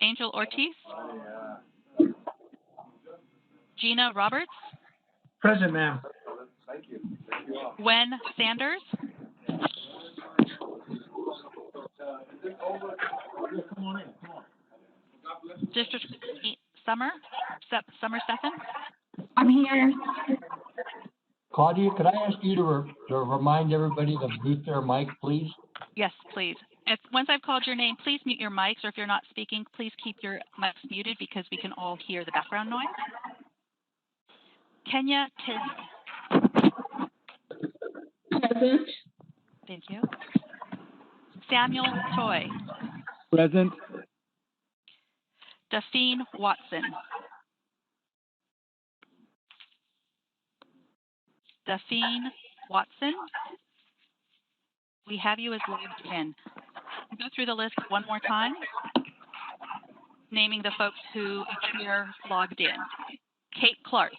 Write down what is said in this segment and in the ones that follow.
Angel Ortiz. Gina Roberts. Present, ma'am. Gwen Sanders. District Summer Stephan. I'm here. Claudia, could I ask you to remind everybody to mute their mic, please? Yes, please. Once I've called your name, please mute your mics, or if you're not speaking, please keep your mics muted because we can all hear the background noise. Kenya Tiz. Present. Thank you. Samuel Choi. Present. Daphne Watson. Daphne Watson. We have you as logged in. We'll go through the list one more time, naming the folks who appear logged in. Kate Clark.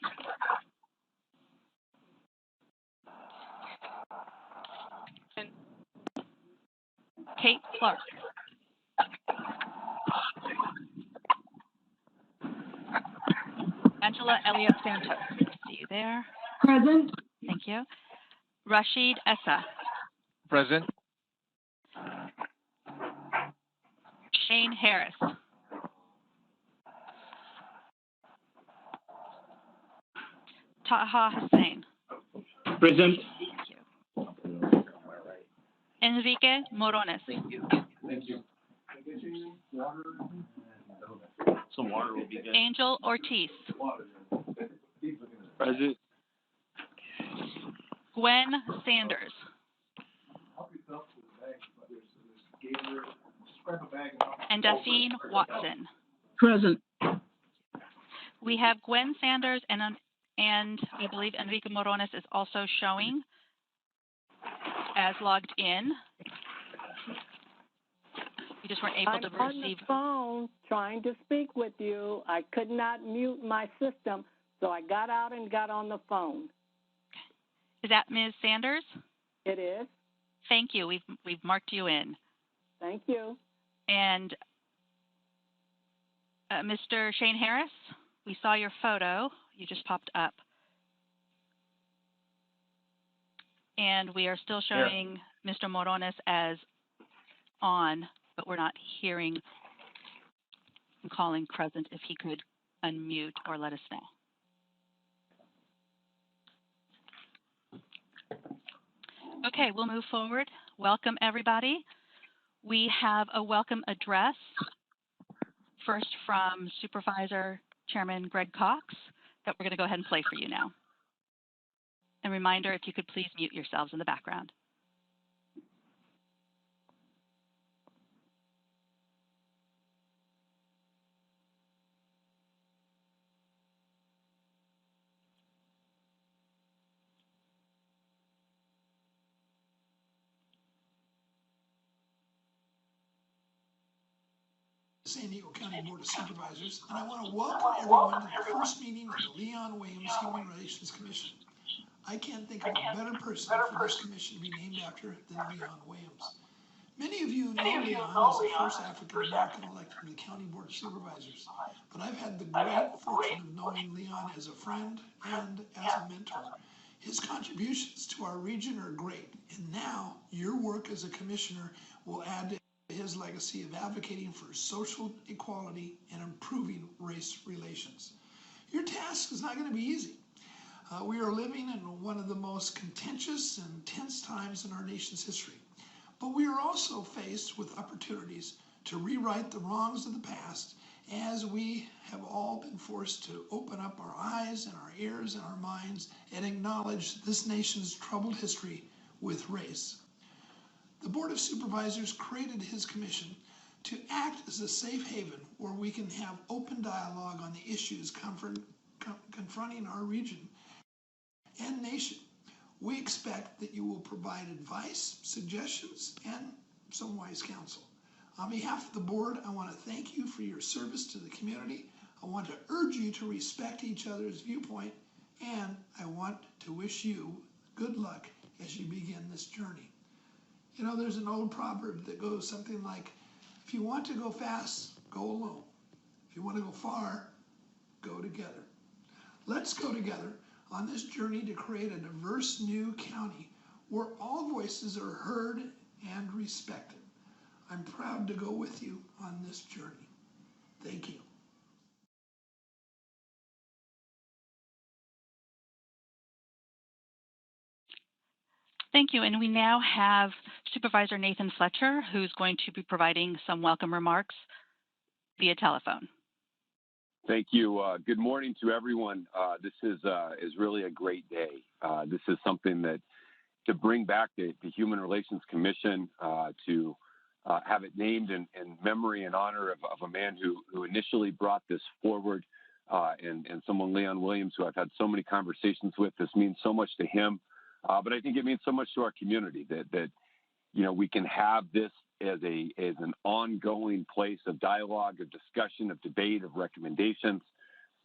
Kate Clark. Angela Elliott Santos. See you there. Present. Thank you. Rashid Essa. Present. Shane Harris. Taha Hussein. Present. Thank you. Enrique Morones. Thank you. Some water will be good. Angel Ortiz. Present. Gwen Sanders. And Daphne Watson. Present. We have Gwen Sanders and I believe Enrique Morones is also showing as logged in. You just weren't able to receive. I'm on the phone trying to speak with you. I could not mute my system, so I got out and got on the phone. Is that Ms. Sanders? It is. Thank you. We've marked you in. Thank you. And Mr. Shane Harris, we saw your photo. You just popped up. And we are still showing Mr. Morones as on, but we're not hearing and calling present. If he could unmute or let us know. Okay, we'll move forward. Welcome, everybody. We have a welcome address, first from Supervisor Chairman Greg Cox, that we're going to go ahead and play for you now. And reminder, if you could please mute yourselves in the background. San Diego County Board of Supervisors, and I want to welcome everyone to the first meeting of the Leon Williams Human Relations Commission. I can't think of a better person for this commission to be named after than Leon Williams. Many of you know Leon as the first African American elected to the County Board of Supervisors, but I've had the great fortune of knowing Leon as a friend and as a mentor. His contributions to our region are great, and now your work as a commissioner will add to his legacy of advocating for social equality and improving race relations. Your task is not going to be easy. We are living in one of the most contentious and tense times in our nation's history, but we are also faced with opportunities to rewrite the wrongs of the past, as we have all been forced to open up our eyes and our ears and our minds and acknowledge this nation's troubled history with race. The Board of Supervisors created his commission to act as a safe haven where we can have open dialogue on the issues confronting our region and nation. We expect that you will provide advice, suggestions, and some wise counsel. On behalf of the board, I want to thank you for your service to the community. I want to urge you to respect each other's viewpoint, and I want to wish you good luck as you begin this journey. You know, there's an old proverb that goes something like, if you want to go fast, go alone. If you want to go far, go together. Let's go together on this journey to create a diverse new county where all voices are heard and respected. I'm proud to go with you on this journey. Thank you. Thank you. And we now have Supervisor Nathan Fletcher, who's going to be providing some welcome remarks via telephone. Thank you. Good morning to everyone. This is really a great day. This is something that to bring back the Human Relations Commission, to have it named in memory and honor of a man who initially brought this forward, and someone, Leon Williams, who I've had so many conversations with. This means so much to him, but I think it means so much to our community that you know, we can have this as an ongoing place of dialogue, of discussion, of debate, of recommendations,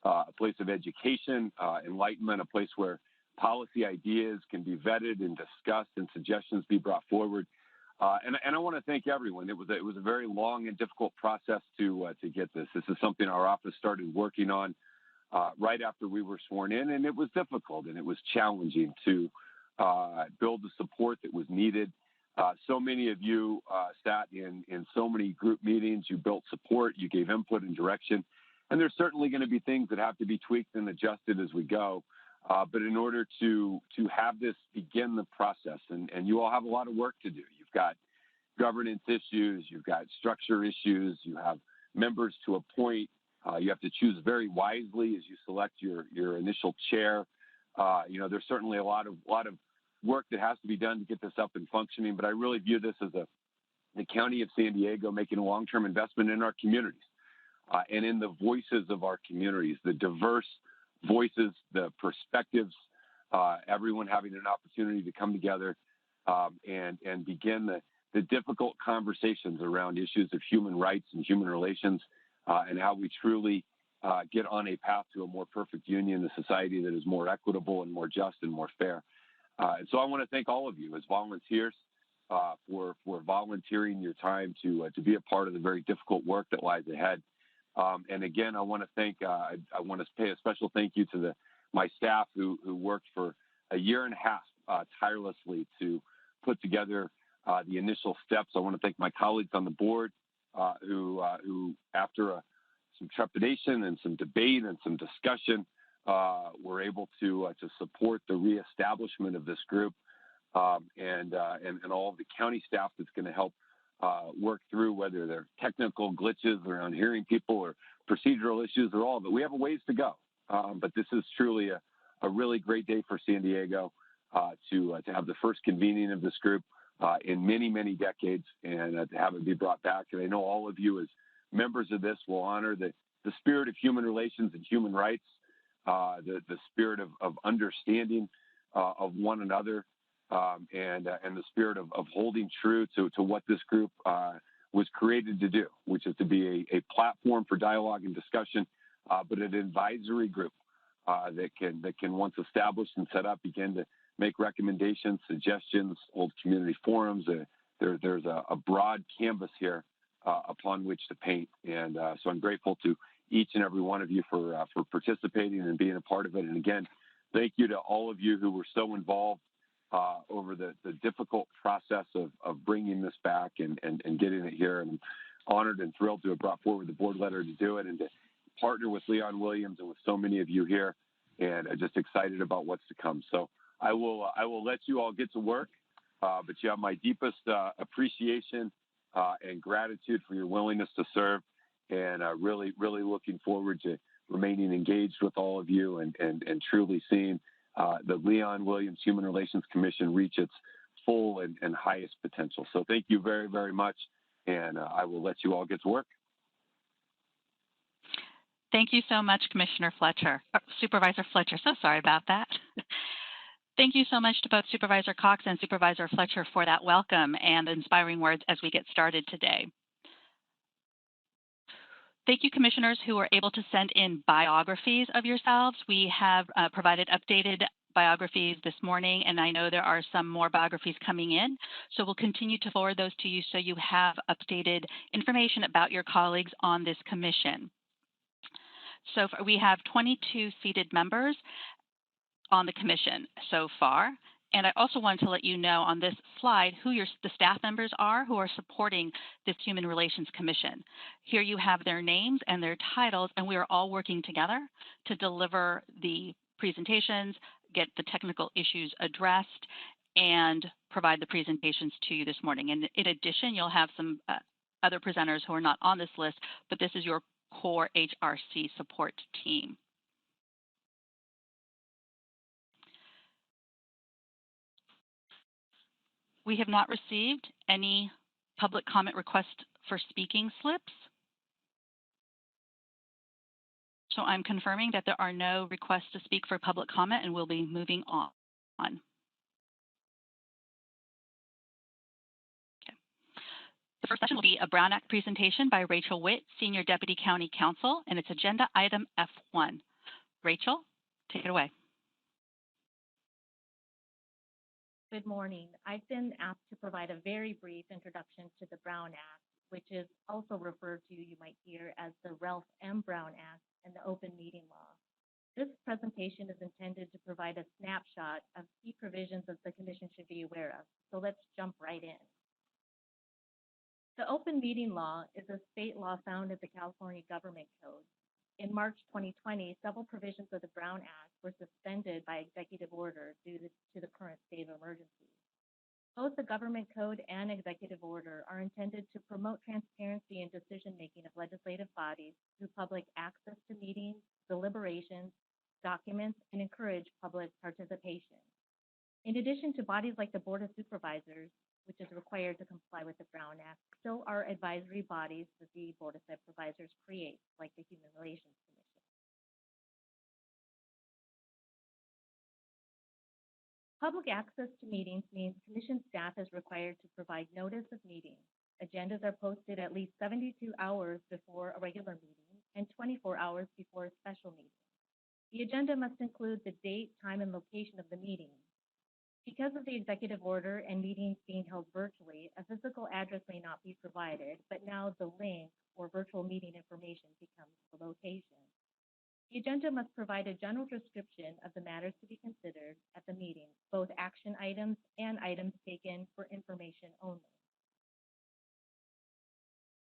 a place of education, enlightenment, a place where policy ideas can be vetted and discussed and suggestions be brought forward. And I want to thank everyone. It was a very long and difficult process to get this. This is something our office started working on right after we were sworn in, and it was difficult and it was challenging to build the support that was needed. So many of you sat in so many group meetings. You built support. You gave input and direction. And there's certainly going to be things that have to be tweaked and adjusted as we go. But in order to have this begin the process, and you all have a lot of work to do. You've got governance issues. You've got structure issues. You have members to appoint. You have to choose very wisely as you select your initial chair. You know, there's certainly a lot of work that has to be done to get this up and functioning, but I really view this as the County of San Diego making a long-term investment in our communities and in the voices of our communities, the diverse voices, the perspectives, everyone having an opportunity to come together and begin the difficult conversations around issues of human rights and human relations and how we truly get on a path to a more perfect union, a society that is more equitable and more just and more fair. And so I want to thank all of you as volunteers for volunteering your time to be a part of the very difficult work that lies ahead. And again, I want to thank, I want to pay a special thank you to my staff who worked for a year and a half tirelessly to put together the initial steps. I want to thank my colleagues on the board who after some trepidation and some debate and some discussion, were able to support the reestablishment of this group, and all of the county staff that's going to help work through whether they're technical glitches around hearing people or procedural issues or all of it. We have a ways to go, but this is truly a really great day for San Diego to have the first convening of this group in many, many decades, and to have it be brought back. And I know all of you as members of this will honor the spirit of human relations and human rights, the spirit of understanding of one another, and the spirit of holding true to what this group was created to do, which is to be a platform for dialogue and discussion, but an advisory group that can, once established and set up, begin to make recommendations, suggestions, hold community forums. There's a broad canvas here upon which to paint, and so I'm grateful to each and every one of you for participating and being a part of it. And again, thank you to all of you who were so involved over the difficult process of bringing this back and getting it here. And I'm honored and thrilled to have brought forward the board letter to do it and to partner with Leon Williams and with so many of you here, and just excited about what's to come. So I will let you all get to work, but you have my deepest appreciation and gratitude for your willingness to serve, and really looking forward to remaining engaged with all of you and truly seeing the Leon Williams Human Relations Commission reach its full and highest potential. So thank you very, very much, and I will let you all get to work. Thank you so much, Commissioner Fletcher, Supervisor Fletcher. So sorry about that. Thank you so much to both Supervisor Cox and Supervisor Fletcher for that welcome and inspiring words as we get started today. Thank you, commissioners who were able to send in biographies of yourselves. We have provided updated biographies this morning, and I know there are some more biographies coming in. So we'll continue to forward those to you so you have updated information about your colleagues on this commission. So we have 22 seated members on the commission so far. And I also wanted to let you know on this slide who the staff members are who are supporting this Human Relations Commission. Here you have their names and their titles, and we are all working together to deliver the presentations, get the technical issues addressed, and provide the presentations to you this morning. And in addition, you'll have some other presenters who are not on this list, but this is your core HRC support team. We have not received any public comment request for speaking slips. So I'm confirming that there are no requests to speak for public comment, and we'll be moving on. Okay. The first session will be a Brown Act presentation by Rachel Witt, Senior Deputy County Counsel, and it's agenda item F1. Rachel, take it away. Good morning. I've been asked to provide a very brief introduction to the Brown Act, which is also referred to, you might hear, as the Ralph M. Brown Act and the Open Meeting Law. This presentation is intended to provide a snapshot of key provisions that the Commission should be aware of. So let's jump right in. The Open Meeting Law is a state law found in the California Government Code. In March 2020, several provisions of the Brown Act were suspended by executive order due to the current state of emergency. Both the Government Code and executive order are intended to promote transparency in decision-making of legislative bodies through public access to meetings, deliberations, documents, and encourage public participation. In addition to bodies like the Board of Supervisors, which is required to comply with the Brown Act, still are advisory bodies that the Board of Supervisors creates, like the Human Relations Commission. Public access to meetings means Commission staff is required to provide notice of meetings. Agendas are posted at least 72 hours before a regular meeting and 24 hours before a special meeting. The agenda must include the date, time, and location of the meeting. Because of the executive order and meetings being held virtually, a physical address may not be provided, but now the link or virtual meeting information becomes the location. The agenda must provide a general description of the matters to be considered at the meeting, both action items and items taken for information only.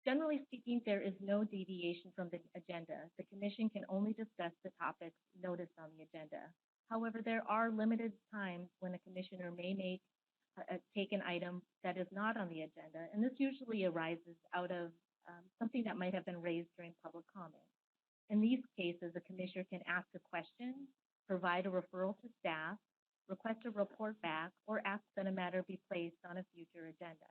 Generally speaking, there is no deviation from the agenda. The Commission can only discuss the topics noticed on the agenda. However, there are limited times when a commissioner may take an item that is not on the agenda, and this usually arises out of something that might have been raised during public comment. In these cases, a commissioner can ask a question, provide a referral to staff, request a report back, or ask that a matter be placed on a future agenda.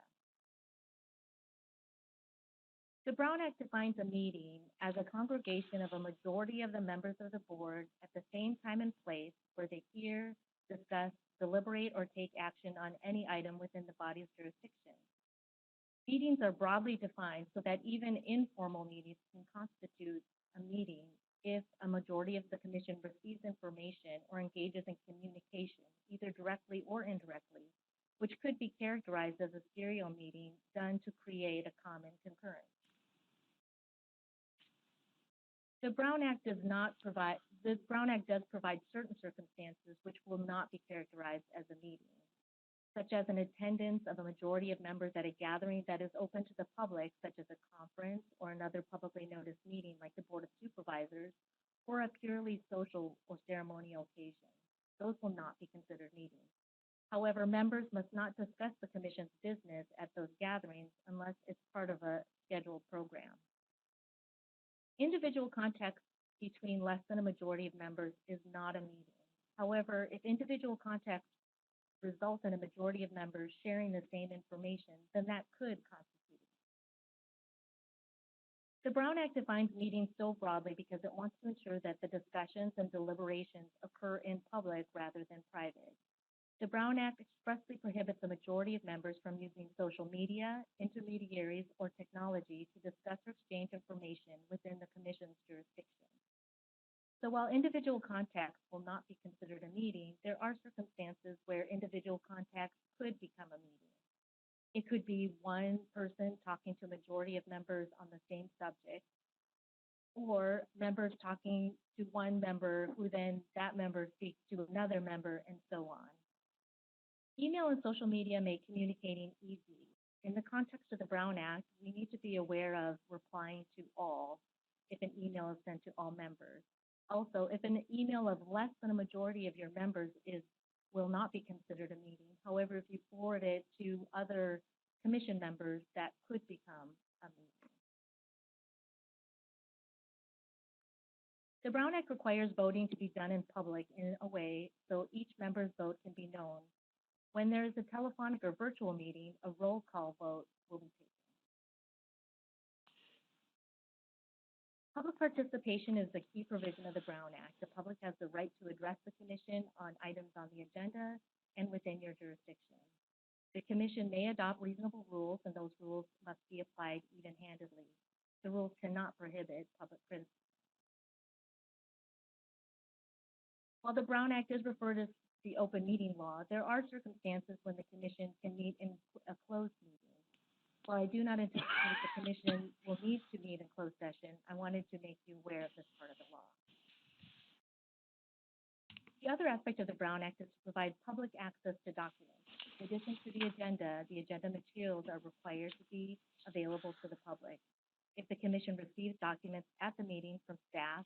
The Brown Act defines a meeting as a congregation of a majority of the members of the board at the same time and place where they hear, discuss, deliberate, or take action on any item within the body's jurisdiction. Meetings are broadly defined so that even informal meetings can constitute a meeting if a majority of the Commission receives information or engages in communication, either directly or indirectly, which could be characterized as a serial meeting done to create a common concurrence. The Brown Act does provide certain circumstances which will not be characterized as a meeting, such as an attendance of a majority of members at a gathering that is open to the public, such as a conference or another publicly noticed meeting like the Board of Supervisors, or a purely social or ceremonial occasion. Those will not be considered meetings. However, members must not discuss the Commission's business at those gatherings unless it's part of a scheduled program. Individual contact between less than a majority of members is not a meeting. However, if individual contact results in a majority of members sharing the same information, then that could constitute. The Brown Act defines meetings so broadly because it wants to ensure that the discussions and deliberations occur in public rather than private. The Brown Act expressly prohibits the majority of members from using social media, intermediaries, or technology to discuss or exchange information within the Commission's jurisdiction. So while individual contacts will not be considered a meeting, there are circumstances where individual contacts could become a meeting. It could be one person talking to a majority of members on the same subject, or members talking to one member who then that member speaks to another member, and so on. Email and social media make communicating easy. In the context of the Brown Act, we need to be aware of replying to all if an email is sent to all members. Also, if an email of less than a majority of your members will not be considered a meeting. However, if you forward it to other commission members, that could become a meeting. The Brown Act requires voting to be done in public in a way so each member's vote can be known. When there is a telephonic or virtual meeting, a roll call vote will be taken. Public participation is a key provision of the Brown Act. The public has the right to address the Commission on items on the agenda and within your jurisdiction. The Commission may adopt reasonable rules, and those rules must be applied even-handedly. The rules cannot prohibit public criticism. While the Brown Act is referred to as the open meeting law, there are circumstances when the Commission can meet in a closed meeting. While I do not anticipate the Commission will need to meet in closed session, I wanted to make you aware of this part of the law. The other aspect of the Brown Act is to provide public access to documents. In addition to the agenda materials are required to be available to the public. If the Commission receives documents at the meeting from staff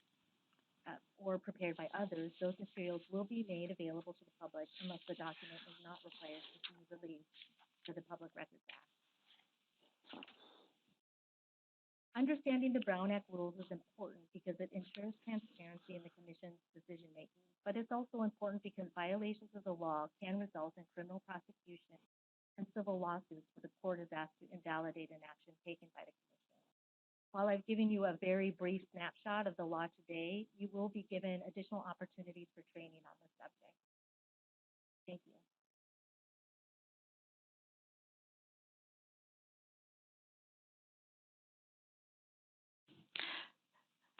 or prepared by others, those materials will be made available to the public unless the document is not required to be released to the Public Records Act. Understanding the Brown Act rules is important because it ensures transparency in the Commission's decision-making, but it's also important because violations of the law can result in criminal prosecution and civil lawsuits where the court is asked to invalidate an action taken by the Commission. While I've given you a very brief snapshot of the law today, you will be given additional opportunities for training on this subject. Thank you.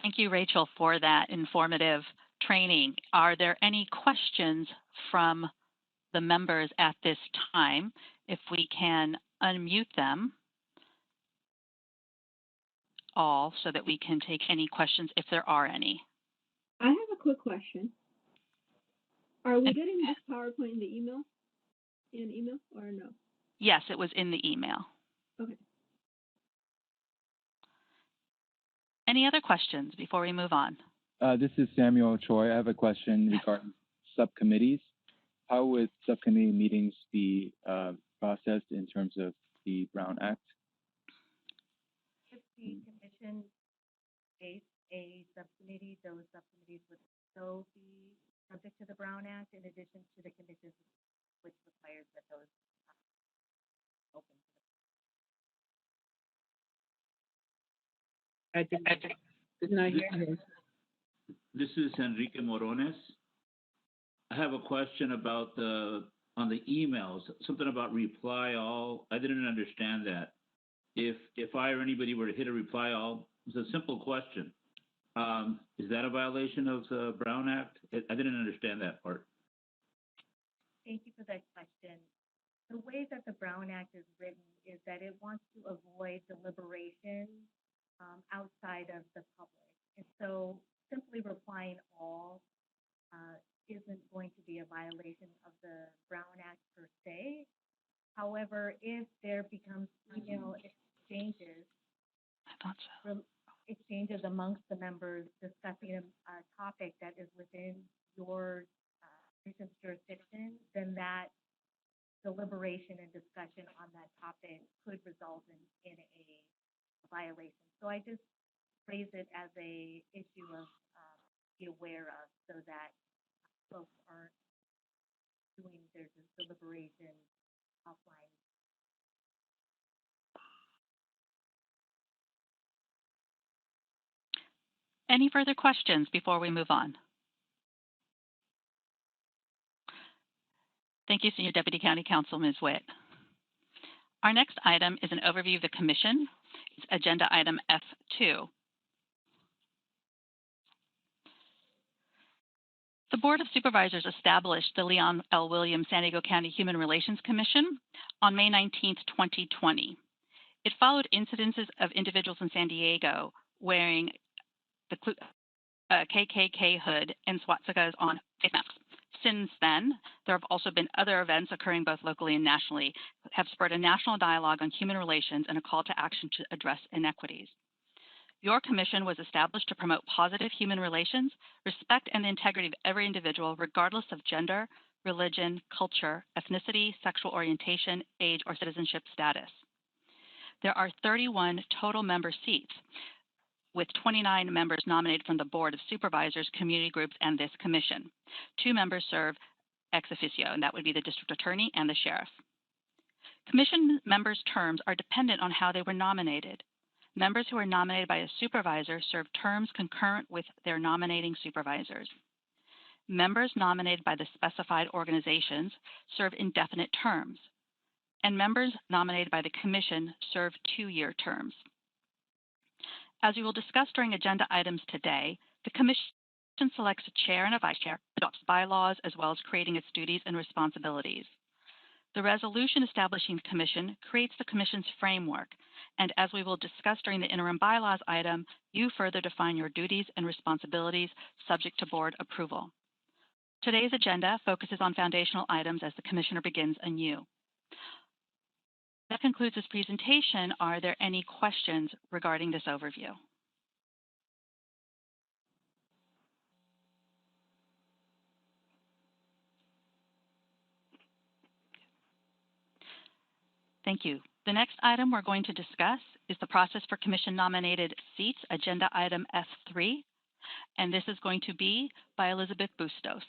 Thank you, Rachel, for that informative training. Are there any questions from the members at this time? If we can unmute them all so that we can take any questions if there are any. I have a quick question. Are we getting this PowerPoint in the email? In email or no? Yes, it was in the email. Okay. Any other questions before we move on? This is Samuel Choi. I have a question regarding subcommittees. How would subcommittee meetings be processed in terms of the Brown Act? If the Commission creates a subcommittee, those subcommittees would still be subject to the Brown Act in addition to the Commission, which requires that those open to the This is Enrique Morones. I have a question about on the emails, something about reply all. I didn't understand that. If I or anybody were to hit a reply all, it's a simple question. Is that a violation of the Brown Act? I didn't understand that part. Thank you for that question. The way that the Brown Act is written is that it wants to avoid deliberation outside of the public. And so simply replying all isn't going to be a violation of the Brown Act per se. However, if there becomes email exchanges, exchanges amongst the members discussing a topic that is within your region's jurisdiction, then that deliberation and discussion on that topic could result in a violation. So I just phrase it as a issue of be aware of, so that folks aren't doing their deliberation offline. Any further questions before we move on? Thank you, Senior Deputy County Counsel, Ms. Witt. Our next item is an overview of the Commission. It's agenda item F2. The Board of Supervisors established the Leon L. Williams San Diego County Human Relations Commission on May 19, 2020. It followed incidences of individuals in San Diego wearing the KKK hood and swastikas on face masks. Since then, there have also been other events occurring both locally and nationally that have spurred a national dialogue on human relations and a call to action to address inequities. Your commission was established to promote positive human relations, respect, and the integrity of every individual, regardless of gender, religion, culture, ethnicity, sexual orientation, age, or citizenship status. There are 31 total member seats, with 29 members nominated from the Board of Supervisors, community groups, and this commission. 2 members serve ex officio, and that would be the district attorney and the sheriff. Commission members' terms are dependent on how they were nominated. Members who are nominated by a supervisor serve terms concurrent with their nominating supervisors. Members nominated by the specified organizations serve indefinite terms, and members nominated by the commission serve 2-year terms. As we will discuss during agenda items today, the commission selects a chair and a vice chair, adopts bylaws, as well as creating its duties and responsibilities. The resolution establishing the commission creates the commission's framework, and as we will discuss during the interim bylaws item, you further define your duties and responsibilities subject to board approval. Today's agenda focuses on foundational items as the commissioner begins anew. That concludes this presentation. Are there any questions regarding this overview? Thank you. The next item we're going to discuss is the process for commission nominated seats, agenda item F3, and this is going to be by Elizabeth Bustos.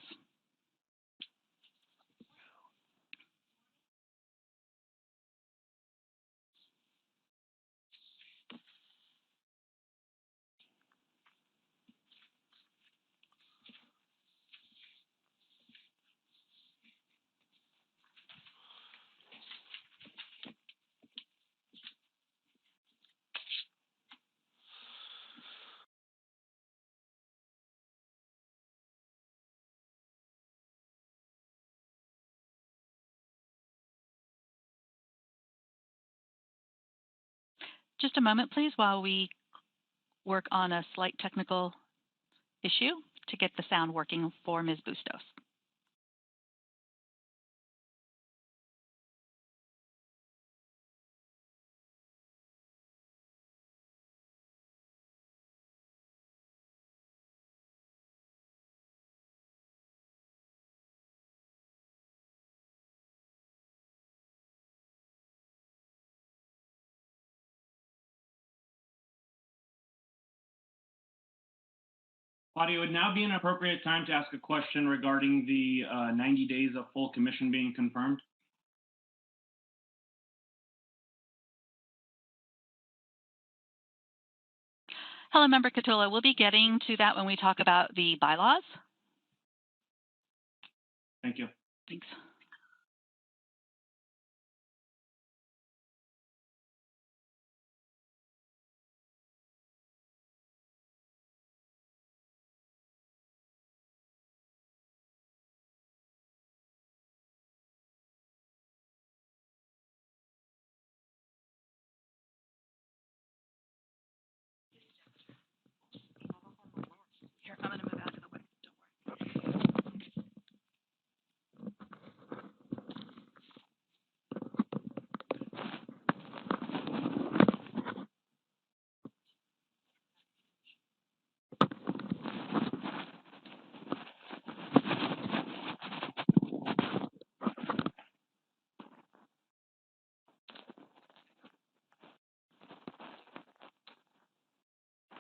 Just a moment, please, while we work on a slight technical issue to get the sound working for Ms. Bustos. Claudia, it would now be an appropriate time to ask a question regarding the 90 days of full commission being confirmed. Hello, Member Catula. We'll be getting to that when we talk about the bylaws. Thank you. Thanks. Here, I'm going to move out of the way.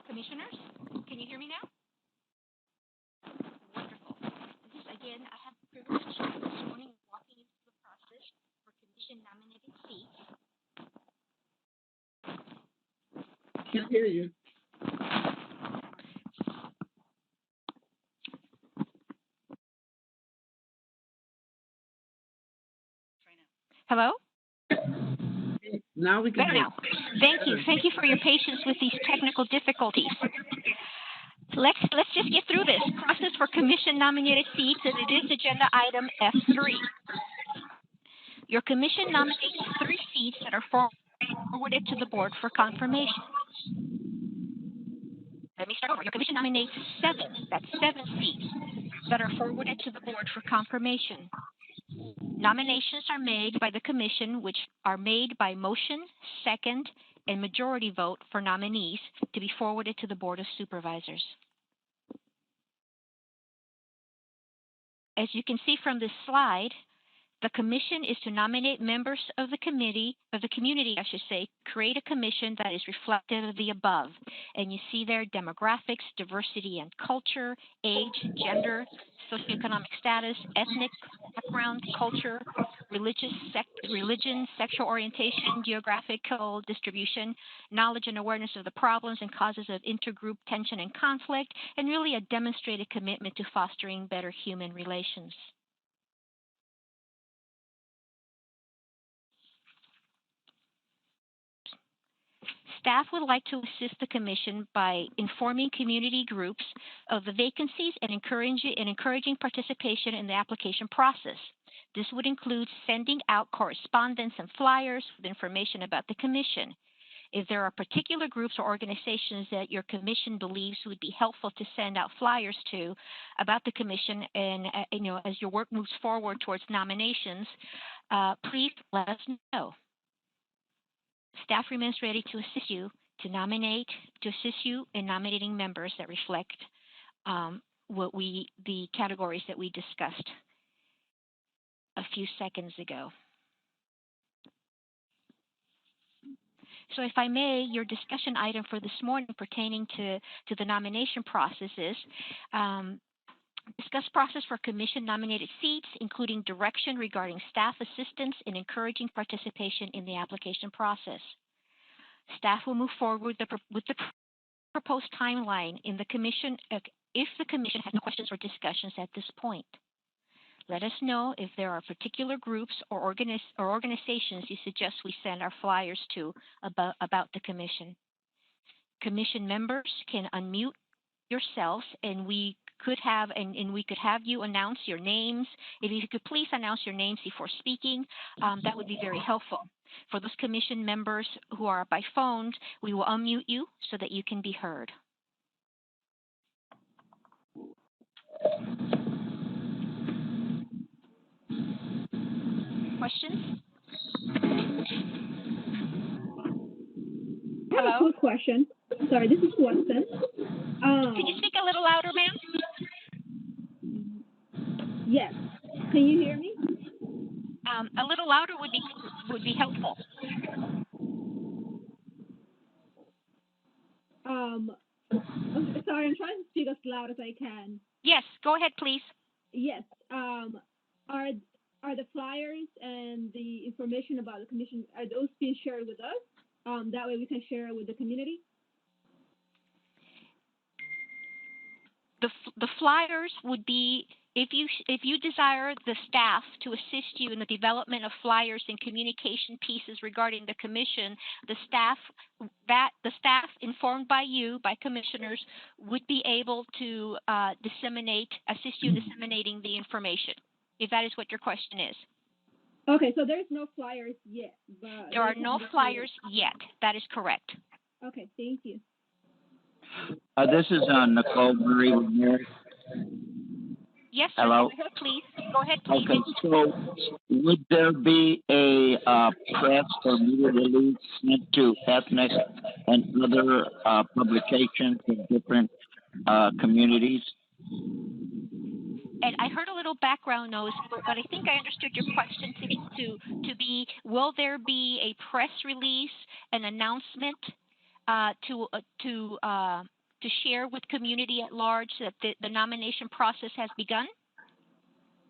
Commissioners, can you hear me now? Wonderful. This is, again, I have the privilege this morning of walking you through the process for commission nominated seats. Can't hear you. Hello? Now we can Better now. Thank you. Thank you for your patience with these technical difficulties. Let's just get through this. Process for commission nominated seats, and it is agenda item F3. Your commission nominates 3 seats that are forwarded to the board for confirmation. Let me start over. Your commission nominates 7. That's 7 seats that are forwarded to the board for confirmation. Nominations are made by the commission, which are made by motion, second, and majority vote for nominees to be forwarded to the Board of Supervisors. As you can see from this slide, the commission is to nominate members of the community, create a commission that is reflective of the above. And you see there demographics, diversity and culture, age, gender, socioeconomic status, ethnic background, culture, religion, sexual orientation, geographical distribution, knowledge and awareness of the problems and causes of intergroup tension and conflict, and really a demonstrated commitment to fostering better human relations. Staff would like to assist the Commission by informing community groups of the vacancies and encouraging participation in the application process. This would include sending out correspondence and flyers with information about the Commission. If there are particular groups or organizations that your Commission believes would be helpful to send out flyers to about the Commission, and as your work moves forward towards nominations, please let us know. Staff remains ready to assist you in nominating members that reflect the categories that we discussed a few seconds ago. So if I may, your discussion item for this morning pertaining to the nomination process is discuss process for commission nominated seats, including direction regarding staff assistance and encouraging participation in the application process. Staff will move forward with the proposed timeline in the commission if the commission has no questions or discussions at this point. Let us know if there are particular groups or organizations you suggest we send our flyers to about the commission. Commission members can unmute yourselves, and we could have you announce your names. If you could please announce your names before speaking, that would be very helpful. For those commission members who are by phone, we will unmute you so that you can be heard. Questions? I have a quick question. Sorry, this is Watson. Can you speak a little louder, ma'am? Yes. Can you hear me? A little louder would be helpful. Sorry, I'm trying to speak as loud as I can. Yes, go ahead, please. Yes. Are the flyers and the information about the commission, are those being shared with us? That way we can share it with the community? The flyers would be, if you desire the staff to assist you in the development of flyers and communication pieces regarding the commission, the staff informed by you, by commissioners, would be able to assist you in disseminating the information, if that is what your question is. Okay, so there's no flyers yet. But there are no flyers yet. That is correct. Okay, thank you. This is Nicole Murray with Mary. Yes, sir. Hello. Go ahead, please. Okay, so would there be a press or media release sent to ethnic and other publications in different communities? And I heard a little background noise, but I think I understood your question to be: will there be a press release, an announcement to share with community at large that the nomination process has begun?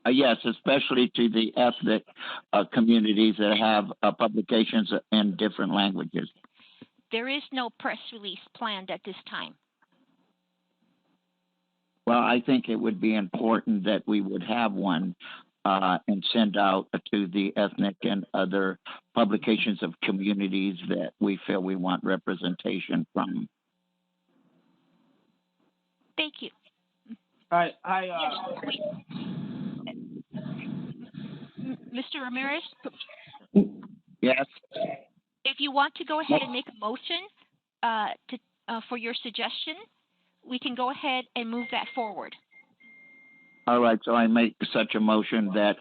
Yes, especially to the ethnic communities that have publications in different languages. There is no press release planned at this time. Well, I think it would be important that we would have one and send out to the ethnic and other publications of communities that we feel we want representation from. Thank you. Hi. Yes, wait. Mr. Ramirez? Yes. If you want to go ahead and make a motion for your suggestion, we can go ahead and move that forward. All right, so I make such a motion that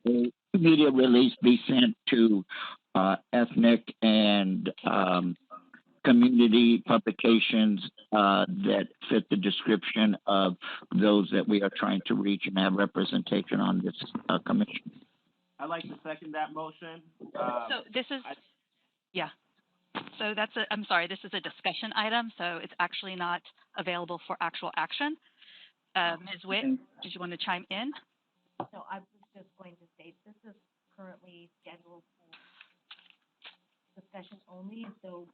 a media release be sent to ethnic and community publications that fit the description of those that we are trying to reach and have representation on this commission. I'd like to second that motion. So this is, yeah. So that's a, I'm sorry, this is a discussion item, so it's actually not available for actual action. Ms. Witt, did you want to chime in? No, I was just going to say this is currently scheduled for discussion only, and so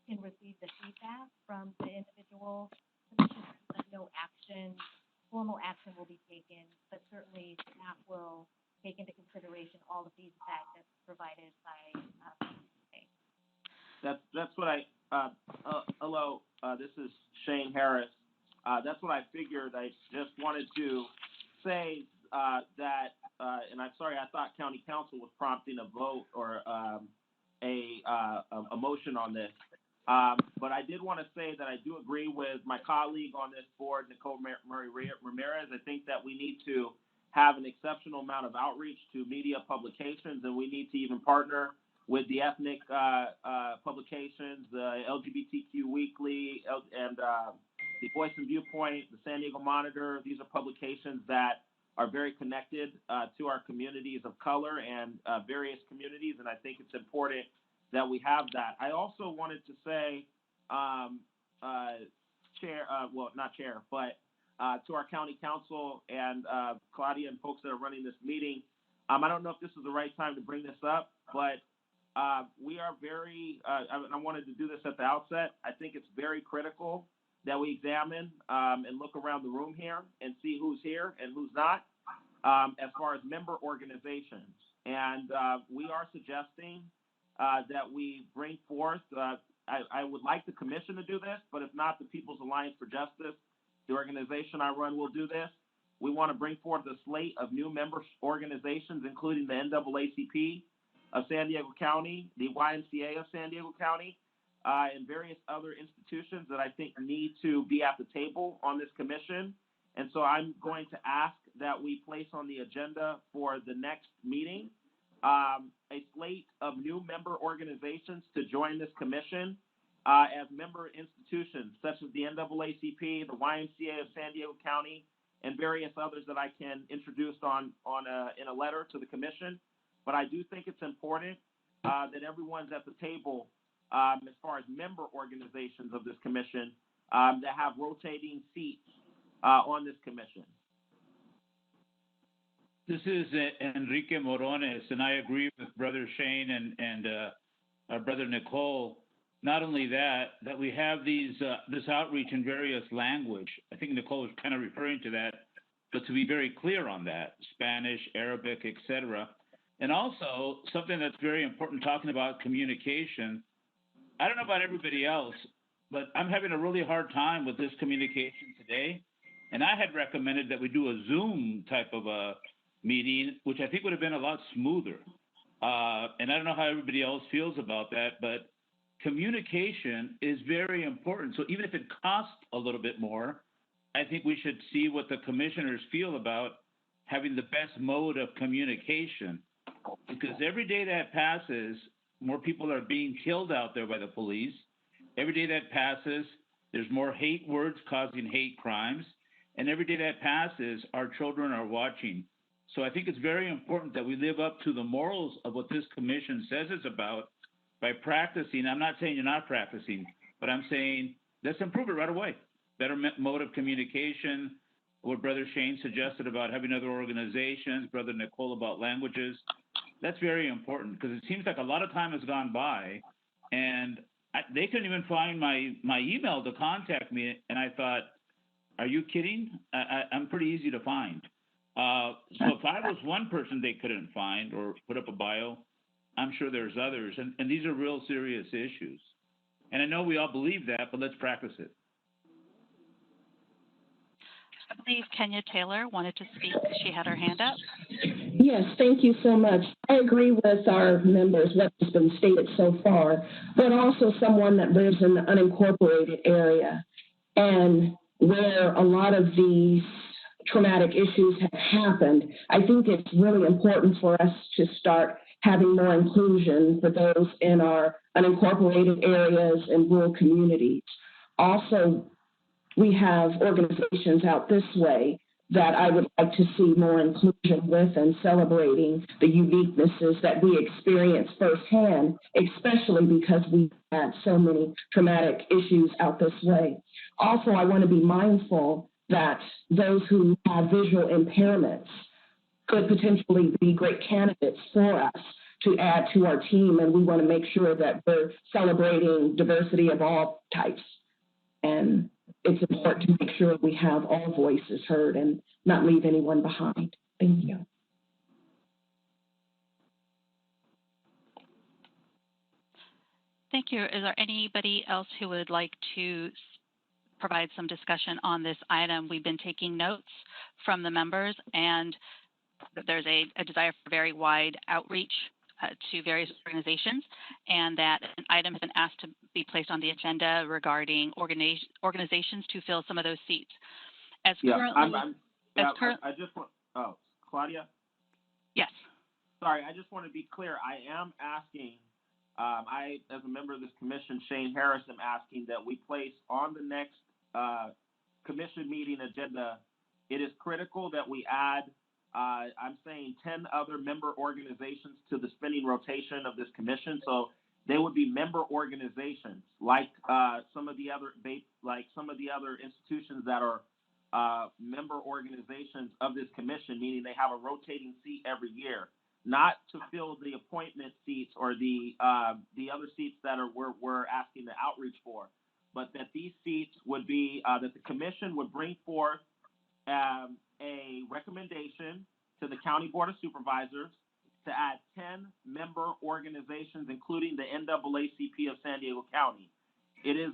you can receive the feedback from the individual commissioners, but no action, formal action will be taken, but certainly staff will take into consideration all the feedback that's provided by That's what I, hello, this is Shane Harris. That's what I figured. I just wanted to say that, and I'm sorry, I thought County Council was prompting a vote or a motion on this. But I did want to say that I do agree with my colleague on this board, Nicole Murray Ramirez. I think that we need to have an exceptional amount of outreach to media publications, and we need to even partner with the ethnic publications, the LGBTQ Weekly, and the Voice and Viewpoint, the San Diego Monitor. These are publications that are very connected to our communities of color and various communities, and I think it's important that we have that. I also wanted to say, to our county council and Claudia and folks that are running this meeting, I don't know if this is the right time to bring this up, but we are very, I wanted to do this at the outset. I think it's very critical that we examine and look around the room here and see who's here and who's not as far as member organizations. And we are suggesting that we bring forth, I would like the commission to do this, but if not, the People's Alliance for Justice, the organization I run, will do this. We want to bring forth a slate of new member organizations, including the NAACP of San Diego County, the YMCA of San Diego County, and various other institutions that I think need to be at the table on this commission. And so I'm going to ask that we place on the agenda for the next meeting a slate of new member organizations to join this commission as member institutions, such as the NAACP, the YMCA of San Diego County, and various others that I can introduce in a letter to the commission. But I do think it's important that everyone's at the table as far as member organizations of this commission that have rotating seats on this commission. This is Enrique Morones, and I agree with Brother Shane and our Brother Nicole. Not only that we have this outreach in various language. I think Nicole was kind of referring to that, but to be very clear on that, Spanish, Arabic, etc. And also something that's very important, talking about communication. I don't know about everybody else, but I'm having a really hard time with this communication today. And I had recommended that we do a Zoom type of a meeting, which I think would have been a lot smoother. And I don't know how everybody else feels about that, but communication is very important. So even if it costs a little bit more, I think we should see what the commissioners feel about having the best mode of communication. Because every day that passes, more people are being killed out there by the police. Every day that passes, there's more hate words causing hate crimes. And every day that passes, our children are watching. So I think it's very important that we live up to the morals of what this commission says it's about by practicing. I'm not saying you're not practicing, but I'm saying let's improve it right away. Better mode of communication, what Brother Shane suggested about having other organizations, Brother Nicole about languages. That's very important because it seems like a lot of time has gone by and they couldn't even find my email to contact me. And I thought, are you kidding? I'm pretty easy to find. So if I was one person they couldn't find or put up a bio, I'm sure there's others. And these are real serious issues. And I know we all believe that, but let's practice it. I believe Kenya Taylor wanted to speak. She had her hand up. Yes, thank you so much. I agree with our members, what has been stated so far, but also someone that lives in the unincorporated area and where a lot of these traumatic issues have happened. I think it's really important for us to start having more inclusion for those in our unincorporated areas and rural communities. Also, we have organizations out this way that I would like to see more inclusion with and celebrating the uniquenesses that we experience firsthand, especially because we had so many traumatic issues out this way. Also, I want to be mindful that those who have visual impairments could potentially be great candidates for us to add to our team, and we want to make sure that we're celebrating diversity of all types. And it's important to make sure we have all voices heard and not leave anyone behind. Thank you. Thank you. Is there anybody else who would like to provide some discussion on this item? We've been taking notes from the members, and there's a desire for very wide outreach to various organizations, and that an item has been asked to be placed on the agenda regarding organizations to fill some of those seats. As currently, I just want, Claudia? Yes. Sorry, I just want to be clear. I am asking, I, as a member of this commission, Shane Harris, am asking that we place on the next commission meeting agenda, it is critical that we add I'm saying 10 other member organizations to the spinning rotation of this commission. So they would be member organizations like some of the other institutions that are member organizations of this commission, meaning they have a rotating seat every year, not to fill the appointment seats or the other seats that we're asking the outreach for, but that these seats would be that the commission would bring forth a recommendation to the County Board of Supervisors to add 10 member organizations, including the NAACP of San Diego County. It is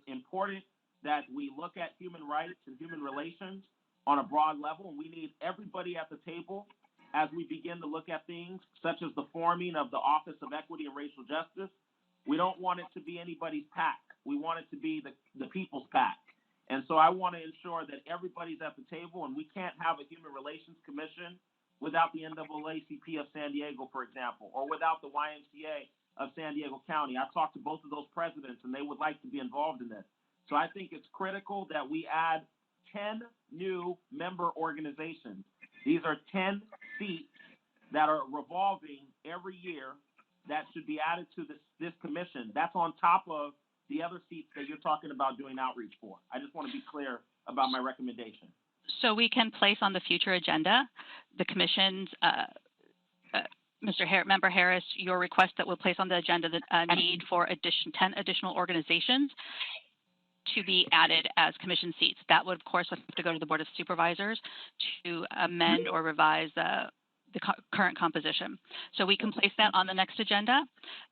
important that we look at human rights and human relations on a broad level, and we need everybody at the table as we begin to look at things such as the forming of the Office of Equity and Racial Justice. We don't want it to be anybody's PAC. We want it to be the people's PAC. And so I want to ensure that everybody's at the table, and we can't have a Human Relations Commission without the NAACP of San Diego, for example, or without the YMCA of San Diego County. I've talked to both of those presidents, and they would like to be involved in this. So I think it's critical that we add 10 new member organizations. These are 10 seats that are revolving every year that should be added to this commission. That's on top of the other seats that you're talking about doing outreach for. I just want to be clear about my recommendation. So we can place on the future agenda the commission's, Member Harris, your request that we'll place on the agenda the need for 10 additional organizations to be added as commission seats. That would, of course, have to go to the Board of Supervisors to amend or revise the current composition. So we can place that on the next agenda,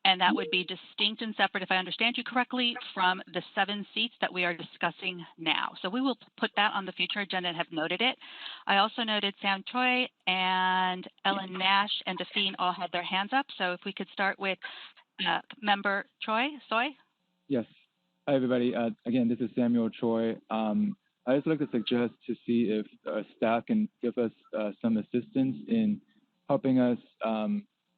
and that would be distinct and separate, if I understand you correctly, from the 7 seats that we are discussing now. So we will put that on the future agenda and have noted it. I also noted Sam Choi and Ellen Nash and Define all had their hands up. So if we could start with Member Soy? Yes. Hi, everybody. Again, this is Samuel Choi. I just like to suggest to see if staff can give us some assistance in helping us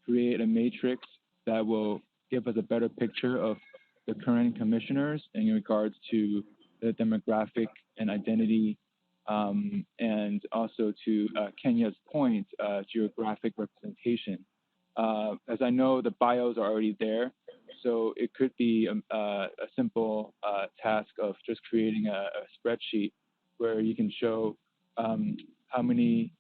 create a matrix that will give us a better picture of the current commissioners in regards to the demographic and identity, and also to Kenya's point, geographic representation. As I know, the bios are already there, so it could be a simple task of just creating a spreadsheet where you can show how many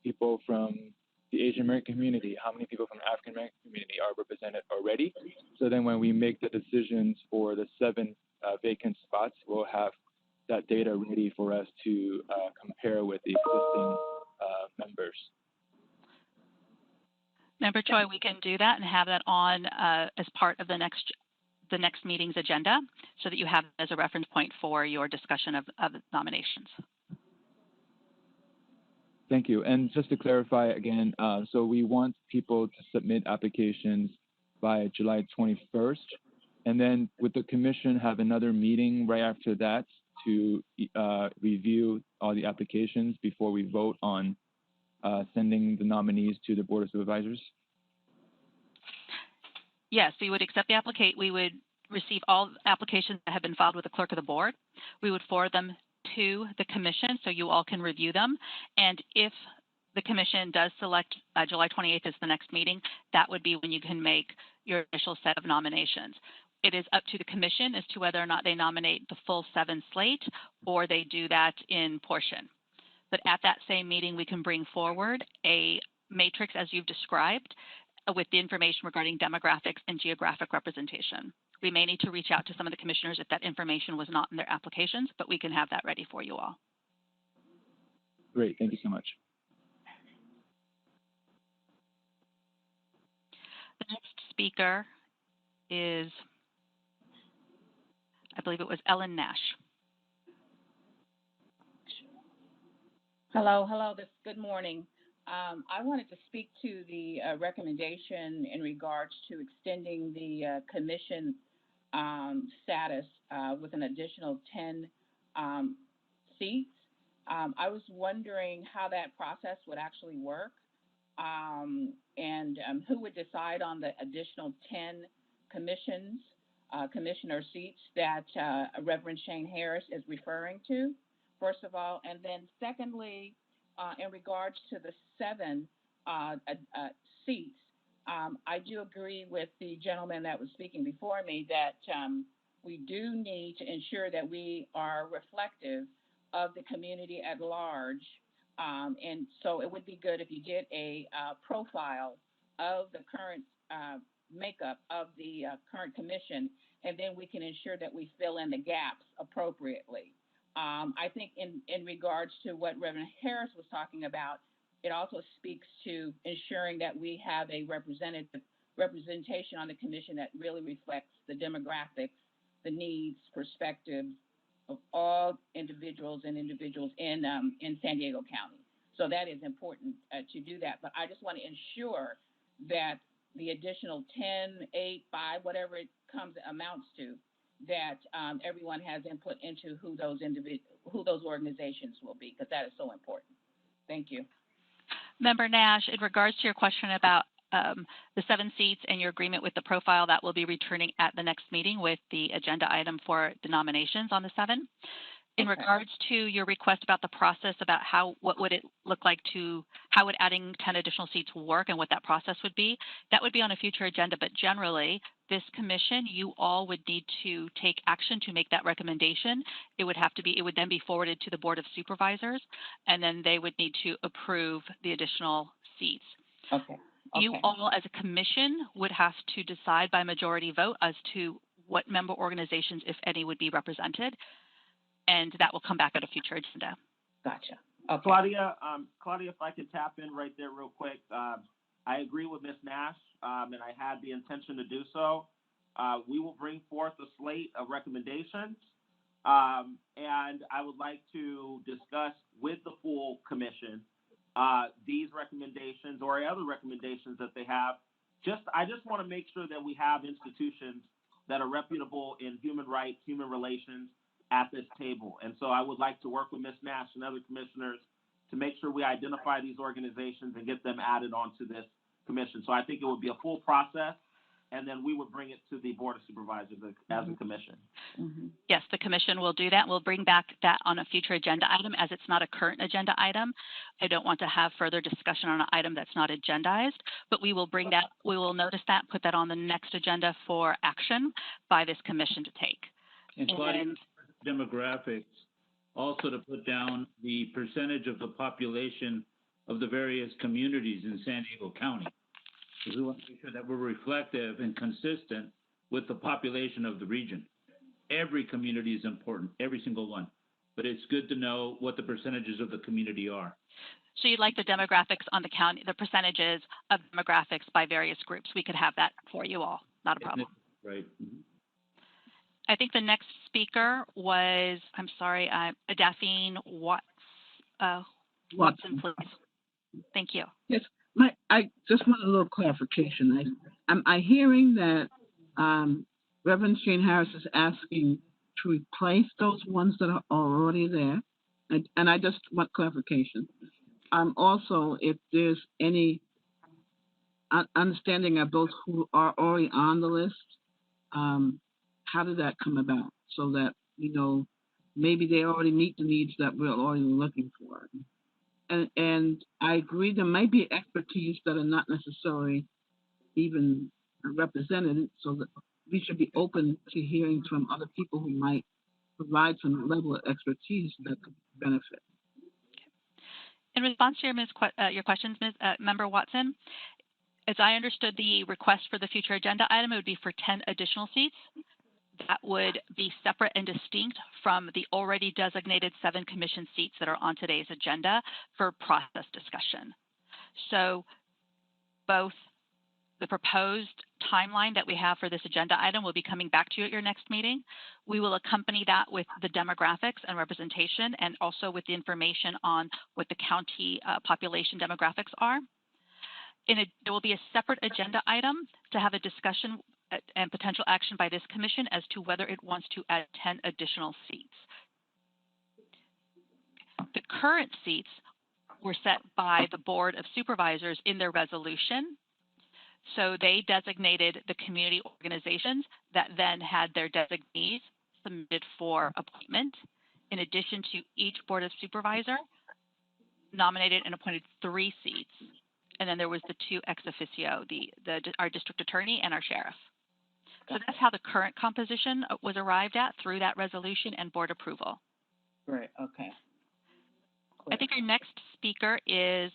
people from the Asian American community, how many people from the African American community are represented already. So then when we make the decisions for the 7 vacant spots, we'll have that data ready for us to compare with the existing members. Member Choi, we can do that and have that on as part of the next meeting's agenda so that you have it as a reference point for your discussion of nominations. Thank you. And just to clarify again, so we want people to submit applications by July 21st, and then would the commission have another meeting right after that to review all the applications before we vote on sending the nominees to the Board of Supervisors? Yes, we would accept the application. We would receive all applications that have been filed with the clerk of the board. We would forward them to the commission so you all can review them. And if the commission does select July 28th as the next meeting, that would be when you can make your initial set of nominations. It is up to the commission as to whether or not they nominate the full 7 slate or they do that in portion. But at that same meeting, we can bring forward a matrix as you've described with the information regarding demographics and geographic representation. We may need to reach out to some of the commissioners if that information was not in their applications, but we can have that ready for you all. Great, thank you so much. The next speaker is, I believe it was Ellen Nash. Hello, good morning. I wanted to speak to the recommendation in regards to extending the commission status with an additional 10 seats. I was wondering how that process would actually work and who would decide on the additional 10 commissioner seats that Reverend Shane Harris is referring to, first of all. And then secondly, in regards to the 7 seats, I do agree with the gentleman that was speaking before me that we do need to ensure that we are reflective of the community at large. And so it would be good if you did a profile of the current makeup of the current commission, and then we can ensure that we fill in the gaps appropriately. I think in regards to what Reverend Harris was talking about, it also speaks to ensuring that we have a representation on the commission that really reflects the demographics, the needs, perspectives of all individuals in San Diego County. So that is important to do that. But I just want to ensure that the additional 10, 8, 5, whatever it amounts to, that everyone has input into who those organizations will be, because that is so important. Thank you. Member Nash, in regards to your question about the 7 seats and your agreement with the profile, that will be returning at the next meeting with the agenda item for the nominations on the 7. In regards to your request about the process, about what would it look like how would adding 10 additional seats work and what that process would be, that would be on a future agenda. But generally, this commission, you all would need to take action to make that recommendation. It would then be forwarded to the Board of Supervisors, and then they would need to approve the additional seats. Okay. You all as a commission would have to decide by majority vote as to what member organizations, if any, would be represented. And that will come back at a future agenda. Gotcha. Okay. Claudia, if I could tap in right there real quick. I agree with Ms. Nash, and I had the intention to do so. We will bring forth a slate of recommendations, and I would like to discuss with the full commission these recommendations or other recommendations that they have. I just want to make sure that we have institutions that are reputable in human rights, human relations, at this table. And so I would like to work with Ms. Nash and other commissioners to make sure we identify these organizations and get them added onto this commission. So I think it would be a full process, and then we would bring it to the Board of Supervisors as a commission. Mm-hmm. Yes, the commission will do that. We'll bring back that on a future agenda item as it's not a current agenda item. I don't want to have further discussion on an item that's not agendized, but we will bring that, we will notice that, put that on the next agenda for action by this commission to take. And Claudia, demographics, also to put down the percentage of the population of the various communities in San Diego County. Because we want to make sure that we're reflective and consistent with the population of the region. Every community is important, every single one. But it's good to know what the percentages of the community are. So you'd like the demographics on the county, the percentages of demographics by various groups. We could have that for you all, not a problem. Right. Mm-hmm. I think the next speaker was, I'm sorry, Daphne Watson, please. Thank you. Yes, I just want a little clarification. I'm hearing that Reverend Shane Harris is asking to replace those ones that are already there, and I just want clarification. Also, if there's any understanding of those who are already on the list, how did that come about? So that, you know, maybe they already meet the needs that we're already looking for. And I agree there might be expertise that are not necessarily even represented, so that we should be open to hearing from other people who might provide some level of expertise that could benefit. In response to your questions, Member Watson, as I understood the request for the future agenda item, it would be for 10 additional seats. That would be separate and distinct from the already designated 7 commission seats that are on today's agenda for process discussion. So both the proposed timeline that we have for this agenda item will be coming back to you at your next meeting. We will accompany that with the demographics and representation, and also with the information on what the county population demographics are. There will be a separate agenda item to have a discussion and potential action by this commission as to whether it wants to add 10 additional seats. The current seats were set by the Board of Supervisors in their resolution. So they designated the community organizations that then had their designees submitted for appointment. In addition to each Board of Supervisor nominated and appointed 3 seats. And then there was the 2 ex officio, our district attorney and our sheriff. So that's how the current composition was arrived at through that resolution and board approval. Great, okay. I think our next speaker is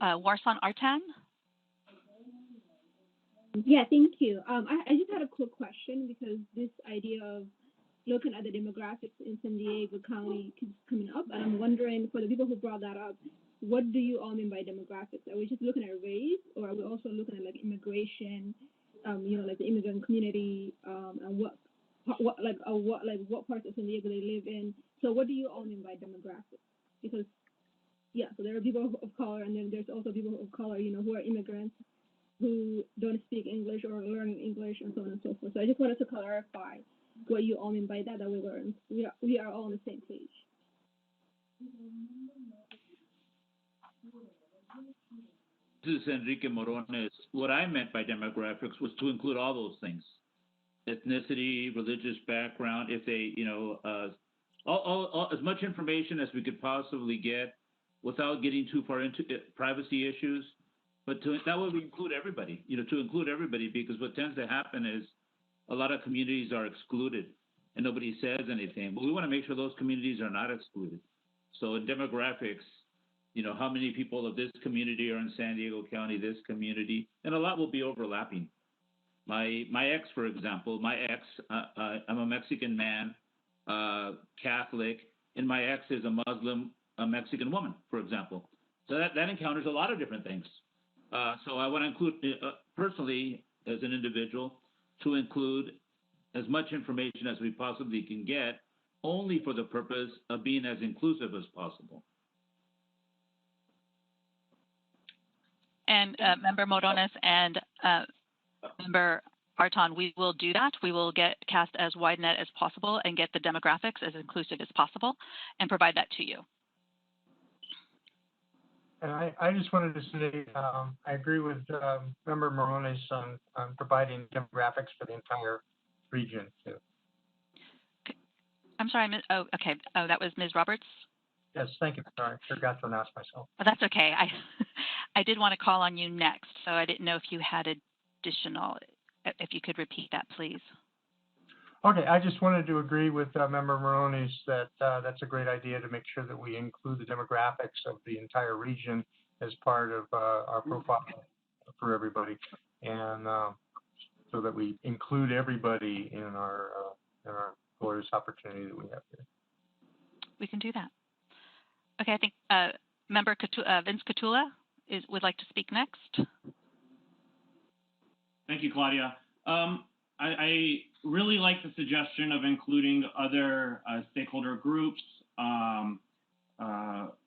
Warsan Artan. Yeah, thank you. I just had a quick question, because this idea of looking at the demographics in San Diego County keeps coming up, and I'm wondering, for the people who brought that up, what do you all mean by demographics? Are we just looking at race, or are we also looking at like immigration, you know, like the immigrant community, and what parts of San Diego they live in? So what do you all mean by demographics? Because yeah, so there are people of color, and then there's also people of color, you know, who are immigrants who don't speak English or learn English, and so on and so forth. So I just wanted to clarify what you all mean by that we are all on the same page. This is Enrique Morones. What I meant by demographics was to include all those things: ethnicity, religious background, if they, you know, all as much information as we could possibly get without getting too far into privacy issues. But that would include everybody, you know, to include everybody, because what tends to happen is a lot of communities are excluded and nobody says anything. But we want to make sure those communities are not excluded. So in demographics, you know, how many people of this community are in San Diego County, this community, and a lot will be overlapping. My ex, for example, I'm a Mexican man, Catholic, and my ex is a Muslim, a Mexican woman, for example. So that encounters a lot of different things. So I want to include, personally, as an individual, to include as much information as we possibly can get, only for the purpose of being as inclusive as possible. And Member Morones and Member Artan, we will do that. We will cast as wide net as possible and get the demographics as inclusive as possible and provide that to you. And I just wanted to say I agree with Member Morones on providing demographics for the entire region too. I'm sorry, oh, okay. Oh, that was Ms. Roberts? Yes, thank you. Sorry, I forgot to announce myself. Oh, that's okay. I did want to call on you next, so I didn't know if you had additional, if you could repeat that, please. Okay, I just wanted to agree with Member Morones that that's a great idea to make sure that we include the demographics of the entire region as part of our profile for everybody, and so that we include everybody in our glorious opportunity that we have here. We can do that. Okay, I think Member Vince Catula would like to speak next. Thank you, Claudia. I really like the suggestion of including other stakeholder groups,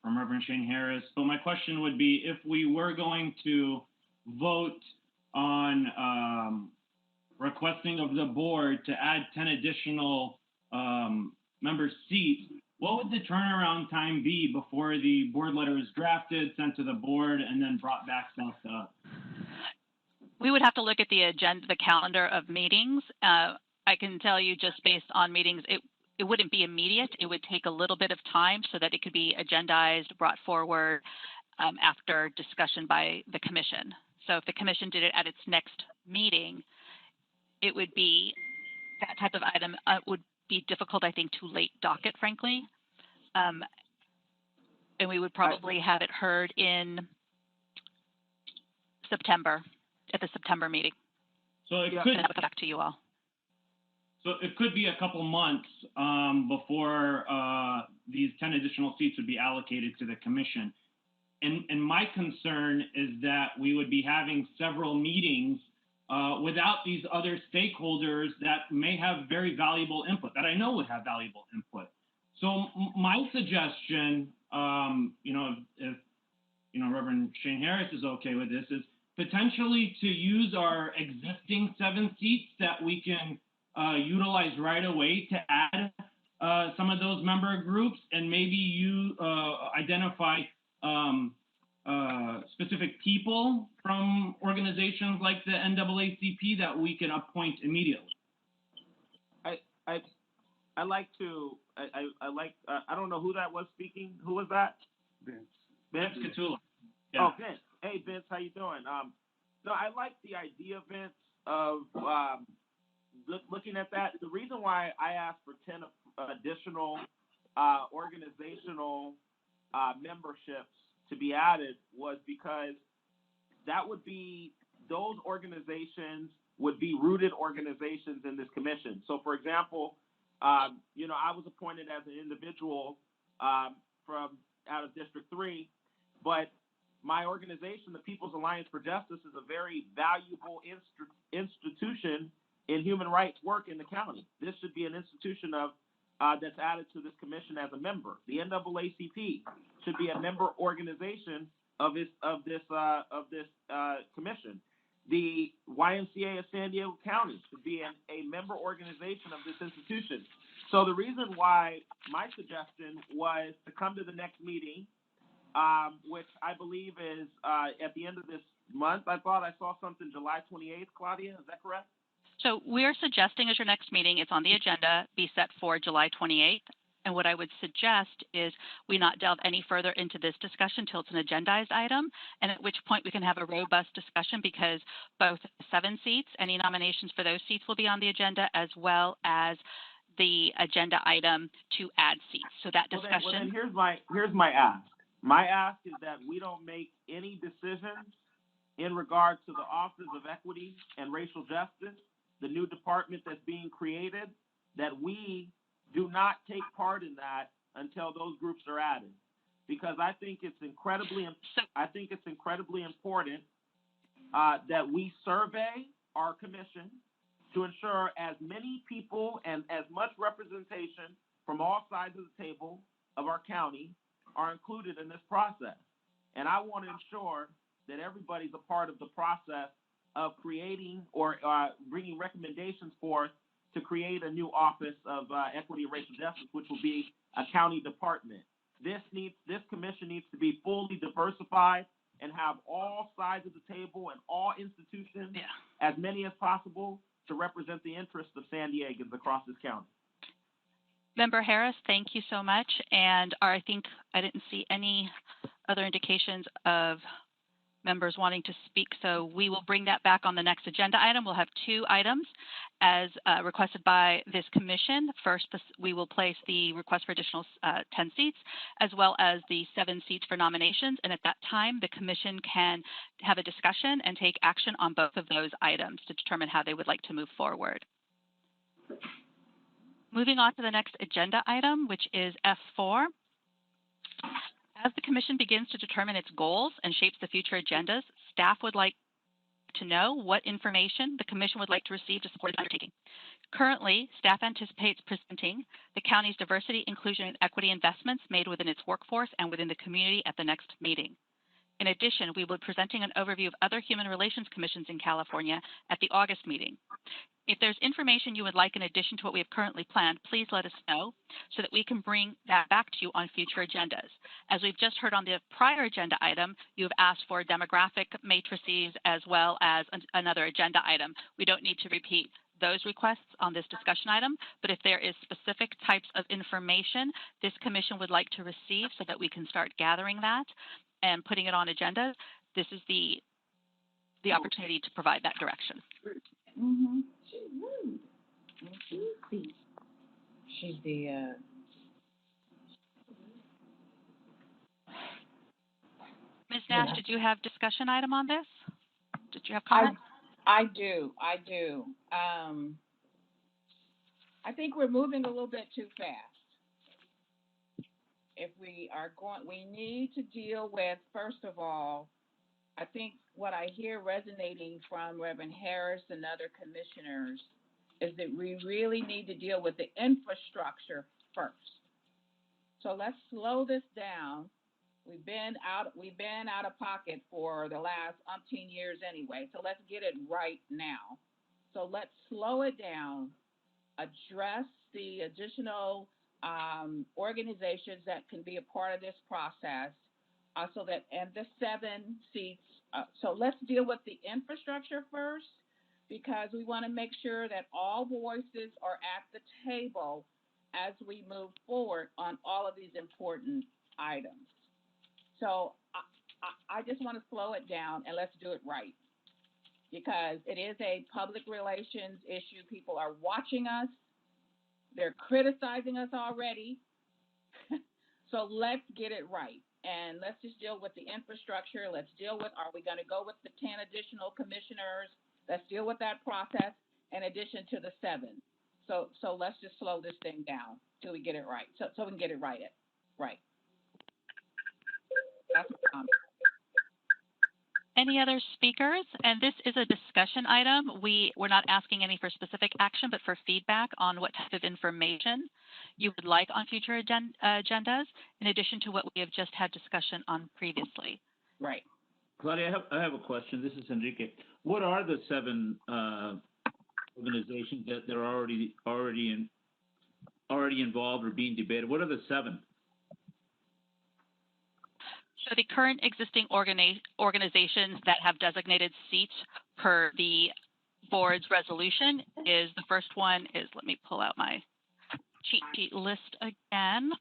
from Reverend Shane Harris. But my question would be, if we were going to vote on requesting of the board to add 10 additional member seats, what would the turnaround time be before the board letter is drafted, sent to the board, and then brought back to us? We would have to look at the agenda, the calendar of meetings. I can tell you just based on meetings, it wouldn't be immediate. It would take a little bit of time so that it could be agendized, brought forward after discussion by the commission. So if the commission did it at its next meeting, it would be that type of item would be difficult, I think, to late docket, frankly. And we would probably have it heard in September, at the September meeting. So it And could that would come back to you all. So it could be a couple months before these 10 additional seats would be allocated to the commission. And my concern is that we would be having several meetings without these other stakeholders that may have very valuable input, that I know would have valuable input. So my suggestion, if Reverend Shane Harris is okay with this, is potentially to use our existing 7 seats that we can utilize right away to add some of those member groups, and maybe you identify specific people from organizations like the NAACP that we can appoint immediately. I don't know who that was speaking. Who was that? Vince Catula. Yeah. Oh, Vince. Hey, Vince, how you doing? No, I like the idea, Vince, of looking at that. The reason why I asked for 10 additional organizational memberships to be added was because that would be, those organizations would be rooted organizations in this commission. So, for example, I was appointed as an individual from out of District 3, but my organization, the People's Alliance for Justice, is a very valuable institution in human rights work in the county. This should be an institution that's added to this commission as a member. The NAACP should be a member organization of this commission. The YMCA of San Diego County should be a member organization of this institution. So the reason why my suggestion was to come to the next meeting, which I believe is at the end of this month. I thought I saw something July 28th, Claudia. Is that correct? So we're suggesting as your next meeting, it's on the agenda, be set for July 28th. And what I would suggest is we not delve any further into this discussion until it's an agendized item, and at which point we can have a robust discussion, because both 7 seats, any nominations for those seats will be on the agenda, as well as the agenda item to add seats. So that discussion. Well, then here's my ask. My ask is that we don't make any decisions in regard to the Office of Equity and Racial Justice, the new department that's being created, that we do not take part in that until those groups are added, because I think it's incredibly important that we survey our commission to ensure as many people and as much representation from all sides of the table of our county are included in this process. And I want to ensure that everybody's a part of the process of creating or bringing recommendations forth to create a new Office of Equity and Racial Justice, which will be a county department. This commission needs to be fully diversified and have all sides of the table and all institutions, as many as possible, to represent the interests of San Diegans across this county. Member Harris, thank you so much. And I think I didn't see any other indications of members wanting to speak, so we will bring that back on the next agenda item. We'll have 2 items as requested by this commission. First, we will place the request for additional 10 seats, as well as the 7 seats for nominations. And at that time, the commission can have a discussion and take action on both of those items to determine how they would like to move forward. Moving on to the next agenda item, which is F4. As the commission begins to determine its goals and shapes the future agendas, staff would like to know what information the commission would like to receive to support its undertaking. Currently, staff anticipates presenting the county's diversity, inclusion, and equity investments made within its workforce and within the community at the next meeting. In addition, we will be presenting an overview of other human relations commissions in California at the August meeting. If there's information you would like in addition to what we have currently planned, please let us know so that we can bring that back to you on future agendas. As we've just heard on the prior agenda item, you have asked for demographic matrices as well as another agenda item. We don't need to repeat those requests on this discussion item, but if there is specific types of information this commission would like to receive so that we can start gathering that and putting it on agendas, this is the opportunity to provide that direction. Mm-hmm. She's the Ms. Nash, did you have discussion item on this? Did you have comments? I do. I think we're moving a little bit too fast. If we are going, we need to deal with, first of all, I think what I hear resonating from Reverend Harris and other commissioners is that we really need to deal with the infrastructure first. So let's slow this down. We've been out of pocket for the last umpteen years anyway, so let's get it right now. So let's slow it down, address the additional organizations that can be a part of this process, and the 7 seats. So let's deal with the infrastructure first, because we want to make sure that all voices are at the table as we move forward on all of these important items. So I just want to slow it down and let's do it right, because it is a public relations issue. People are watching us. They're criticizing us already. So let's get it right. And let's just deal with the infrastructure. Let's deal with, are we going to go with the 10 additional commissioners? Let's deal with that process in addition to the 7. So let's just slow this thing down till we get it right. So we can get it right. That's my comment. Any other speakers? And this is a discussion item. We're not asking any for specific action, but for feedback on what type of information you would like on future agendas, in addition to what we have just had discussion on previously. Right. Claudia, I have a question. This is Enrique. What are the 7 organizations that they're already involved or being debated? What are the 7? So the current existing organizations that have designated seats per the board's resolution is, the first one is, let me pull out my cheat sheet list again.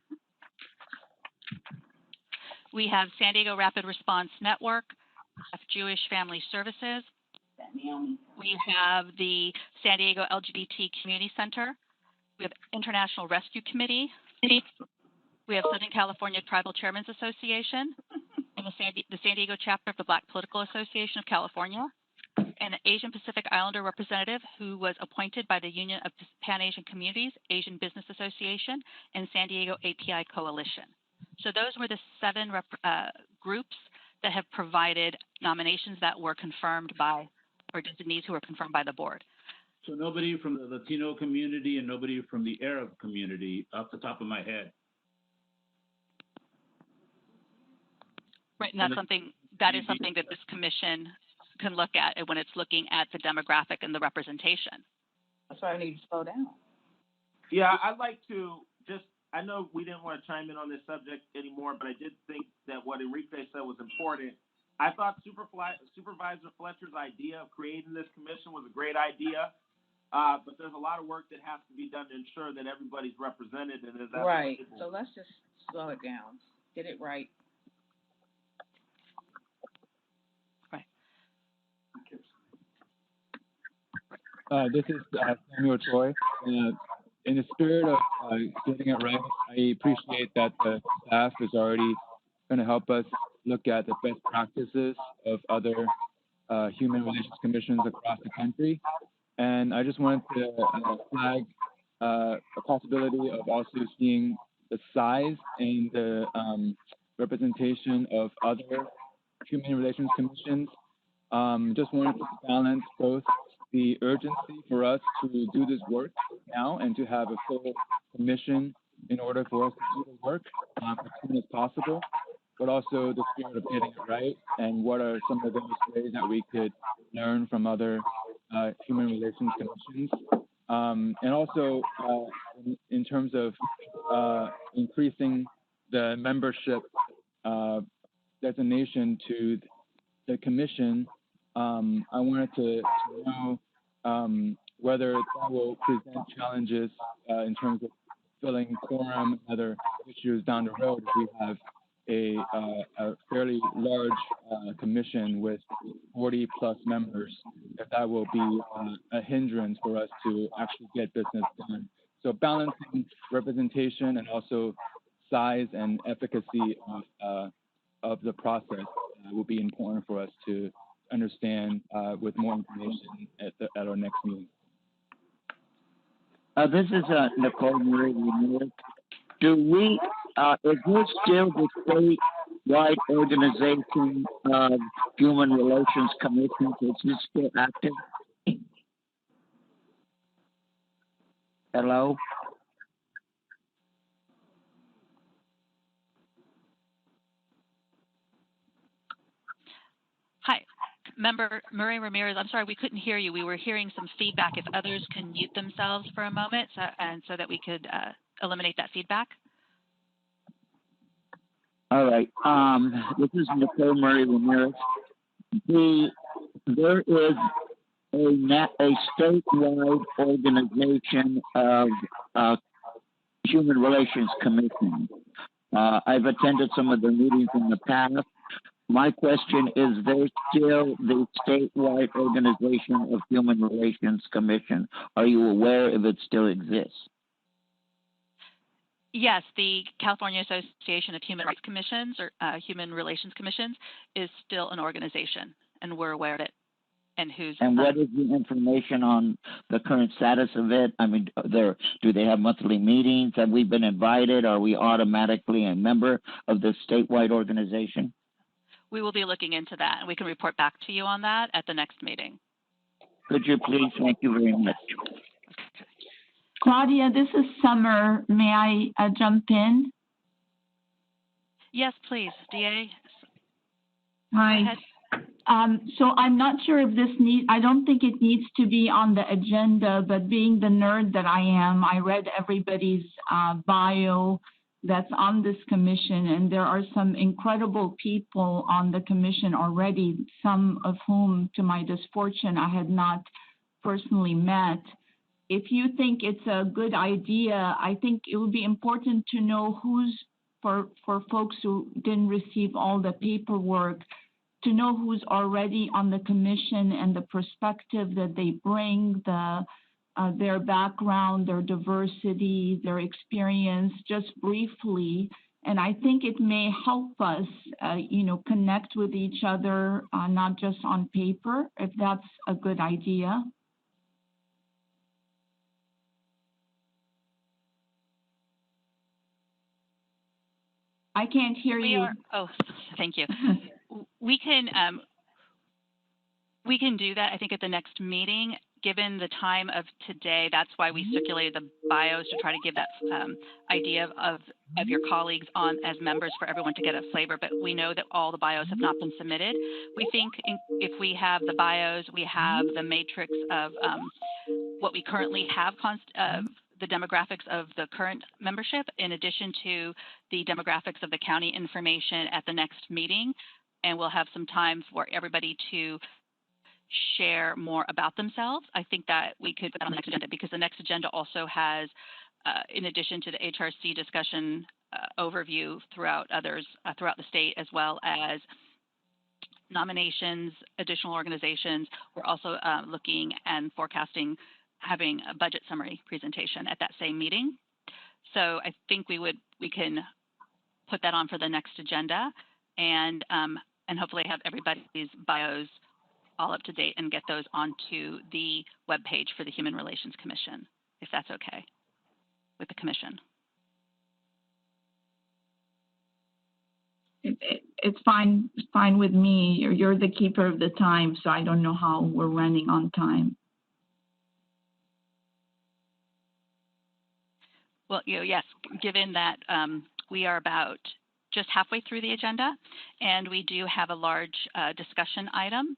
We have San Diego Rapid Response Network, Jewish Family Services. We have the San Diego LGBT Community Center. We have International Rescue Committee. We have Southern California Tribal Chairmen's Association, and the San Diego chapter of the Black Political Association of California, and an Asian Pacific Islander representative who was appointed by the Union of Pan-Asian Communities, Asian Business Association, and San Diego API Coalition. So those were the 7 groups that have provided nominations that were confirmed by, or designees who were confirmed by the board. So nobody from the Latino community and nobody from the Arab community, off the top of my head. Right, and that's something that this commission can look at when it's looking at the demographic and the representation. That's why I need to slow down. Yeah, I'd like to just, I know we didn't want to chime in on this subject anymore, but I did think that what Enrique said was important. I thought Supervisor Fletcher's idea of creating this commission was a great idea, but there's a lot of work that has to be done to ensure that everybody's represented and is right. So let's just slow it down, get it right. This is Samuel Choi. In the spirit of getting it right, I appreciate that the staff is already going to help us look at the best practices of other human relations commissions across the country. And I just wanted to flag a possibility of also seeing the size and the representation of other human relations commissions. Just wanted to balance both the urgency for us to do this work now and to have a full commission in order for us to do the work as soon as possible, but also the spirit of getting it right and what are some of those ways that we could learn from other human relations commissions. And also in terms of increasing the membership designation to the commission, I wanted to know whether that will present challenges in terms of filling quorum and other issues down the road if we have a fairly large commission with 40 plus members, if that will be a hindrance for us to actually get business done. So balancing representation and also size and efficacy of the process will be important for us to understand with more information at our next meeting. This is Nicole Murray. Do we, is this still the statewide organization of Human Relations Commissions? Is this still active? Hello? Hi, Member Murray Ramirez. I'm sorry, we couldn't hear you. We were hearing some feedback. If others can mute themselves for a moment so that we could eliminate that feedback. All right. This is Nicole Murray Ramirez. There is a statewide organization of Human Relations Commission. I've attended some of their meetings in the past. My question is, there still the statewide organization of Human Relations Commission? Are you aware if it still exists? Yes, the California Association of Human Rights Commissions or Human Relations Commissions is still an organization, and we're aware of it. And who's what is the information on the current status of it? I mean, do they have monthly meetings? Have we been invited? Are we automatically a member of the statewide organization? We will be looking into that, and we can report back to you on that at the next meeting. Could you please? Thank you very much. Claudia, this is Summer. May I jump in? Yes, please. DA. Hi. So I'm not sure if this I don't think it needs to be on the agenda, but being the nerd that I am, I read everybody's bio that's on this commission, and there are some incredible people on the commission already, some of whom, to my misfortune, I had not personally met. If you think it's a good idea, I think it would be important to know who's, for folks who didn't receive all the paperwork, to know who's already on the commission and the perspective that they bring, their background, their diversity, their experience, just briefly. And I think it may help us, connect with each other, not just on paper, if that's a good idea. I can't hear you. Oh, thank you. We can do that, I think, at the next meeting. Given the time of today, that's why we circulated the bios to try to give that idea of your colleagues on as members for everyone to get a flavor. But we know that all the bios have not been submitted. We think if we have the bios, we have the matrix of what we currently have, the demographics of the current membership, in addition to the demographics of the county information at the next meeting. And we'll have some time for everybody to share more about themselves. I think that we could put that on the next agenda, because the next agenda also has, in addition to the HRC discussion overview throughout the state, as well as nominations, additional organizations. We're also looking and forecasting having a budget summary presentation at that same meeting. So I think we can put that on for the next agenda, and hopefully have everybody's bios all up to date and get those onto the webpage for the Human Relations Commission, if that's okay with the commission. It's fine with me. You're the keeper of the time, so I don't know how we're running on time. Well, yes, given that we are about just halfway through the agenda, and we do have a large discussion item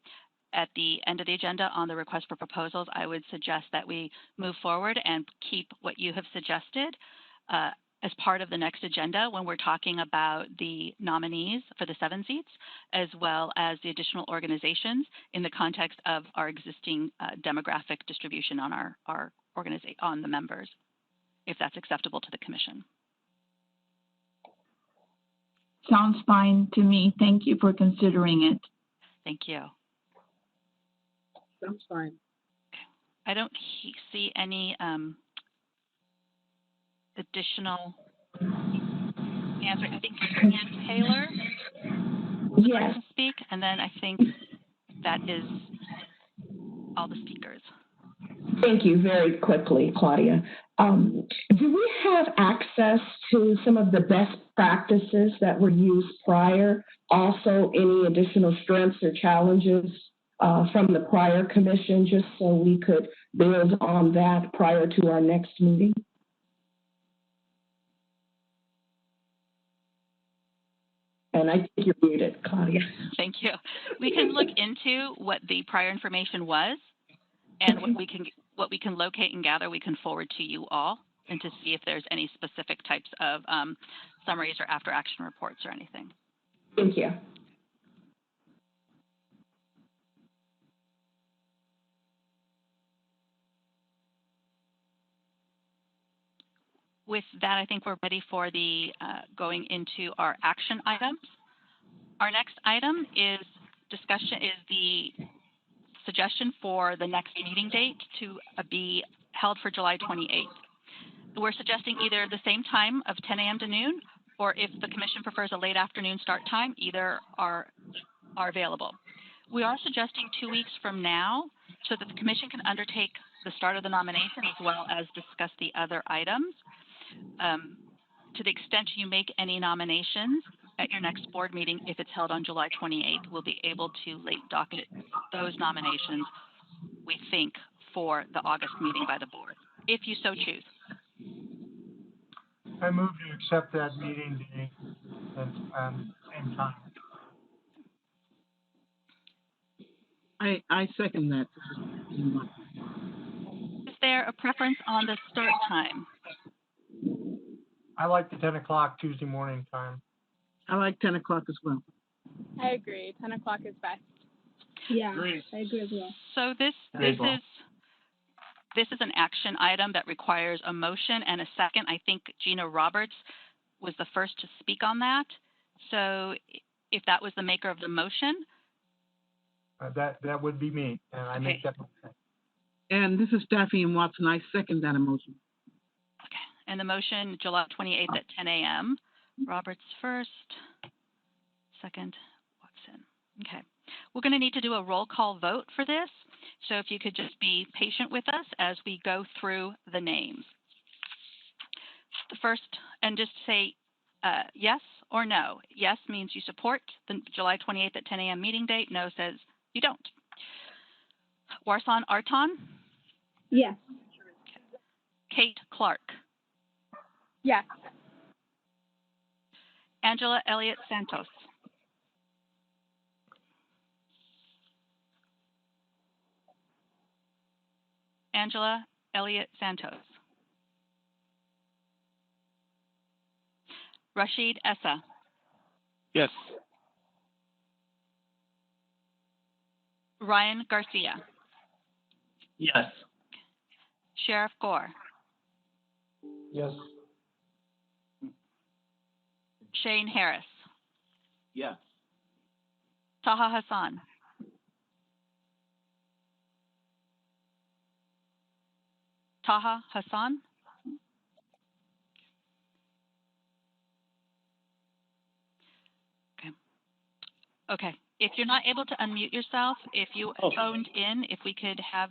at the end of the agenda on the request for proposals, I would suggest that we move forward and keep what you have suggested as part of the next agenda when we're talking about the nominees for the 7 seats, as well as the additional organizations in the context of our existing demographic distribution on on the members, if that's acceptable to the Commission. Sounds fine to me. Thank you for considering it. Thank you. Sounds fine. I don't see any additional answer. I think Ann Taylor would like to speak, and then I think that is all the speakers. Thank you. Very quickly, Claudia. Do we have access to some of the best practices that were used prior? Also, any additional strengths or challenges from the prior commission, just so we could build on that prior to our next meeting? And I think you're muted, Claudia. Thank you. We can look into what the prior information was, and what we can locate and gather, we can forward to you all, and to see if there's any specific types of summaries or after action reports or anything. Thank you. With that, I think we're ready for the going into our action items. Our next item is the suggestion for the next meeting date to be held for July 28th. We're suggesting either the same time of 10 a.m. to noon, or if the Commission prefers a late afternoon start time, either are available. We are suggesting 2 weeks from now so that the Commission can undertake the start of the nomination as well as discuss the other items. To the extent you make any nominations at your next board meeting, if it's held on July 28th, we'll be able to late docket those nominations, we think, for the August meeting by the board, if you so choose. I move to accept that meeting date at same time. I second that. Is there a preference on the start time? I like the 10 o'clock Tuesday morning time. I like 10 o'clock as well. I agree. 10 o'clock is best. Yeah, I agree as well. So this is an action item that requires a motion and a second. I think Gina Roberts was the first to speak on that. So if that was the maker of the motion. That would be me, and I make that motion. And this is Daphne and Watson. I second that motion. Okay. And the motion, July 28th at 10 a.m. Roberts first, second, Watson. Okay. We're going to need to do a roll call vote for this. So if you could just be patient with us as we go through the names. The first, and just say yes or no. Yes means you support the July 28th at 10 a.m. meeting date. No says you don't. Warsan Arton? Yes. Kate Clark? Yes. Angela Elliott Santos? Angela Elliott Santos? Rashid Essa? Yes. Ryan Garcia? Yes. Sheriff Gore? Yes. Shane Harris? Yes. Taha Hassan? Taha Hassan? Okay. If you're not able to unmute yourself, if you phoned in, if we could have,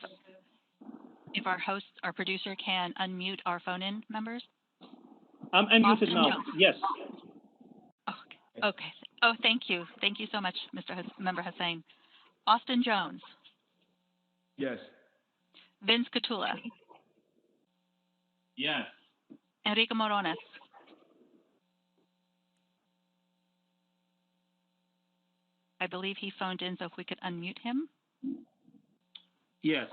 if our host, our producer can unmute our phone-in members. I'm unmuted now. Yes. Okay. Oh, thank you. Thank you so much, Member Hussain. Austin Jones. Yes. Vince Catula. Yes. Enrique Morones. I believe he phoned in, so if we could unmute him. Yes.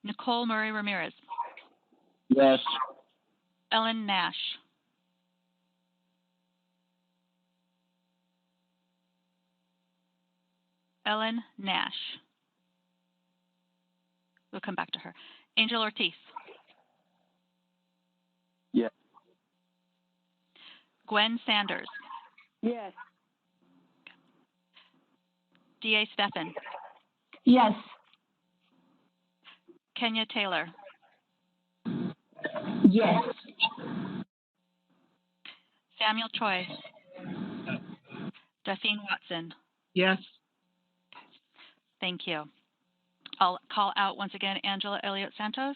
Nicole Murray Ramirez. Yes. Ellen Nash. Ellen Nash. We'll come back to her. Angel Ortiz. Yes. Gwen Sanders. Yes. D.A. Steffen. Yes. Kenya Taylor. Yes. Samuel Choi. Daphne Watson. Yes. Thank you. I'll call out once again Angela Elliott Santos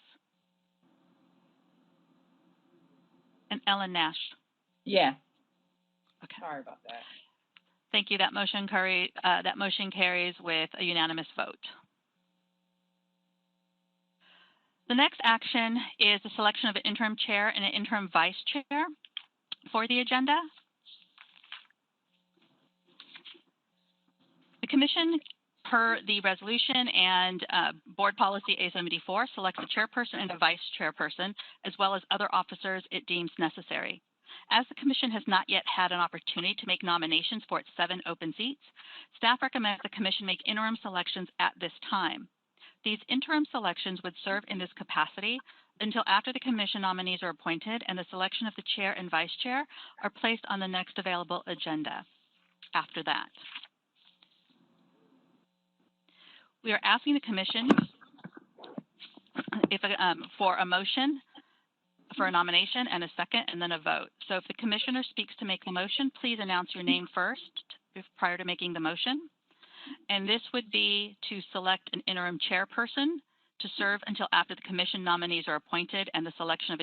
and Ellen Nash. Yeah. Okay. Sorry about that. Thank you. That motion carries with a unanimous vote. The next action is the selection of an interim chair and an interim vice chair for the agenda. The Commission, per the resolution and Board Policy A74, selects a chairperson and a vice chairperson, as well as other officers it deems necessary. As the Commission has not yet had an opportunity to make nominations for its 7 open seats, staff recommends the Commission make interim selections at this time. These interim selections would serve in this capacity until after the Commission nominees are appointed and the selection of the chair and vice chair are placed on the next available agenda after that. We are asking the Commission for a motion for a nomination and a second and then a vote. So if the Commissioner speaks to make the motion, please announce your name first prior to making the motion. And this would be to select an interim chairperson to serve until after the Commission nominees are appointed and the selection of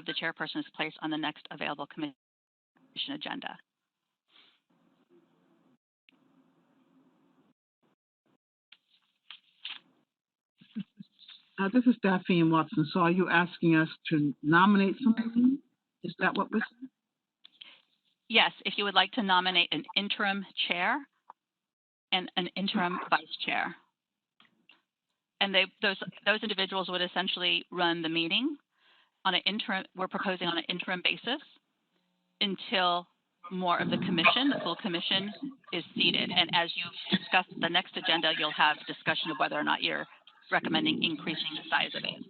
the chairperson is placed on the next available Commission agenda. This is Daphne Watson. So are you asking us to nominate somebody? Is that what we're saying? Yes, if you would like to nominate an interim chair and an interim vice chair. And those individuals would essentially run the meeting on an interim, we're proposing on an interim basis until more of the Commission, the full Commission, is seated. And as you discuss the next agenda, you'll have discussion of whether or not you're recommending increasing the size of it.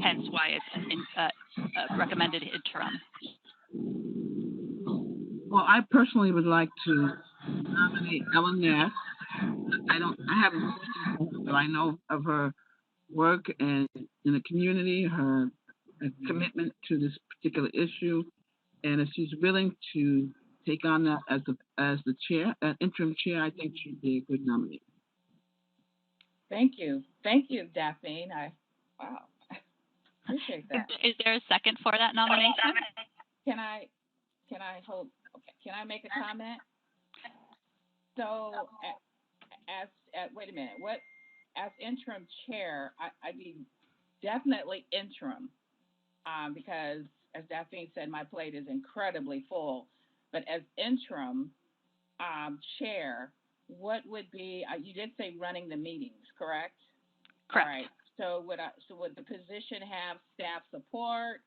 Hence why it's recommended interim. Well, I personally would like to nominate Ellen Nash. I haven't spoken to her, but I know of her work and in the community, her commitment to this particular issue, and if she's willing to take on that as the chair, interim chair, I think she'd be a good nominee. Thank you, Daphne. Wow, appreciate that. Is there a second for that nomination? Can I hold? Okay. Can I make a comment? So, wait a minute. As interim chair, I'd be definitely interim, because as Daphne said, my plate is incredibly full. But as interim chair, what would be? You did say running the meetings, correct? Correct. All right. So would the position have staff support?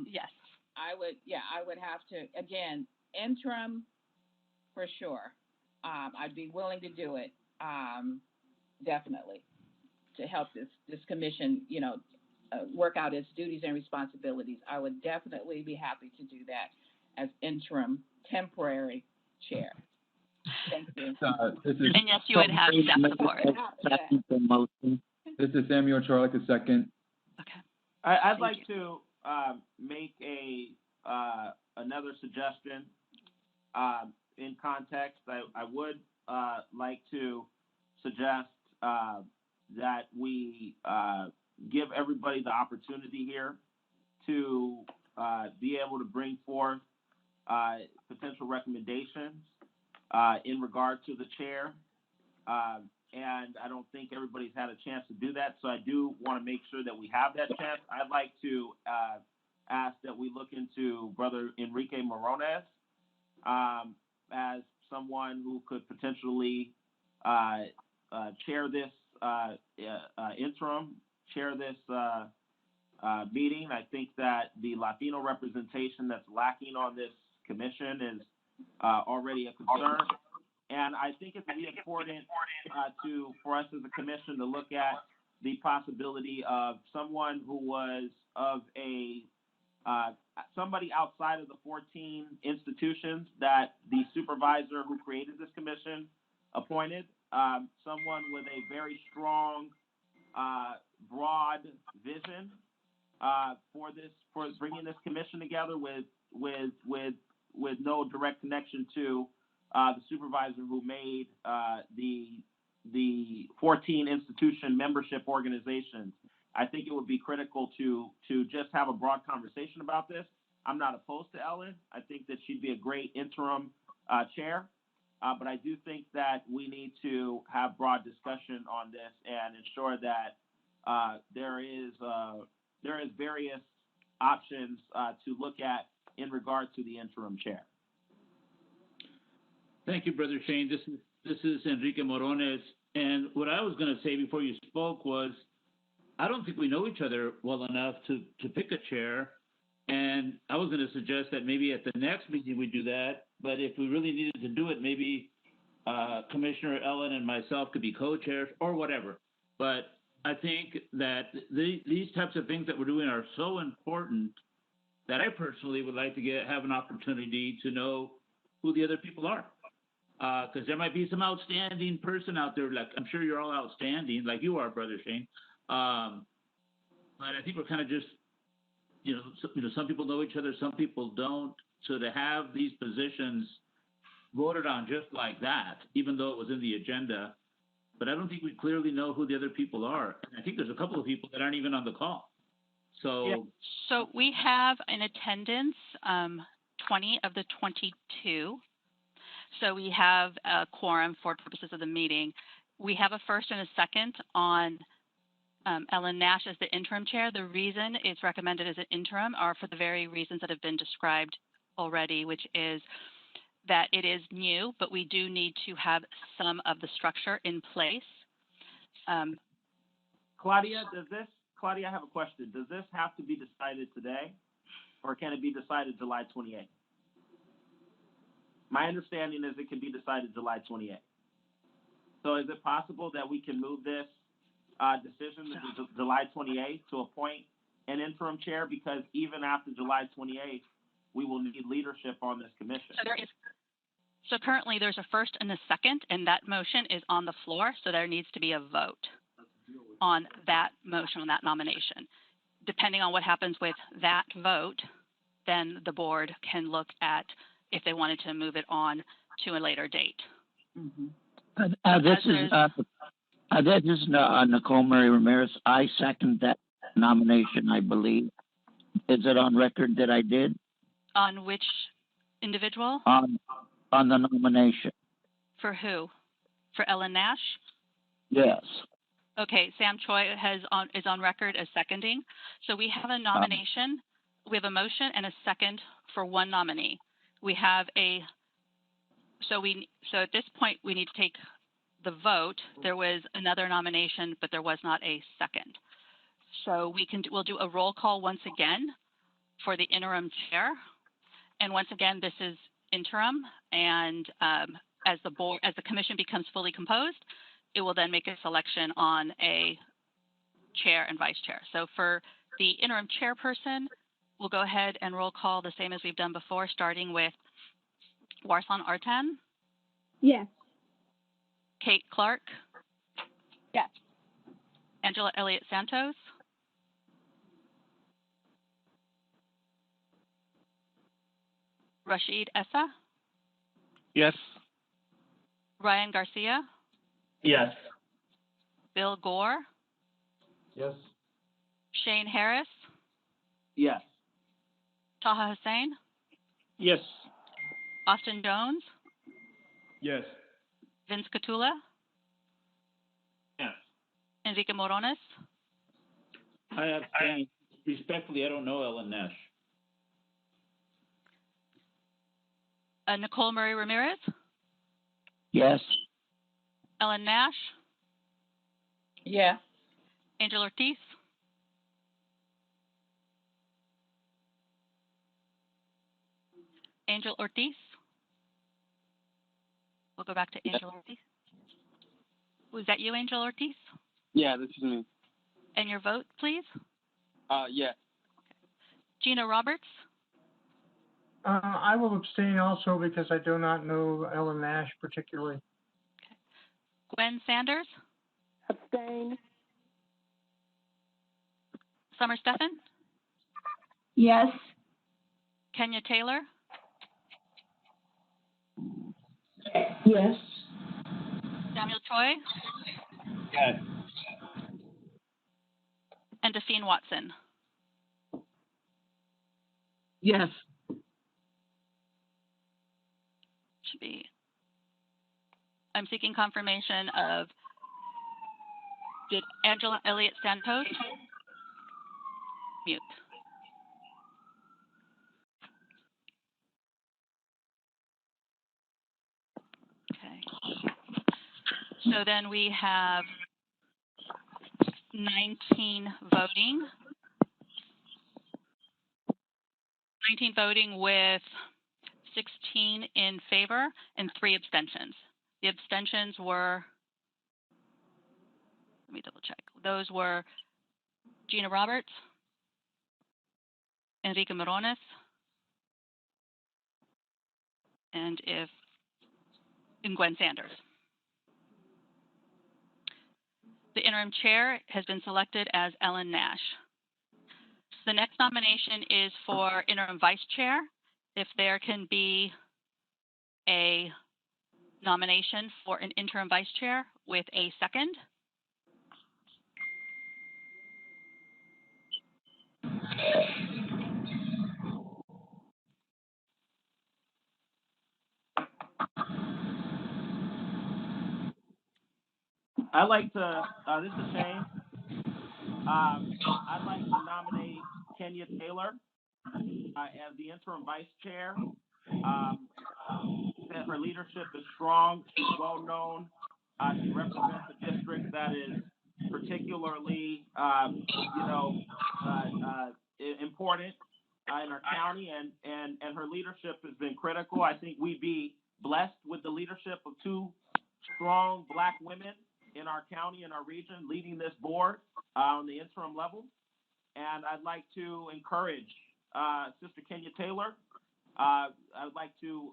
Yes. I would have to, again, interim for sure. I'd be willing to do it, definitely, to help this commission, work out its duties and responsibilities. I would definitely be happy to do that as interim temporary chair. Thank you. And yes, you would have staff support. This is Samuel Choi, like a second. Okay. I'd like to make another suggestion in context. I would like to suggest that we give everybody the opportunity here to be able to bring forth potential recommendations in regard to the chair. and I don't think everybody's had a chance to do that. So I do want to make sure that we have that chance. I'd like to ask that we look into Brother Enrique Morones as someone who could potentially chair this interim, chair this meeting. I think that the Latino representation that's lacking on this commission is already a concern. And I think it's really important for us as a commission to look at the possibility of someone who was of somebody outside of the 14 institutions that the supervisor who created this commission appointed, someone with a very strong, broad vision for bringing this commission together with no direct connection to the supervisor who made the 14 institution membership organizations. I think it would be critical to just have a broad conversation about this. I'm not opposed to Ellen. I think that she'd be a great interim chair, but I do think that we need to have broad discussion on this and ensure that there is various options to look at in regard to the interim chair. Thank you, Brother Shane. This is Enrique Morones. And what I was going to say before you spoke was, I don't think we know each other well enough to pick a chair. And I was going to suggest that maybe at the next meeting we do that. But if we really needed to do it, maybe Commissioner Ellen and myself could be co-chairs or whatever. But I think that these types of things that we're doing are so important that I personally would like to have an opportunity to know who the other people are. Because there might be some outstanding person out there, like I'm sure you're all outstanding, like you are, Brother Shane. But I think we're kind of just, some people know each other, some people don't. So to have these positions voted on just like that, even though it was in the agenda, but I don't think we clearly know who the other people are. And I think there's a couple of people that aren't even on the call. So, yeah. So we have in attendance 20 of the 22. So we have a quorum for purposes of the meeting. We have a first and a second on Ellen Nash as the interim chair. The reason it's recommended as an interim are for the very reasons that have been described already, which is that it is new, but we do need to have some of the structure in place. Claudia, I have a question. Does this have to be decided today, or can it be decided July 28th? My understanding is it can be decided July 28th. So is it possible that we can move this decision to July 28th to appoint an interim chair? Because even after July 28th, we will need leadership on this commission. So currently there's a first and a second, and that motion is on the floor, so there needs to be a vote on that motion, on that nomination. Depending on what happens with that vote, then the board can look at if they wanted to move it on to a later date. Mm-hmm. This is Nicole Murray Ramirez. I second that nomination, I believe. Is it on record that I did? On which individual? On the nomination. For who? For Ellen Nash? Yes. Okay, Sam Choi is on record as seconding. So we have a nomination. We have a motion and a second for one nominee. We have so at this point we need to take the vote. There was another nomination, but there was not a second. So we'll do a roll call once again for the interim chair. And once again, this is interim, and as the commission becomes fully composed, it will then make a selection on a chair and vice chair. So for the interim chairperson, we'll go ahead and roll call the same as we've done before, starting with Warsan Artan. Yes. Kate Clark. Yes. Angela Elliott Santos. Rashid Essa. Yes. Ryan Garcia. Yes. Bill Gore. Yes. Shane Harris. Yes. Taha Hussein. Yes. Austin Jones. Yes. Vince Catula. Enrique Morones, I abstain. Respectfully, I don't know Ellen Nash. Nicole Murray Ramirez, Yes. Ellen Nash, Yeah. Angel Ortiz, Angel Ortiz. We'll go back to Angel Ortiz. Was that you, Angel Ortiz? Yeah, this is me. And your vote, please? Yeah. Gina Roberts, I will abstain also because I do not know Ellen Nash particularly. Gwen Sanders, Abstain. Summer Stephan, Yes. Kenya Taylor, Yes. Samuel Choi, Yes. and Define Watson. Yes. Should be. I'm seeking confirmation of, did Angela Elliott Santos? Mute. Okay. So then we have 19 voting. 19 voting with 16 in favor and 3 abstentions. The abstentions were, let me double check. Those were Gina Roberts, Enrique Morones, and Gwen Sanders. The interim chair has been selected as Ellen Nash. The next nomination is for interim vice chair. If there can be a nomination for an interim vice chair with a second. I'd like to, this is Shane. I'd like to nominate Kenya Taylor as the interim vice chair. That her leadership is strong. She's well known. She represents a district that is particularly, important in our county, and her leadership has been critical. I think we'd be blessed with the leadership of 2 strong Black women in our county and our region leading this board on the interim level. And I'd like to encourage Sister Kenya Taylor. I'd like to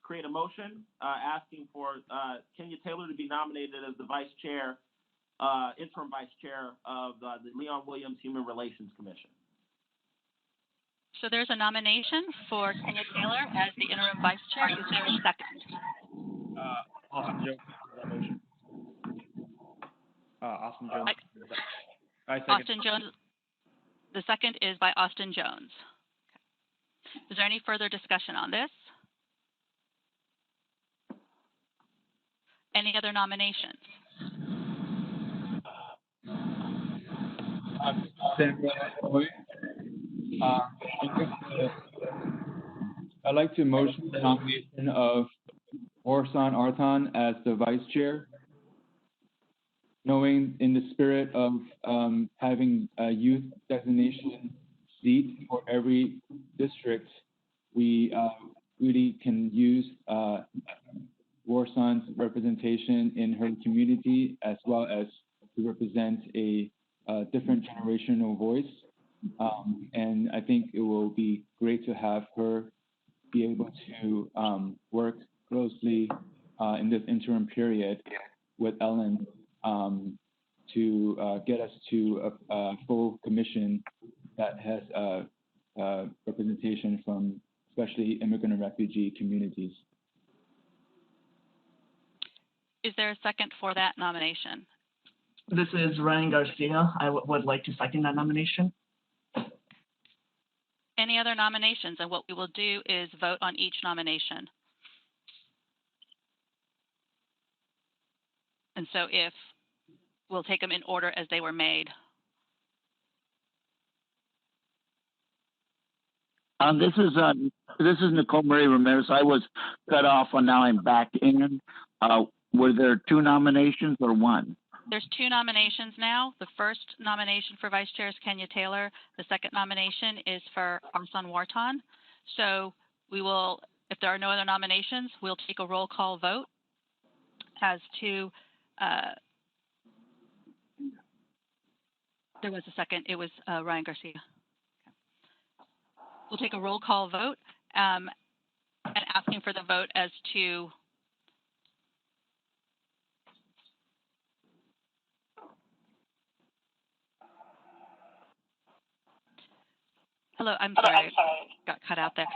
create a motion asking for Kenya Taylor to be nominated as the vice chair, interim vice chair of the Leon Williams Human Relations Commission. So there's a nomination for Kenya Taylor as the interim vice chair. Is there a second? Austin Jones. That motion. Austin Jones. I second. Austin Jones. The second is by Austin Jones. Okay. Is there any further discussion on this? Any other nominations? I'd like to motion the nomination of Orsan Artan as the vice chair, knowing in the spirit of having a youth designation seat for every district, we really can use Orsan's representation in her community as well as to represent a different generational voice. And I think it will be great to have her be able to work closely in this interim period with Ellen to get us to a full commission that has representation from especially immigrant and refugee communities. Is there a second for that nomination? This is Ryan Garcia. I would like to second that nomination. Any other nominations? And what we will do is vote on each nomination. And so if we'll take them in order as they were made. This is Nicole Marie Ramirez. I was cut off and now I'm back in. Were there 2 nominations or 1? There's 2 nominations now. The first nomination for Vice Chair is Kenya Taylor. The second nomination is for Arsan Wartan. So we will, if there are no other nominations, we'll take a roll call vote as to, there was a second, it was Ryan Garcia. We'll take a roll call vote and asking for the vote as to hello, I'm sorry, got cut out there.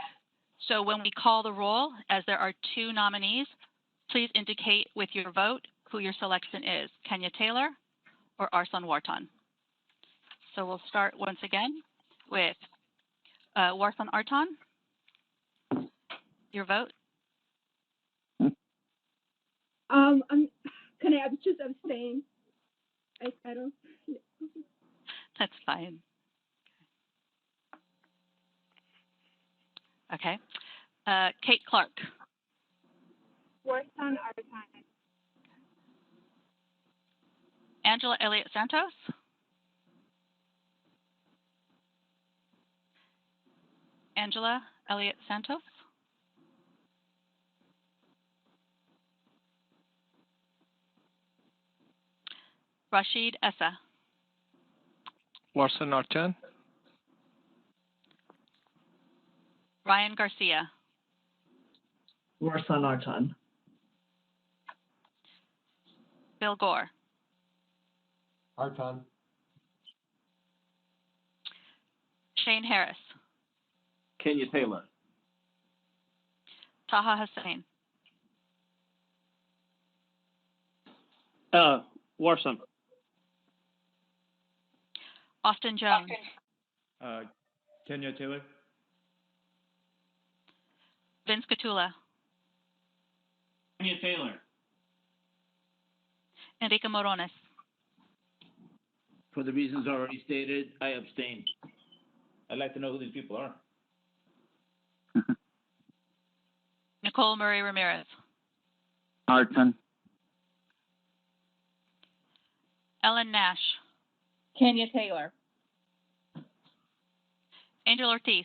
So when we call the roll, as there are 2 nominees, please indicate with your vote who your selection is, Kenya Taylor or Arsan Wartan. So we'll start once again with Warsan Artan. Your vote? Can I just abstain? I don't. That's fine. Okay. Kate Clark. Warsan Artan. Angela Elliott Santos. Angela Elliott Santos. Rashid Essa. Warsan Artan. Ryan Garcia. Warsan Artan. Bill Gore. Artan. Shane Harris. Kenya Taylor. Taha Hussein. Warsan. Austin Jones. Kenya Taylor. Vince Catula. Kenya Taylor. Enrique Morones. For the reasons already stated, I abstain. I'd like to know who these people are. Nicole Marie Ramirez. Artan. Ellen Nash. Kenya Taylor. Angel Ortiz.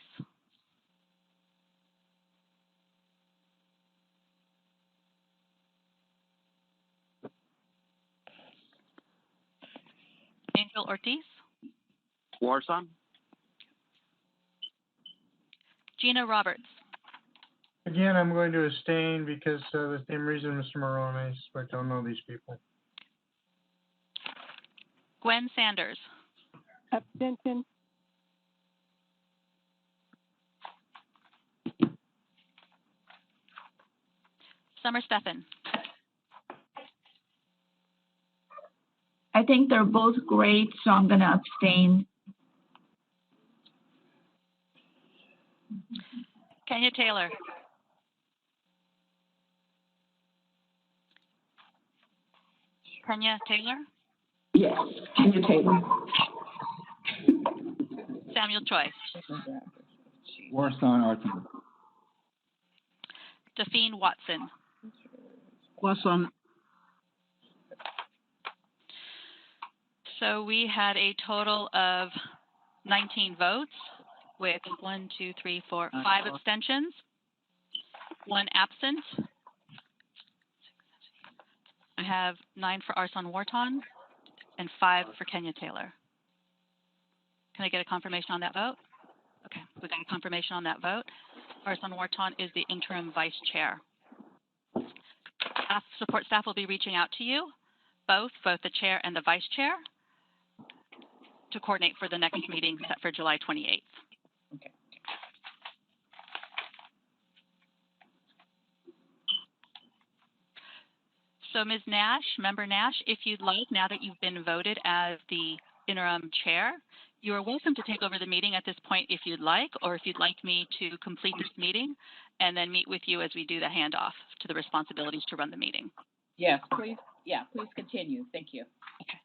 Angel Ortiz. Warsan. Gina Roberts. Again, I'm going to abstain because the same reason Mr. Morones, I don't know these people. Gwen Sanders. Abstention. Summer Stephan. I think they're both great, so I'm going to abstain. Kenya Taylor. Kenya Taylor. Yes, Kenya Taylor. Samuel Choi. Warsan Artan. Dafine Watson. Warsan. So we had a total of 19 votes with 1, 2, 3, 4, 5 abstentions, 1 absent. I have 9 for Arsan Wartan and 5 for Kenya Taylor. Can I get a confirmation on that vote? Okay, we got a confirmation on that vote. Arsan Wartan is the interim vice chair. Support staff will be reaching out to you, both the chair and the vice chair, to coordinate for the next meeting set for July 28th. Okay. So Ms. Nash, Member Nash, if you'd like, now that you've been voted as the interim chair, you are welcome to take over the meeting at this point if you'd like, or if you'd like me to complete this meeting and then meet with you as we do the handoff to the responsibilities to run the meeting. Yes, please. Yeah, please continue. Thank you. Okay.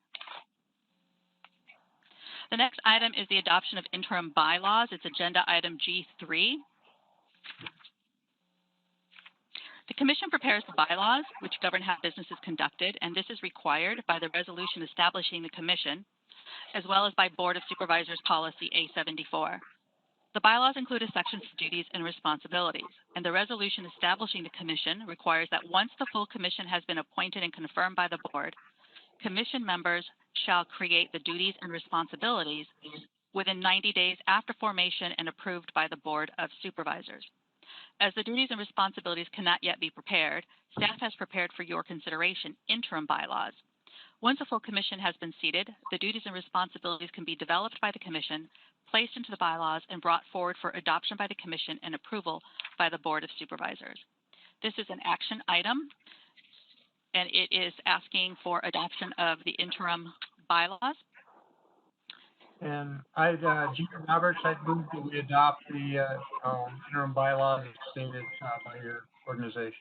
The next item is the adoption of interim bylaws. It's agenda item G3. The Commission prepares the bylaws which govern how business is conducted, and this is required by the resolution establishing the Commission, as well as by Board of Supervisors Policy A74. The bylaws include a section for duties and responsibilities, and the resolution establishing the Commission requires that once the full Commission has been appointed and confirmed by the Board, Commission members shall create the duties and responsibilities within 90 days after formation and approved by the Board of Supervisors. As the duties and responsibilities cannot yet be prepared, staff has prepared for your consideration interim bylaws. Once a full Commission has been seated, the duties and responsibilities can be developed by the Commission, placed into the bylaws, and brought forward for adoption by the Commission and approval by the Board of Supervisors. This is an action item, and it is asking for adoption of the interim bylaws. And Gina Roberts, I move that we adopt the interim bylaws as stated by your organization.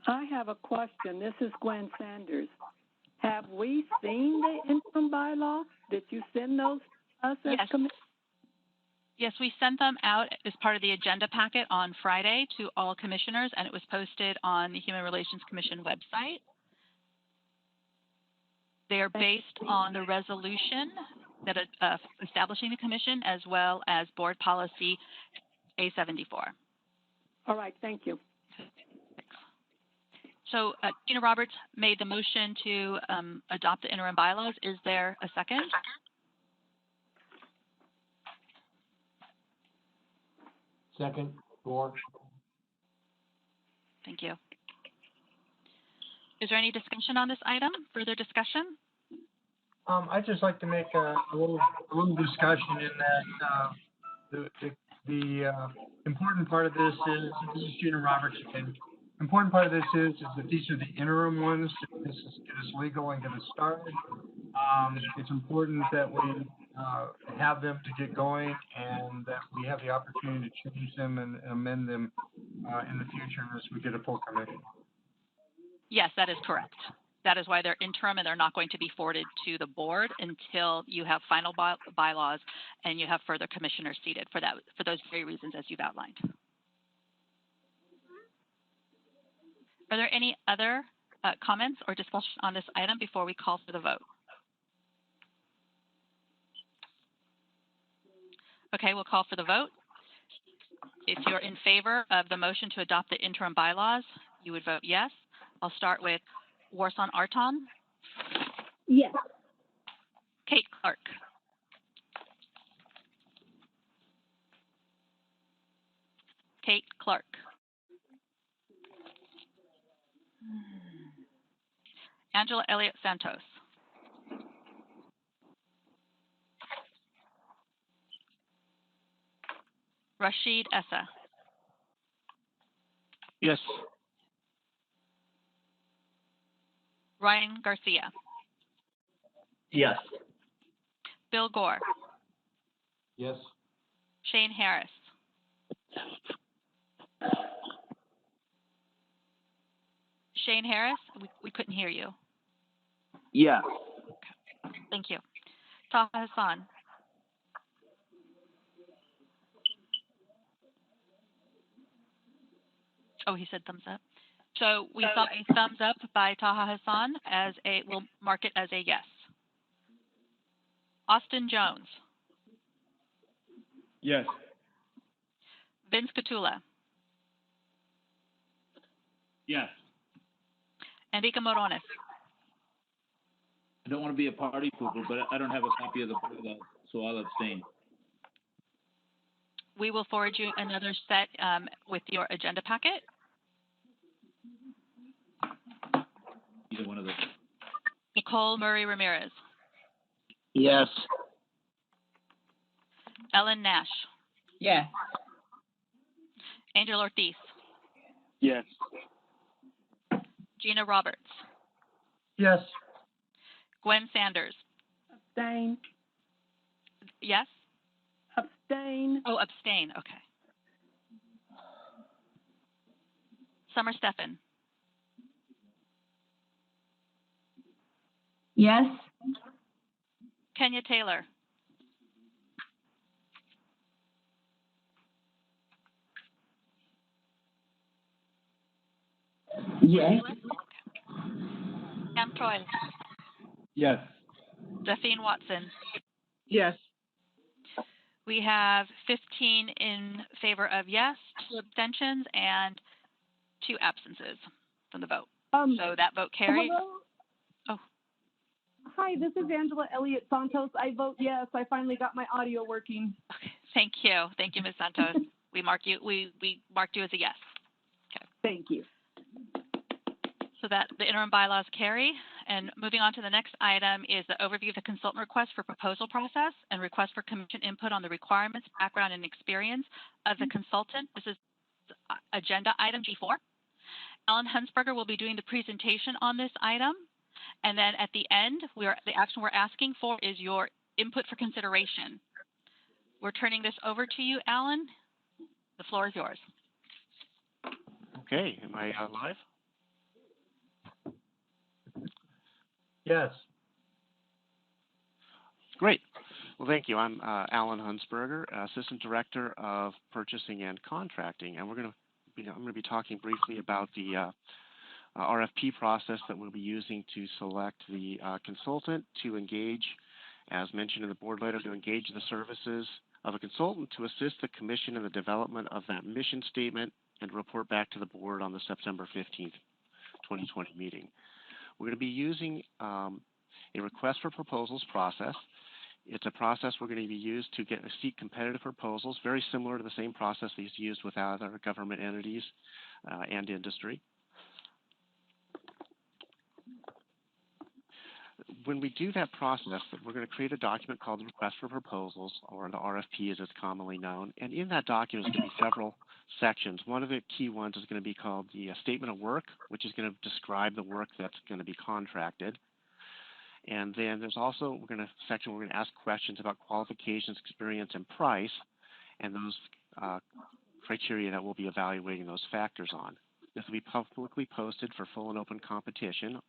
I have a question. This is Gwen Sanders. Have we seen the interim bylaws? Did you send those to us as commission? Yes, we sent them out as part of the agenda packet on Friday to all commissioners, and it was posted on the Human Relations Commission website. They are based on the resolution that establishing the commission, as well as board policy A74. All right, thank you. So Gina Roberts made the motion to adopt the interim bylaws. Is there a second? Second, Gore. Thank you. Is there any discussion on this item? Further discussion? I'd just like to make a little discussion in that the important part of this is Gina Roberts' opinion. Important part of this is that these are the interim ones. This is get us legal and get us started. It's important that we have them to get going, and that we have the opportunity to change them and amend them in the future as we get a full commission. Yes, that is correct. That is why they're interim, and they're not going to be forwarded to the board until you have final bylaws and you have further commissioners seated for those very reasons as you've outlined. Are there any other comments or discussion on this item before we call for the vote? Okay, we'll call for the vote. If you're in favor of the motion to adopt the interim bylaws, you would vote yes. I'll start with Warsan Arton. Yes. Kate Clark. Kate Clark. Angela Elliott Santos. Rashid Essa. Yes. Ryan Garcia. Yes. Bill Gore. Yes. Shane Harris. Shane Harris, we couldn't hear you. Yeah. Thank you. Taha Hassan. Oh, he said thumbs up. So we saw a thumbs up by Taha Hassan we'll mark it as a yes. Austin Jones. Yes. Vince Catula. Yes. Enrique Morones. I don't want to be a party pooper, but I don't have a copy of the bylaws, so I'll abstain. We will forward you another set with your agenda packet. Either one of those. Nicole Murray Ramirez. Yes. Ellen Nash. Yes. Angel Ortiz. Yes. Gina Roberts. Yes. Gwen Sanders. Abstain. Yes? Abstain. Oh, abstain. Okay. Summer Stephan. Yes. Kenya Taylor. Yes. Sam Troy. Yes. Zephine Watson. Yes. We have 15 in favor of yes, 2 abstentions, and 2 absences from the vote. So that vote carries. Hello? Oh. Hi, this is Angela Elliott Santos. I vote yes. I finally got my audio working. Okay. Thank you. Thank you, Ms. Santos. We marked you as a yes. Okay. Thank you. So that the interim bylaws carry. And moving on to the next item is the overview of the consultant request for proposal process and request for commission input on the requirements, background, and experience of the consultant. This is agenda item G4. Alan Hunsberger will be doing the presentation on this item. And then at the end, the action we're asking for is your input for consideration. We're turning this over to you, Alan. The floor is yours. Okay, am I live? Yes. Great. Well, thank you. I'm Alan Hunsberger, Assistant Director of Purchasing and Contracting, and I'm going to be talking briefly about the RFP process that we'll be using to select the consultant to engage, as mentioned in the board letter, to engage the services of a consultant to assist the Commission in the development of that mission statement and report back to the board on the September 15th, 2020 meeting. We're going to be using a request for proposals process. It's a process we're going to be used to seek competitive proposals, very similar to the same process that's used with other government entities and industry. When we do that process, we're going to create a document called the Request for Proposals, or the RFP as it's commonly known. And in that document is going to be several sections. One of the key ones is going to be called the Statement of Work, which is going to describe the work that's going to be contracted. And then there's also we're going to ask questions about qualifications, experience, and price, and those criteria that we'll be evaluating those factors on. This will be publicly posted for full and open competition.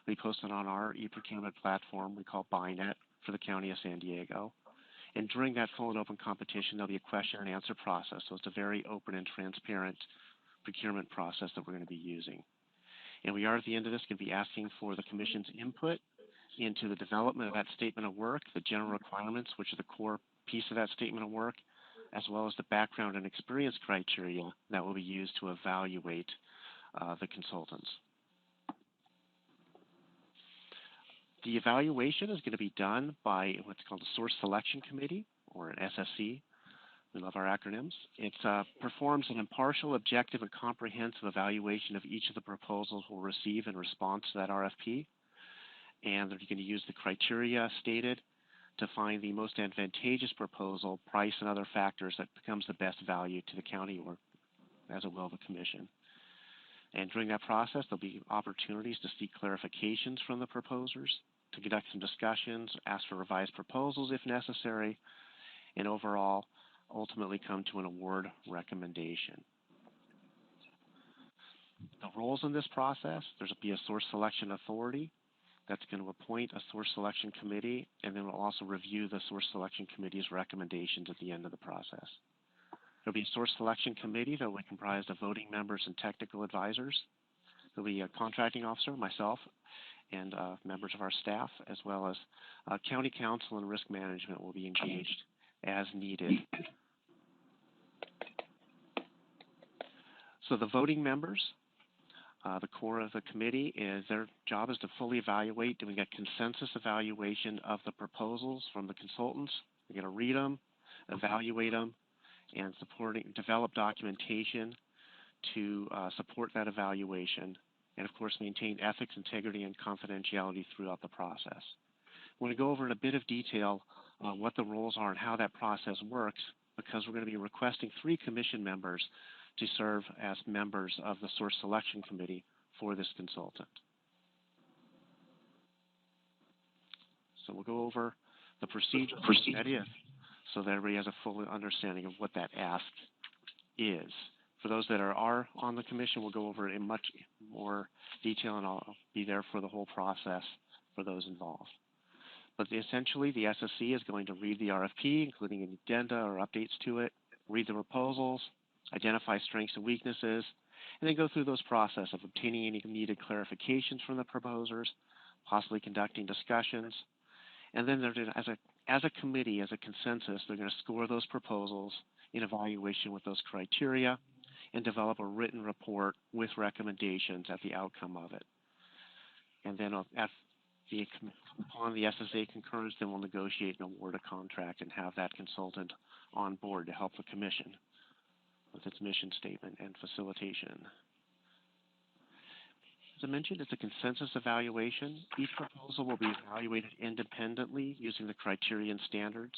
We posted on our e-procurement platform we call BuyNet for the County of San Diego. And during that full and open competition, there'll be a question and answer process. So it's a very open and transparent procurement process that we're going to be using. And we are at the end of this going to be asking for the Commission's input into the development of that statement of work, the general requirements, which are the core piece of that statement of work, as well as the background and experience criteria that will be used to evaluate the consultants. The evaluation is going to be done by what's called a Source Selection Committee, or an SSC. We love our acronyms. It performs an impartial, objective, and comprehensive evaluation of each of the proposals we'll receive in response to that RFP. And they're going to use the criteria stated to find the most advantageous proposal, price, and other factors that becomes the best value to the county or, as it will, the Commission. And during that process, there'll be opportunities to seek clarifications from the proposers, to conduct some discussions, ask for revised proposals if necessary, and overall, ultimately come to an award recommendation. The roles in this process, there's be a source selection authority that's going to appoint a source selection committee, and then we'll also review the source selection committee's recommendations at the end of the process. There'll be a source selection committee that will be comprised of voting members and technical advisors. There'll be a contracting officer, myself, and members of our staff, as well as county council and risk management will be engaged as needed. So the voting members, the core of the committee, their job is to fully evaluate, doing a consensus evaluation of the proposals from the consultants. They're going to read them, evaluate them, and develop documentation to support that evaluation, and of course maintain ethics, integrity, and confidentiality throughout the process. I want to go over in a bit of detail what the roles are and how that process works, because we're going to be requesting 3 commission members to serve as members of the source selection committee for this consultant. So we'll go over the procedure that is, so that everybody has a full understanding of what that ask is. For those that are on the commission, we'll go over it in much more detail, and I'll be there for the whole process for those involved. But essentially, the SSC is going to read the RFP, including any addenda or updates to it, read the proposals, identify strengths and weaknesses, and then go through those process of obtaining any needed clarifications from the proposers, possibly conducting discussions, and then they're gonna, as a committee, as a consensus, they're going to score those proposals in evaluation with those criteria and develop a written report with recommendations at the outcome of it. And then upon the SSA concurrence, then we'll negotiate and award a contract and have that consultant on board to help the commission with its mission statement and facilitation. As I mentioned, it's a consensus evaluation. Each proposal will be evaluated independently using the criteria and standards,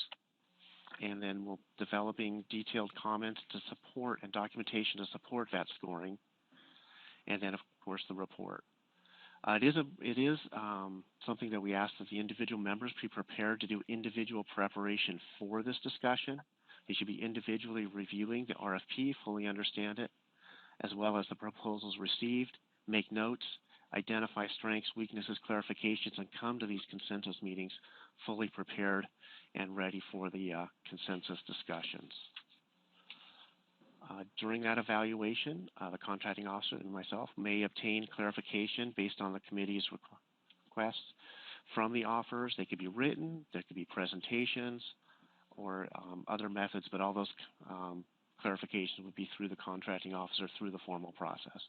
and then we'll developing detailed comments to support and documentation to support that scoring, and then of course the report. It is something that we ask that the individual members be prepared to do individual preparation for this discussion. They should be individually reviewing the RFP, fully understand it, as well as the proposals received, make notes, identify strengths, weaknesses, clarifications, and come to these consensus meetings fully prepared and ready for the consensus discussions. During that evaluation, the contracting officer and myself may obtain clarification based on the committee's requests from the offers. They could be written, there could be presentations, or other methods, but all those clarifications would be through the contracting officer through the formal process.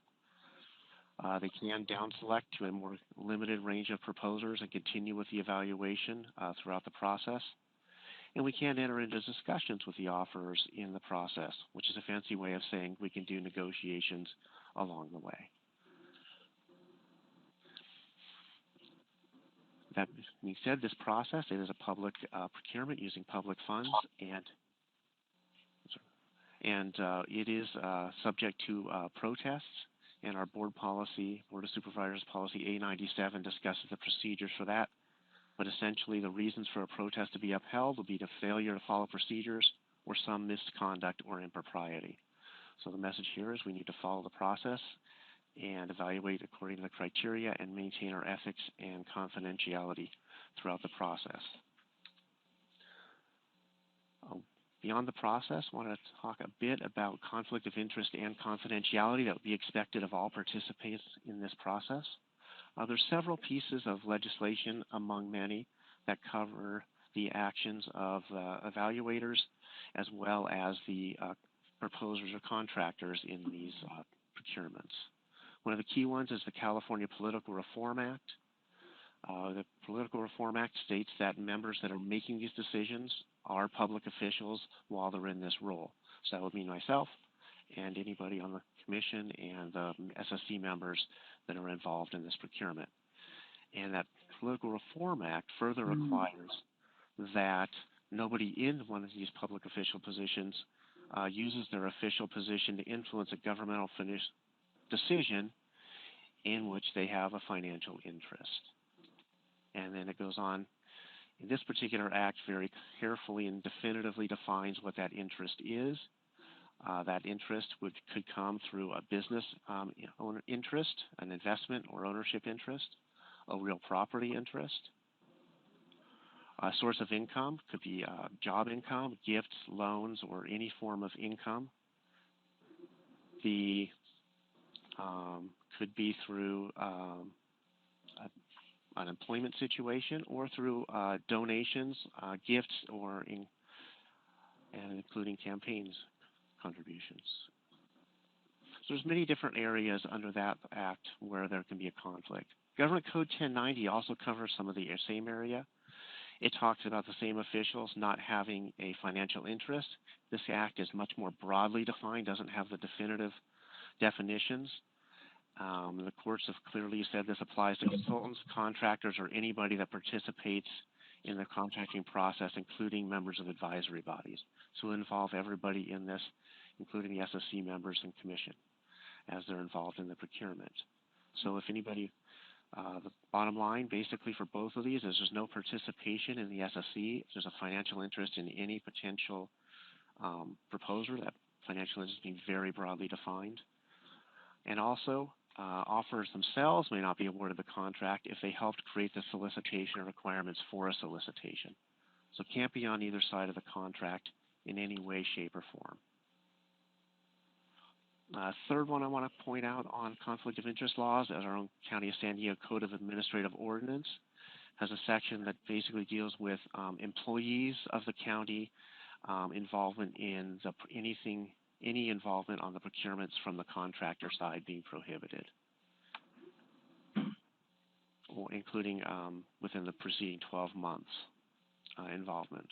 They can down select to a more limited range of proposers and continue with the evaluation throughout the process. And we can enter into discussions with the offers in the process, which is a fancy way of saying we can do negotiations along the way. That being said, this process, it is a public procurement using public funds, and it is subject to protests, and our board policy, Board of Supervisors policy A97 discusses the procedures for that. But essentially, the reasons for a protest to be upheld will be the failure to follow procedures or some misconduct or impropriety. So the message here is we need to follow the process and evaluate according to the criteria and maintain our ethics and confidentiality throughout the process. Beyond the process, I want to talk a bit about conflict of interest and confidentiality that would be expected of all participants in this process. There's several pieces of legislation among many that cover the actions of evaluators as well as the proposers or contractors in these procurements. One of the key ones is the California Political Reform Act. The Political Reform Act states that members that are making these decisions are public officials while they're in this role. So that would mean myself and anybody on the commission and the SSC members that are involved in this procurement. And that Political Reform Act further requires that nobody in one of these public official positions uses their official position to influence a governmental decision in which they have a financial interest. And then it goes on. This particular act very carefully and definitively defines what that interest is. That interest could come through a business owner interest, an investment or ownership interest, a real property interest. A source of income could be job income, gifts, loans, or any form of income. The could be through an employment situation or through donations, gifts, or and including campaigns contributions. So there's many different areas under that act where there can be a conflict. Government Code 1090 also covers some of the same area. It talks about the same officials not having a financial interest. This act is much more broadly defined, doesn't have the definitive definitions. The courts have clearly said this applies to consultants, contractors, or anybody that participates in the contracting process, including members of advisory bodies. So involve everybody in this, including the SSC members and commission, as they're involved in the procurement. So if anybody, the bottom line basically for both of these is there's no participation in the SSC. If there's a financial interest in any potential proposer, that financial interest being very broadly defined. And also, offers themselves may not be awarded the contract if they helped create the solicitation requirements for a solicitation. So it can't be on either side of the contract in any way, shape, or form. Third one I want to point out on conflict of interest laws is our own County of San Diego Code of Administrative Ordinance has a section that basically deals with employees of the county involvement in any involvement on the procurements from the contractor side being prohibited, or including within the preceding 12 months involvement.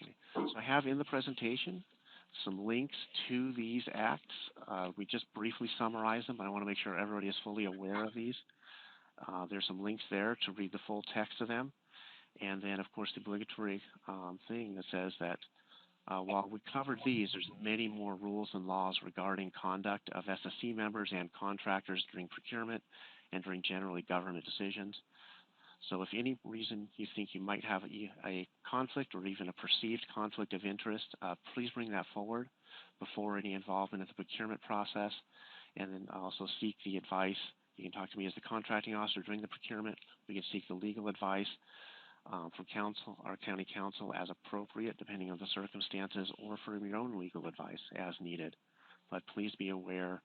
Okay. So I have in the presentation some links to these acts. We just briefly summarize them, but I want to make sure everybody is fully aware of these. There's some links there to read the full text of them. And then, of course, the obligatory thing that says that while we covered these, there's many more rules and laws regarding conduct of SSC members and contractors during procurement and during generally government decisions. So if any reason you think you might have a conflict or even a perceived conflict of interest, please bring that forward before any involvement in the procurement process, and then also seek the advice. You can talk to me as the contracting officer during the procurement. We can seek the legal advice from counsel, our county counsel, as appropriate, depending on the circumstances, or from your own legal advice as needed. But please be aware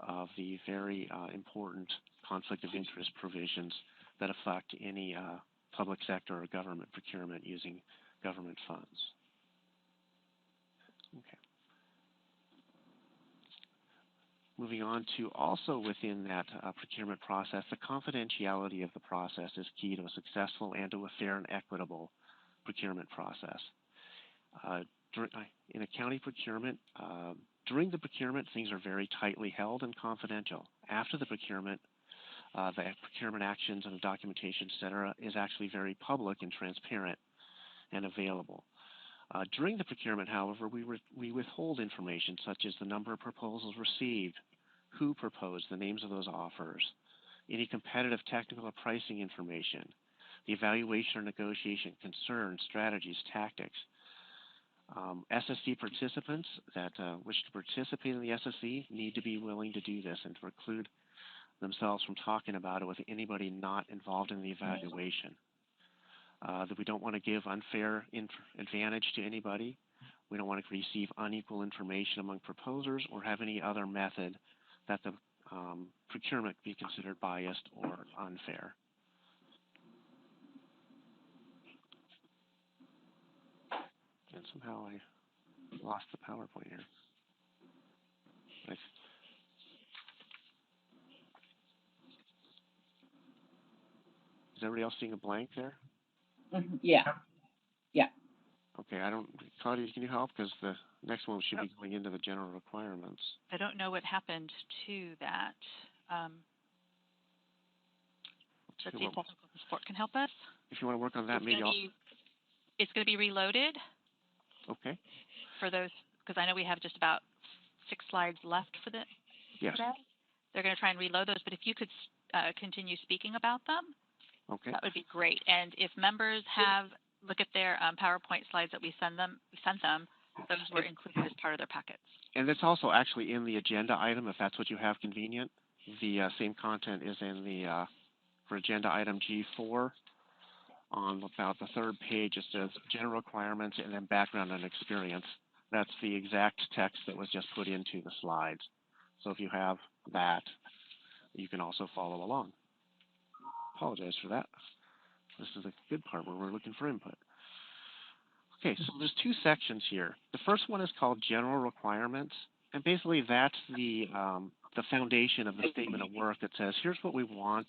of the very important conflict of interest provisions that affect any public sector or government procurement using government funds. Okay. Moving on to also within that procurement process, the confidentiality of the process is key to a successful and to a fair and equitable procurement process. In a county procurement, during the procurement, things are very tightly held and confidential. After the procurement actions and the documentation, et cetera, is actually very public and transparent and available. During the procurement, however, we withhold information such as the number of proposals received, who proposed, the names of those offers, any competitive technical or pricing information, the evaluation or negotiation concerns, strategies, tactics. SSC participants that wish to participate in the SSC need to be willing to do this and to preclude themselves from talking about it with anybody not involved in the evaluation. That we don't want to give unfair advantage to anybody. We don't want to receive unequal information among proposers or have any other method that the procurement be considered biased or unfair. And somehow I lost the PowerPoint here. Nice. Is everybody else seeing a blank there? Yeah. Yeah. Okay, Claudia, can you help? Because the next one should be going into the general requirements. I don't know what happened to that. Let's see if technical support can help us. If you want to work on that, it's going to be reloaded. Okay. For those, because I know we have just about 6 slides left for the yes. today. They're going to try and reload those, but if you could continue speaking about them, okay, that would be great. And if members look at their PowerPoint slides that we sent them, those were included as part of their packets. And it's also actually in the agenda item, if that's what you have convenient. The same content is in the for agenda item G4 on about the 3rd page. It says general requirements and then background and experience. That's the exact text that was just put into the slides. So if you have that, you can also follow along. Apologize for that. This is a good part where we're looking for input. Okay, so there's 2 sections here. The first one is called general requirements, and basically that's the foundation of the statement of work that says, here's what we want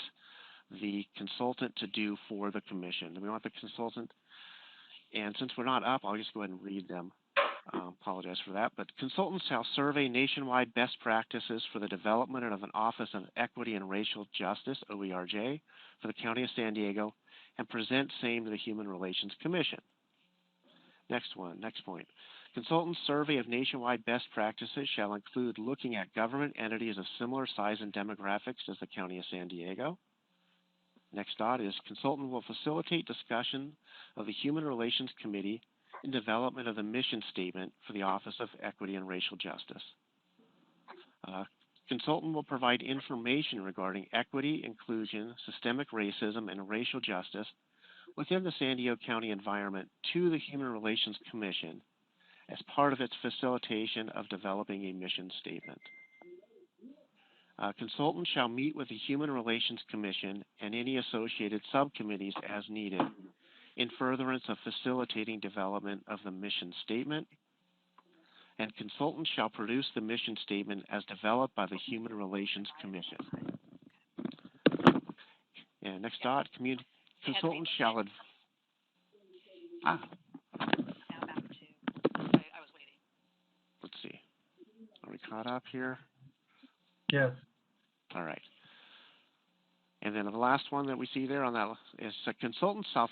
the consultant to do for the commission. And we want the consultant, and since we're not up, I'll just go ahead and read them. Apologize for that. But consultants shall survey nationwide best practices for the development of an Office of Equity and Racial Justice, OERJ, for the County of San Diego, and present same to the Human Relations Commission. Next point. Consultants' survey of nationwide best practices shall include looking at government entities of similar size and demographics as the County of San Diego. Next dot is consultant will facilitate discussion of the Human Relations Committee in development of the mission statement for the Office of Equity and Racial Justice. Consultant will provide information regarding equity, inclusion, systemic racism, and racial justice within the San Diego County environment to the Human Relations Commission as part of its facilitation of developing a mission statement. Consultant shall meet with the Human Relations Commission and any associated subcommittees as needed in furtherance of facilitating development of the mission statement, and consultant shall produce the mission statement as developed by the Human Relations Commission. And next dot, consultant shall let's see. Are we caught up here? Yes. All right. And then the last one that we see there on that is a consultant shall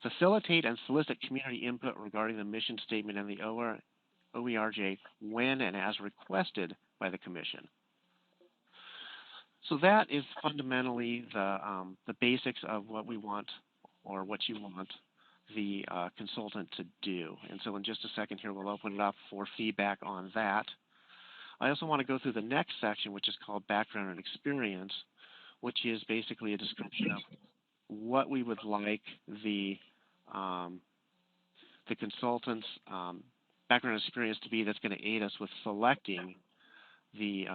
facilitate and solicit community input regarding the mission statement and the OERJ when and as requested by the Commission. So that is fundamentally the basics of what we want, or what you want the consultant to do. And so in just a second here, we'll open it up for feedback on that. I also want to go through the next section, which is called background and experience, which is basically a description of what we would like the consultant's background and experience to be that's going to aid us with selecting the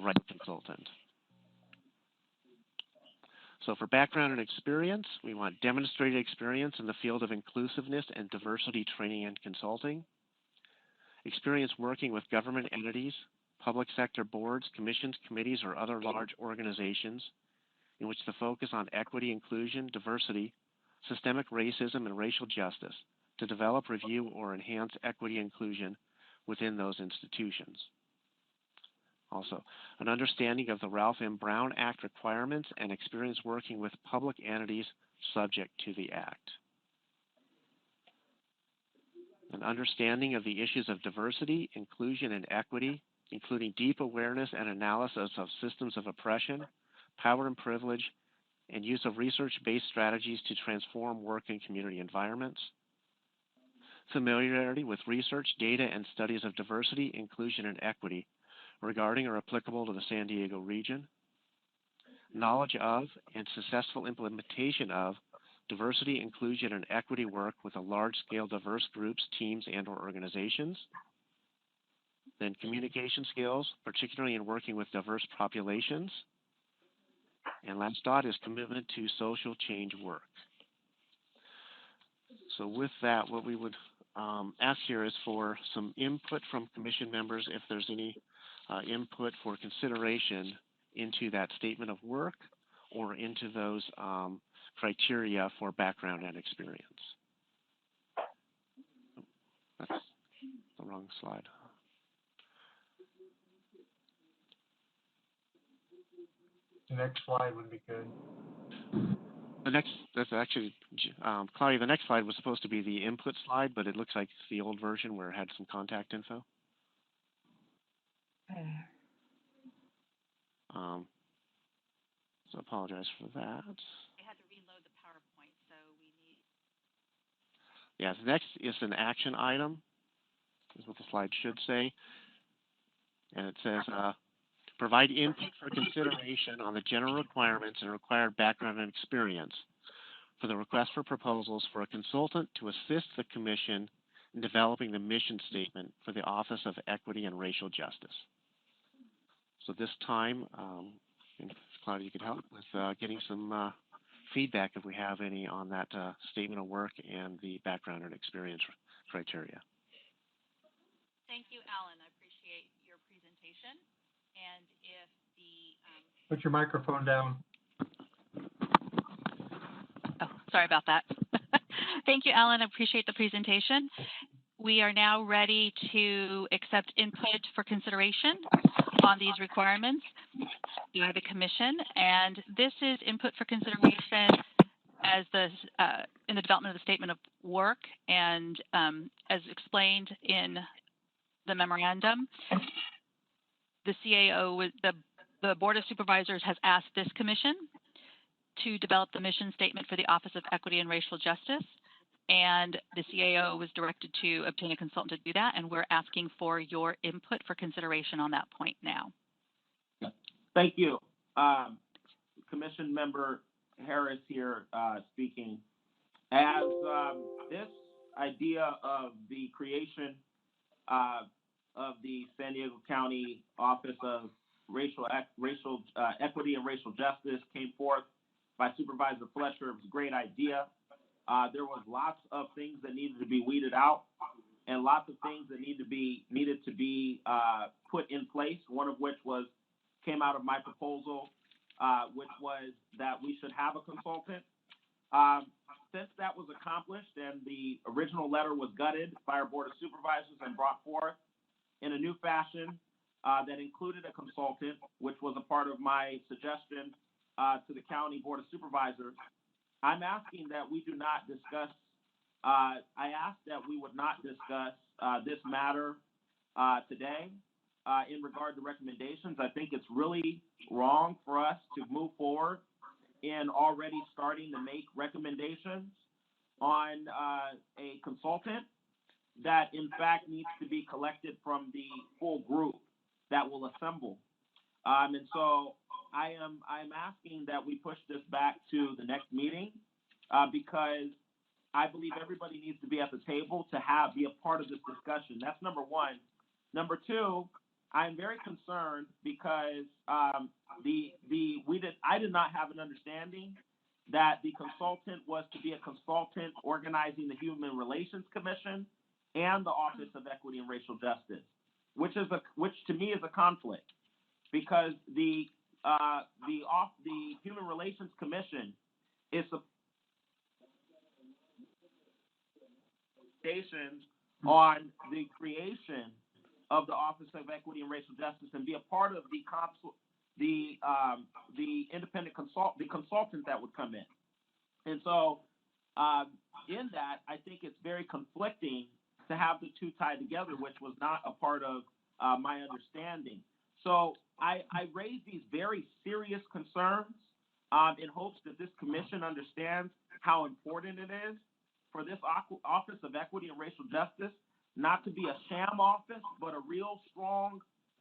right consultant. So for background and experience, we want demonstrated experience in the field of inclusiveness and diversity training and consulting, experience working with government entities, public sector boards, commissions, committees, or other large organizations in which the focus on equity, inclusion, diversity, systemic racism, and racial justice to develop, review, or enhance equity inclusion within those institutions. Also, an understanding of the Ralph M. Brown Act requirements and experience working with public entities subject to the Act. An understanding of the issues of diversity, inclusion, and equity, including deep awareness and analysis of systems of oppression, power and privilege, and use of research-based strategies to transform work and community environments. Familiarity with research, data, and studies of diversity, inclusion, and equity regarding or applicable to the San Diego region. Knowledge of and successful implementation of diversity, inclusion, and equity work with a large-scale diverse groups, teams, and/or organizations. Then communication skills, particularly in working with diverse populations. And last dot is commitment to social change work. So with that, what we would ask here is for some input from commission members, if there's any input for consideration into that statement of work or into those criteria for background and experience. That's the wrong slide. The next slide would be good. That's actually, Claudia, the next slide was supposed to be the input slide, but it looks like it's the old version where it had some contact info. So I apologize for that. I had to reload the PowerPoint, so we need. Yeah, the next is an action item, is what the slide should say. And it says, provide input for consideration on the general requirements and required background and experience for the request for proposals for a consultant to assist the Commission in developing the mission statement for the Office of Equity and Racial Justice. So this time, Claudia, you could help with getting some feedback if we have any on that statement of work and the background and experience criteria. Thank you, Alan. I appreciate your presentation. And if the put your microphone down. Oh, sorry about that. Thank you, Alan. I appreciate the presentation. We are now ready to accept input for consideration on these requirements by the Commission, and this is input for consideration as in the development of the statement of work, and as explained in the memorandum. The CAO, the Board of Supervisors has asked this Commission to develop the mission statement for the Office of Equity and Racial Justice. And the CAO was directed to obtain a consultant to do that, and we're asking for your input for consideration on that point now. Thank you. Commission Member Harris here speaking. As this idea of the creation of the San Diego County Office of Racial Equity and Racial Justice came forth by Supervisor Fletcher, it was a great idea. There was lots of things that needed to be weeded out, and lots of things that needed to be put in place. One of which came out of my proposal, which was that we should have a consultant. Since that was accomplished and the original letter was gutted by our Board of Supervisors and brought forth in a new fashion that included a consultant, which was a part of my suggestion to the County Board of Supervisors, I'm asking that we do not discuss, I ask that we would not discuss this matter today in regard to recommendations. I think it's really wrong for us to move forward in already starting to make recommendations on a consultant that in fact needs to be collected from the full group that will assemble. And so I'm asking that we push this back to the next meeting because I believe everybody needs to be at the table to be a part of this discussion. That's number one. Number two, I'm very concerned because I did not have an understanding that the consultant was to be a consultant organizing the Human Relations Commission and the Office of Equity and Racial Justice, which to me is a conflict, because the Human Relations Commission is on the creation of the Office of Equity and Racial Justice and be a part of the independent consultant that would come in. And so in that, I think it's very conflicting to have the two tied together, which was not a part of my understanding. So I raise these very serious concerns in hopes that this commission understands how important it is for this Office of Equity and Racial Justice not to be a sham office, but a real strong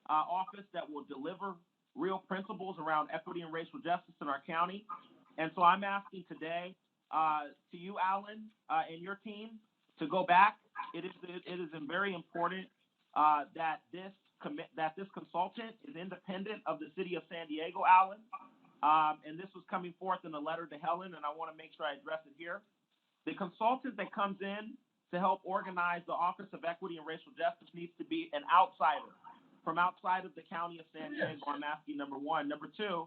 office that will deliver real principles around equity and racial justice in our county. And so I'm asking today to you, Alan, and your team to go back. It is very important that this consultant is independent of the city of San Diego, Alan. And this was coming forth in a letter to Helen, and I want to make sure I address it here. The consultant that comes in to help organize the Office of Equity and Racial Justice needs to be an outsider from outside of the county of San Diego. I'm asking, number one. Number two,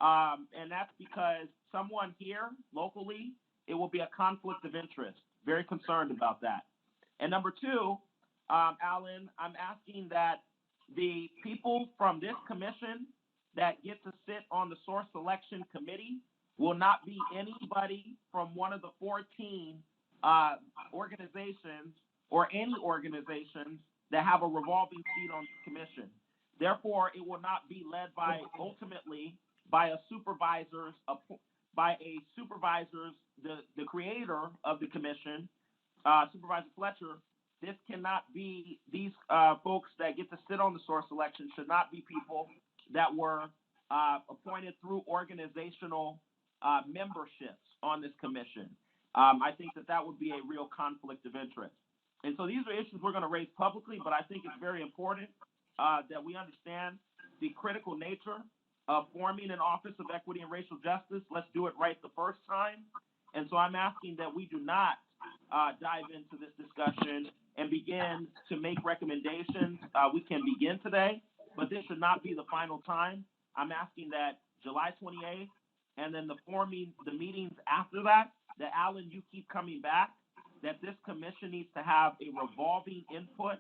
and that's because someone here locally, it will be a conflict of interest. Very concerned about that. And number two, Alan, I'm asking that the people from this commission that get to sit on the source selection committee will not be anybody from one of the 14 organizations or any organizations that have a revolving seat on the commission. Therefore, it will not be led ultimately by a supervisor's, the creator of the commission, Supervisor Fletcher. This cannot be, these folks that get to sit on the source selection should not be people that were appointed through organizational memberships on this commission. I think that would be a real conflict of interest. And so these are issues we're going to raise publicly, but I think it's very important that we understand the critical nature of forming an Office of Equity and Racial Justice. Let's do it right the first time. And so I'm asking that we do not dive into this discussion and begin to make recommendations. We can begin today, but this should not be the final time. I'm asking that July 28th and then the meetings after that, Alan, you keep coming back, that this commission needs to have a revolving input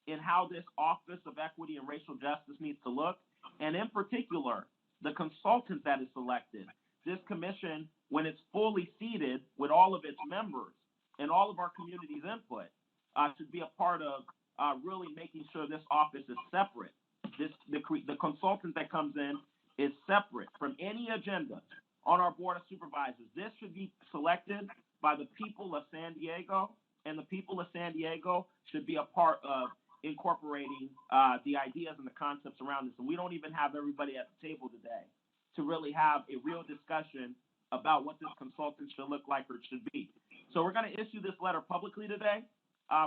in how this Office of Equity and Racial Justice needs to look, and in particular, the consultant that is selected. This commission, when it's fully seated with all of its members and all of our community's input, should be a part of really making sure this office is separate. The consultant that comes in is separate from any agenda on our Board of Supervisors. This should be selected by the people of San Diego, and the people of San Diego should be a part of incorporating the ideas and the concepts around this. And we don't even have everybody at the table today to really have a real discussion about what this consultant should look like or should be. So we're going to issue this letter publicly today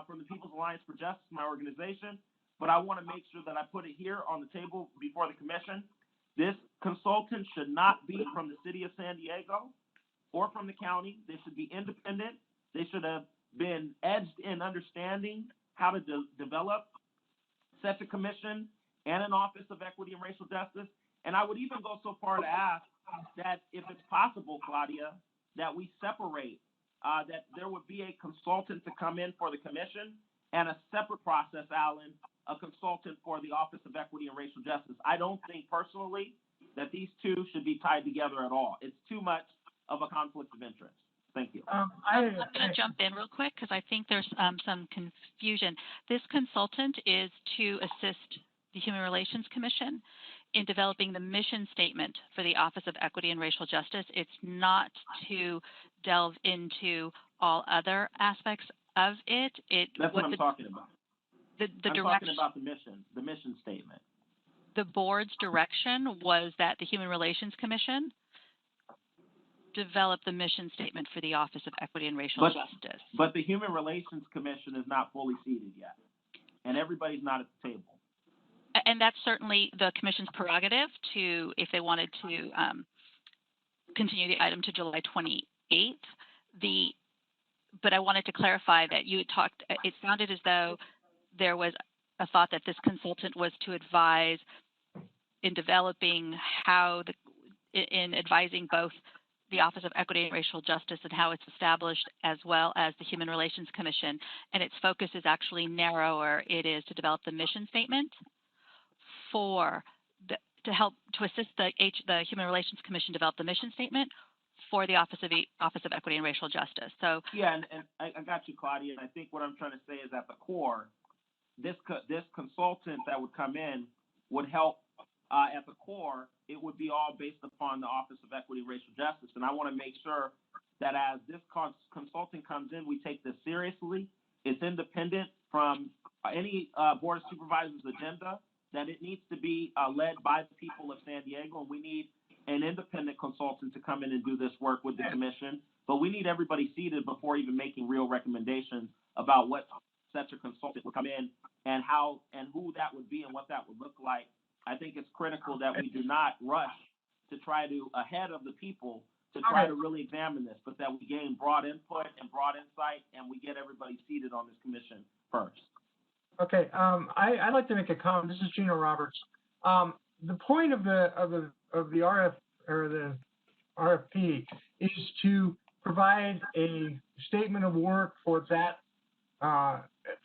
from the People's Alliance for Justice, my organization, but I want to make sure that I put it here on the table before the commission. This consultant should not be from the city of San Diego or from the county. They should be independent. They should have been edged in understanding how to develop such a commission and an Office of Equity and Racial Justice. And I would even go so far to ask that if it's possible, Claudia, that we separate, that there would be a consultant to come in for the commission and a separate process, Alan, a consultant for the Office of Equity and Racial Justice. I don't think personally that these two should be tied together at all. It's too much of a conflict of interest. Thank you. I'm going to jump in real quick because I think there's some confusion. This consultant is to assist the Human Relations Commission in developing the mission statement for the Office of Equity and Racial Justice. It's not to delve into all other aspects of it. That's what I'm talking about. I'm talking about the mission statement. The board's direction was that the Human Relations Commission develop the mission statement for the Office of Equity and Racial Justice. But the Human Relations Commission is not fully seated yet, and everybody's not at the table. And that's certainly the Commission's prerogative to, if they wanted to continue the item to July 28th. But I wanted to clarify that you had talked, it sounded as though there was a thought that this consultant was to advise in developing in advising both the Office of Equity and Racial Justice and how it's established, as well as the Human Relations Commission. And its focus is actually narrower. It is to develop the mission statement to assist the Human Relations Commission develop the mission statement for the Office of Equity and Racial Justice. So yeah, and I got you, Claudia. And I think what I'm trying to say is at the core, this consultant that would come in would help. At the core, it would be all based upon the Office of Equity and Racial Justice. And I want to make sure that as this consultant comes in, we take this seriously. It's independent from any Board of Supervisors agenda, that it needs to be led by the people of San Diego. And we need an independent consultant to come in and do this work with the commission. But we need everybody seated before even making real recommendations about what such a consultant would come in and how and who that would be and what that would look like. I think it's critical that we do not rush to try to, ahead of the people, to try to really examine this, but that we gain broad input and broad insight, and we get everybody seated on this commission first. Okay, I'd like to make a comment. This is Gino Roberts. The point of the RFP is to provide a statement of work for that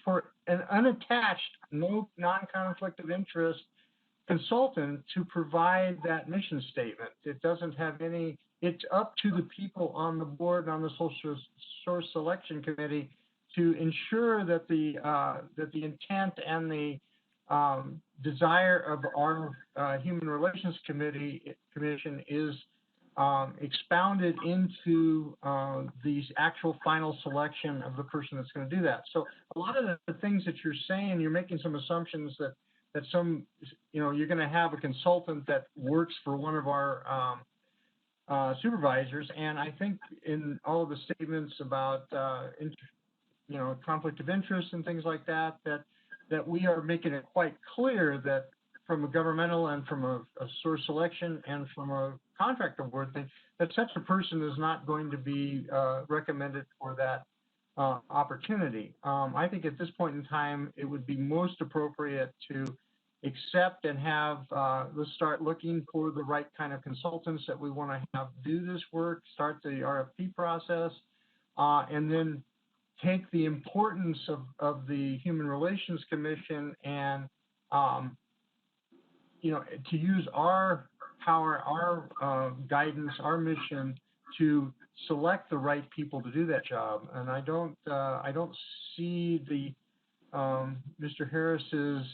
for an unattached, no non-conflict of interest consultant to provide that mission statement. It doesn't have any, it's up to the people on the board, on the source selection committee, to ensure that the intent and the desire of our Human Relations Commission is expounded into the actual final selection of the person that's going to do that. So a lot of the things that you're saying, you're making some assumptions that you're going to have a consultant that works for one of our supervisors, and I think in all of the statements about conflict of interest and things like that we are making it quite clear that from a governmental and from a source selection and from a contract award thing, that such a person is not going to be recommended for that opportunity. I think at this point in time, it would be most appropriate to accept and have, let's start looking for the right kind of consultants that we want to have do this work, start the RFP process, and then take the importance of the Human Relations Commission and, to use our power, our guidance, our mission to select the right people to do that job. And I don't see the Mr. Harris's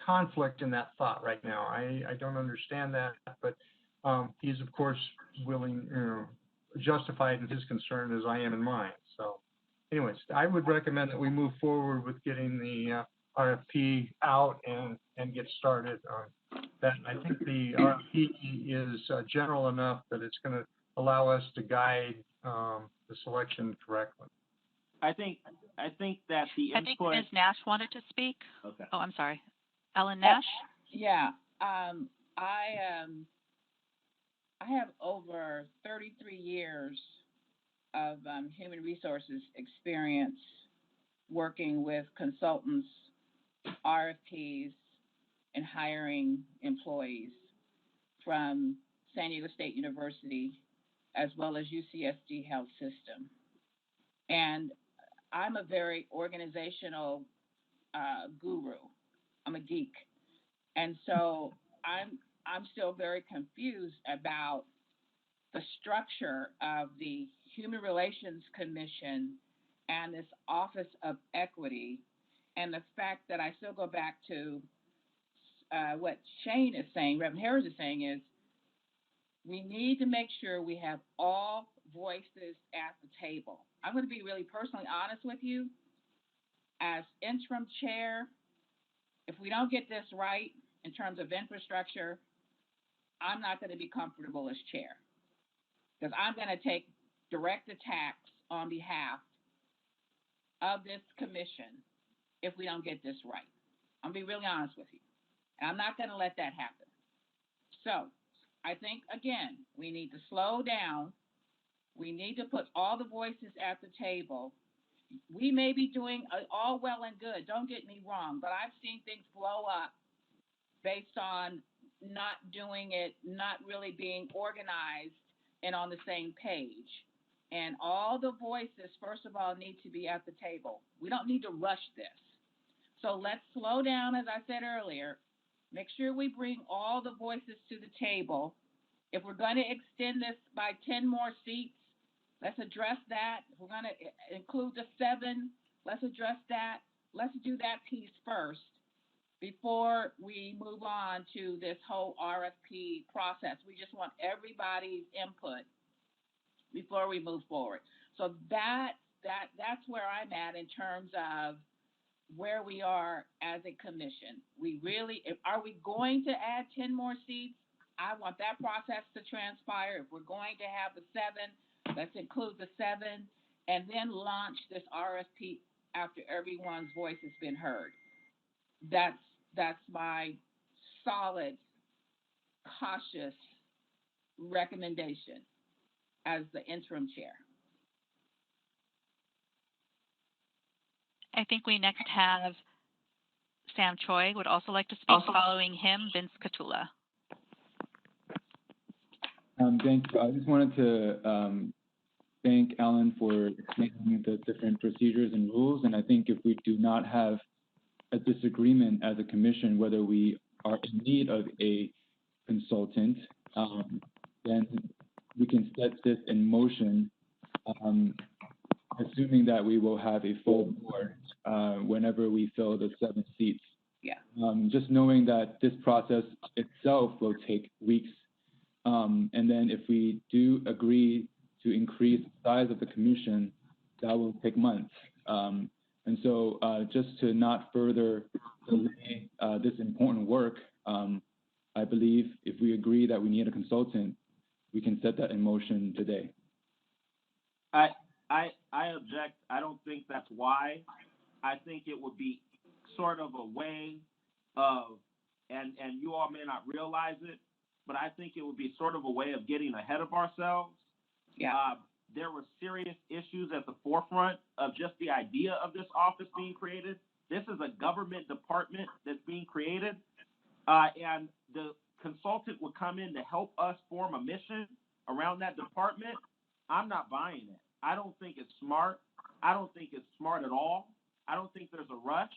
conflict in that thought right now. I don't understand that, but he's of course willing, justified in his concern as I am in mine. So anyways, I would recommend that we move forward with getting the RFP out and get started on that. I think the RFP is general enough that it's going to allow us to guide the selection correctly. I think that the input. I think Ms. Nash wanted to speak. Okay. Oh, I'm sorry. Ellen Nash? Yeah. I have over 33 years of human resources experience working with consultants, RFPs, and hiring employees from San Diego State University as well as UCSD Health System. And I'm a very organizational guru. I'm a geek. And so I'm still very confused about the structure of the Human Relations Commission and this Office of Equity, and the fact that I still go back to what Shane is saying, Reverend Harris is saying, is we need to make sure we have all voices at the table. I'm going to be really personally honest with you. As interim chair, if we don't get this right in terms of infrastructure, I'm not going to be comfortable as chair, because I'm going to take direct attacks on behalf of this commission if we don't get this right. I'm going to be really honest with you. And I'm not going to let that happen. So I think, again, we need to slow down. We need to put all the voices at the table. We may be doing all well and good, don't get me wrong, but I've seen things blow up based on not doing it, not really being organized and on the same page. And all the voices, first of all, need to be at the table. We don't need to rush this. So let's slow down, as I said earlier. Make sure we bring all the voices to the table. If we're going to extend this by 10 more seats, let's address that. If we're going to include the 7, let's address that. Let's do that piece first before we move on to this whole RFP process. We just want everybody's input before we move forward. So that's where I'm at in terms of where we are as a commission. Are we going to add 10 more seats? I want that process to transpire. If we're going to have the 7, let's include the 7 and then launch this RFP after everyone's voice has been heard. That's my solid, cautious recommendation as the interim chair. I think we next have Sam Choi would also like to speak. Following him, Vince Catula. Thank you. I just wanted to thank Alan for explaining the different procedures and rules. And I think if we do not have a disagreement as a commission whether we are in need of a consultant, then we can set this in motion, assuming that we will have a full board whenever we fill the 7 seats. Yeah. Just knowing that this process itself will take weeks. And then if we do agree to increase the size of the commission, that will take months. And so just to not further delay this important work, I believe if we agree that we need a consultant, we can set that in motion today. I object. I don't think that's wise. I think it would be sort of a way of, and you all may not realize it, but I think it would be sort of a way of getting ahead of ourselves. Yeah. There were serious issues at the forefront of just the idea of this office being created. This is a government department that's being created, and the consultant would come in to help us form a mission around that department. I'm not buying it. I don't think it's smart. I don't think it's smart at all. I don't think there's a rush.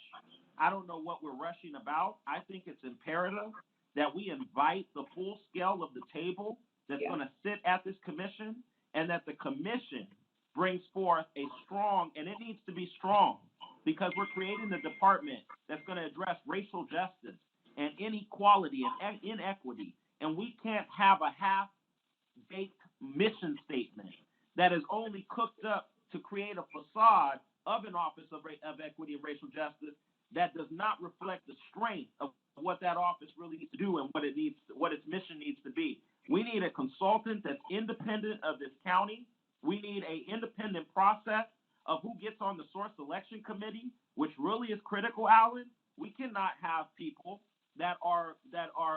I don't know what we're rushing about. I think it's imperative that we invite the full scale of the table that's going to sit at this commission, and that the commission brings forth a strong, and it needs to be strong, because we're creating the department that's going to address racial justice and inequality and inequity. And we can't have a half-baked mission statement that is only cooked up to create a facade of an office of equity and racial justice that does not reflect the strength of what that office really needs to do and what its mission needs to be. We need a consultant that's independent of this county. We need an independent process of who gets on the source selection committee, which really is critical, Alan. We cannot have people that are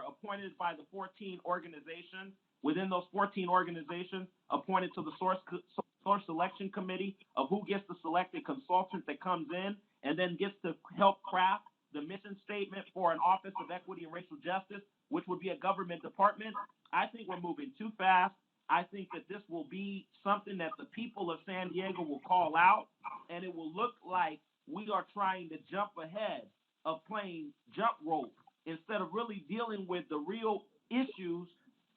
appointed by the 14 organizations, within those 14 organizations, appointed to the source selection committee of who gets to select a consultant that comes in and then gets to help craft the mission statement for an Office of Equity and Racial Justice, which would be a government department. I think we're moving too fast. I think that this will be something that the people of San Diego will call out, and it will look like we are trying to jump ahead of playing jump rope instead of really dealing with the real issues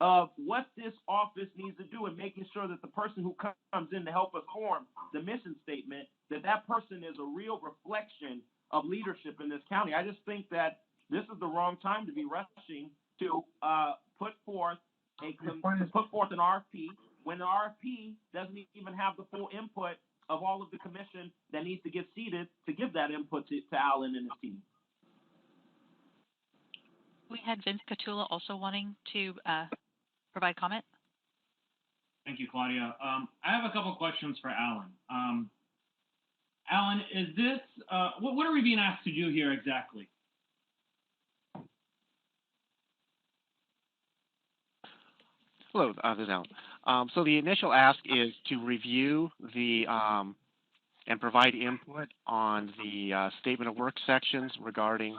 of what this office needs to do and making sure that the person who comes in to help us form the mission statement, that person is a real reflection of leadership in this county. I just think that this is the wrong time to be rushing to put forth an RFP when the RFP doesn't even have the full input of all of the commission that needs to get seated to give that input to Alan and his team. We had Vince Catula also wanting to provide comment. Thank you, Claudia. I have a couple questions for Alan. Alan, is this, what are we being asked to do here exactly? Hello, this is Alan. So the initial ask is to review the and provide input on the statement of work sections regarding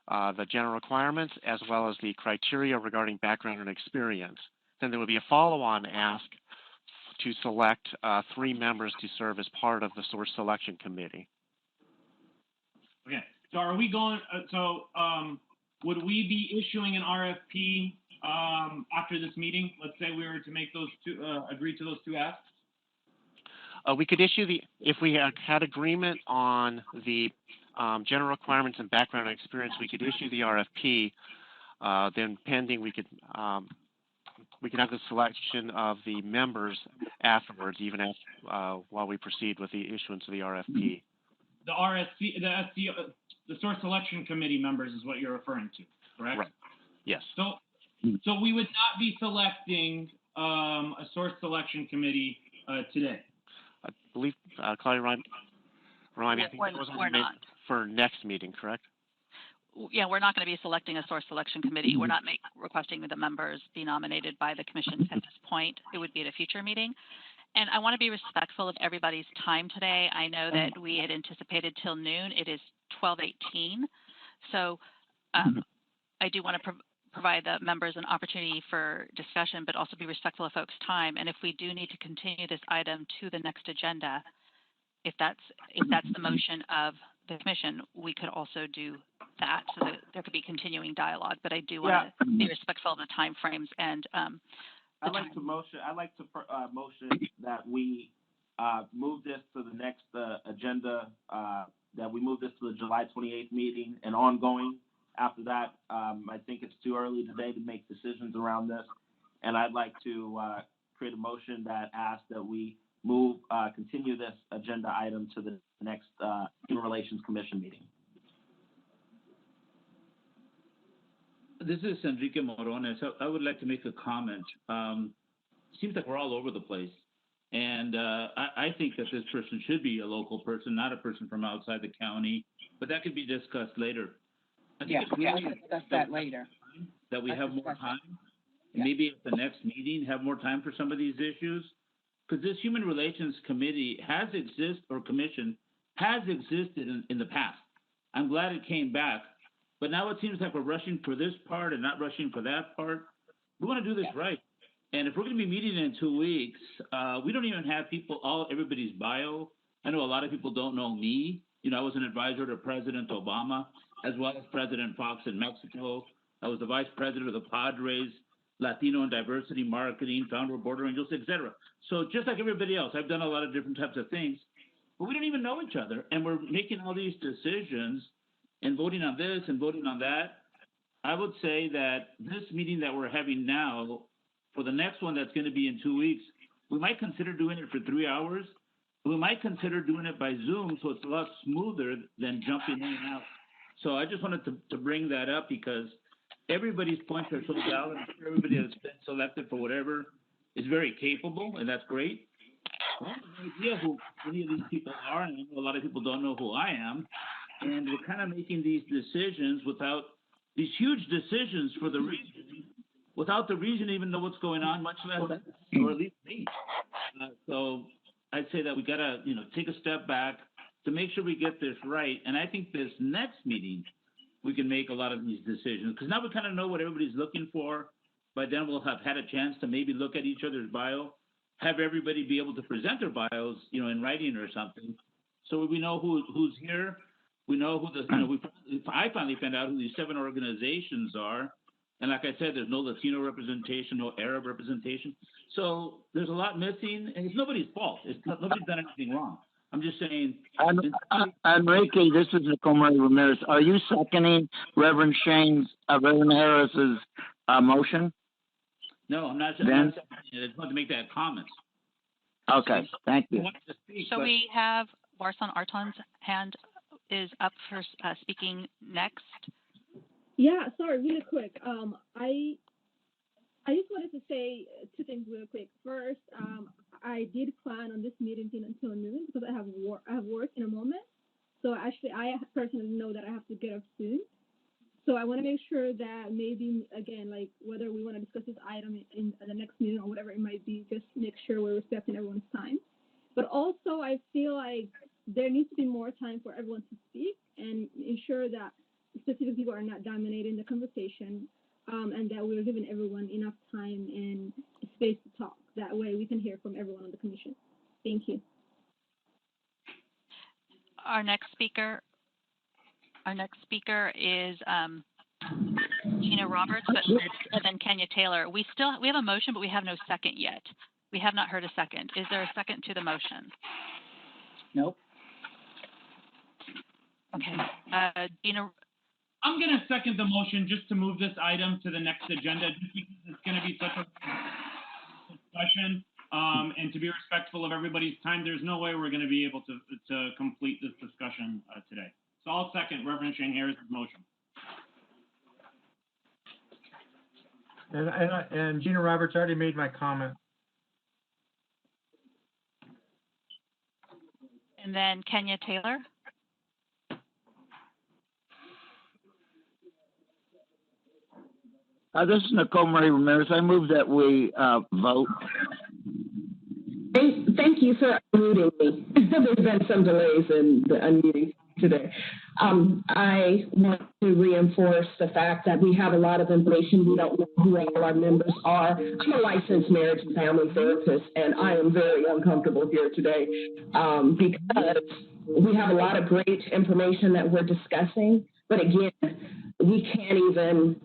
the general requirements as well as the criteria regarding background and experience. Then there will be a follow-on ask to select 3 members to serve as part of the source selection committee. Okay, so are we going, would we be issuing an RFP after this meeting? Let's say we were to make those two, agree to those 2 asks? We could issue if we had agreement on the general requirements and background and experience, we could issue the RFP. Then pending, we could have the selection of the members afterwards, even as while we proceed with the issuance of the RFP. The RSC, the source selection committee members is what you're referring to, correct? Right. Yes. So we would not be selecting a source selection committee today. I believe, Claudia, remind me, I think it was for next meeting, correct? Yeah, we're not going to be selecting a source selection committee. We're not requesting that the members be nominated by the commission at this point. It would be at a future meeting. And I want to be respectful of everybody's time today. I know that we had anticipated till noon. It is 12:18. So I do want to provide the members an opportunity for discussion, but also be respectful of folks' time. And if we do need to continue this item to the next agenda, if that's the motion of the commission, we could also do that so that there could be continuing dialogue. But I do want to be respectful of the time frames and I'd like to motion that we move this to the next agenda, that we move this to the July 28th meeting and ongoing. After that, I think it's too early today to make decisions around this. And I'd like to create a motion that asks that we continue this agenda item to the next Human Relations Commission meeting. This is Enrique Morones. I would like to make a comment. Seems like we're all over the place. And I think that this person should be a local person, not a person from outside the county. But that could be discussed later. I think it's really we'll discuss that later. That we have more time. And maybe at the next meeting, have more time for some of these issues. Because this Human Relations Committee Commission has existed in the past. I'm glad it came back. But now it seems like we're rushing for this part and not rushing for that part. We want to do this right. And if we're going to be meeting in 2 weeks, we don't even have everybody's bio. I know a lot of people don't know me. You know, I was an advisor to President Obama, as well as President Fox in Mexico. I was the vice president of the Padres, Latino and Diversity Marketing, founder of Border Angels, etc. So just like everybody else, I've done a lot of different types of things, but we don't even know each other. And we're making all these decisions and voting on this and voting on that. I would say that this meeting that we're having now for the next one that's going to be in 2 weeks, we might consider doing it for 3 hours. We might consider doing it by Zoom, so it's a lot smoother than jumping in and out. So I just wanted to bring that up because everybody's points are so valid. Everybody that's been selected for whatever is very capable, and that's great. I have no idea who any of these people are, and I know a lot of people don't know who I am. And we're kind of making these decisions without these huge decisions for the region, without the region even know what's going on, much less, or at least me. So I'd say that we got to, take a step back to make sure we get this right. And I think this next meeting, we can make a lot of these decisions because now we kind of know what everybody's looking for. By then we'll have had a chance to maybe look at each other's bio, have everybody be able to present their bios, in writing or something. So we know who's here. We know who I finally found out who these 7 organizations are. And like I said, there's no Latino representation, no Arab representation. So there's a lot missing, and it's nobody's fault. Nobody's done anything wrong. I'm just saying. Enrique, this is Nicole Marie Ramirez. Are you seconding Reverend Harris's motion? No, I'm not. I just wanted to make that comment. Okay, thank you. So we have Warsan Arton's hand is up for speaking next. Yeah, sorry, really quick. I just wanted to say 2 things real quick. First, I did plan on this meeting until noon because I have work in a moment. So actually, I personally know that I have to get up soon. So I want to make sure that maybe, again, like whether we want to discuss this item in the next meeting or whatever it might be, just make sure we're respecting everyone's time. But also, I feel like there needs to be more time for everyone to speak and ensure that specific people are not dominating the conversation, and that we're giving everyone enough time and space to talk. That way we can hear from everyone on the commission. Thank you. Our next speaker is Gina Roberts, and then Kenya Taylor. We have a motion, but we have no second yet. We have not heard a second. Is there a second to the motion? Nope. Okay. Gina. I'm going to second the motion just to move this item to the next agenda, just because it's going to be such a discussion, and to be respectful of everybody's time. There's no way we're going to be able to complete this discussion today. So I'll second Reverend Shane Harris's motion. And Gina Roberts already made my comment. And then Kenya Taylor. This is Nicole Marie Ramirez. I move that we vote. Thank you for unmuting me. There's been some delays in the unmuting today. I want to reinforce the fact that we have a lot of information. We don't know who all our members are. I'm a licensed marriage and family therapist, and I am very uncomfortable here today because we have a lot of great information that we're discussing. But again, we can't even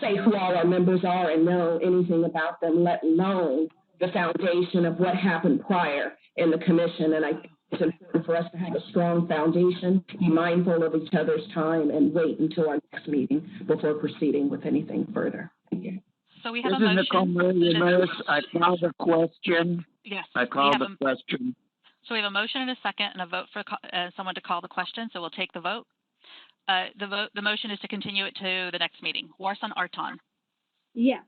say who all our members are and know anything about them, let alone the foundation of what happened prior in the commission. And I think it's important for us to have a strong foundation, be mindful of each other's time, and wait until our next meeting before proceeding with anything further. Thank you. So we have a motion. Nicole Marie Ramirez. I call the question. Yes. I call the question. So we have a motion and a second and a vote for someone to call the question. So we'll take the vote. The motion is to continue it to the next meeting. Warsan Arton. Yeah.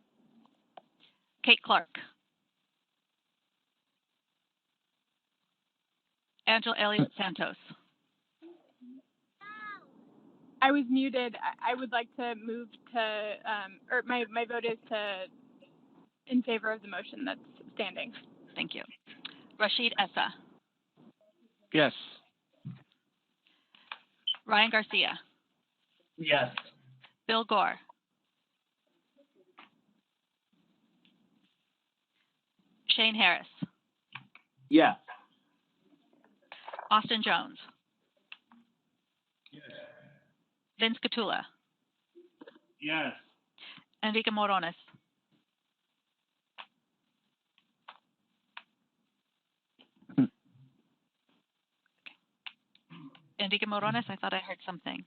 Kate Clark. Angela Elliott Santos. I was muted. I would like to move to, or my vote is in favor of the motion that's standing. Thank you. Rashid Essa. Yes. Ryan Garcia. Yes. Bill Gore. Shane Harris. Yes. Austin Jones. Yes. Vince Catula. Yes. Enrique Morones. Enrique Morones, I thought I heard something.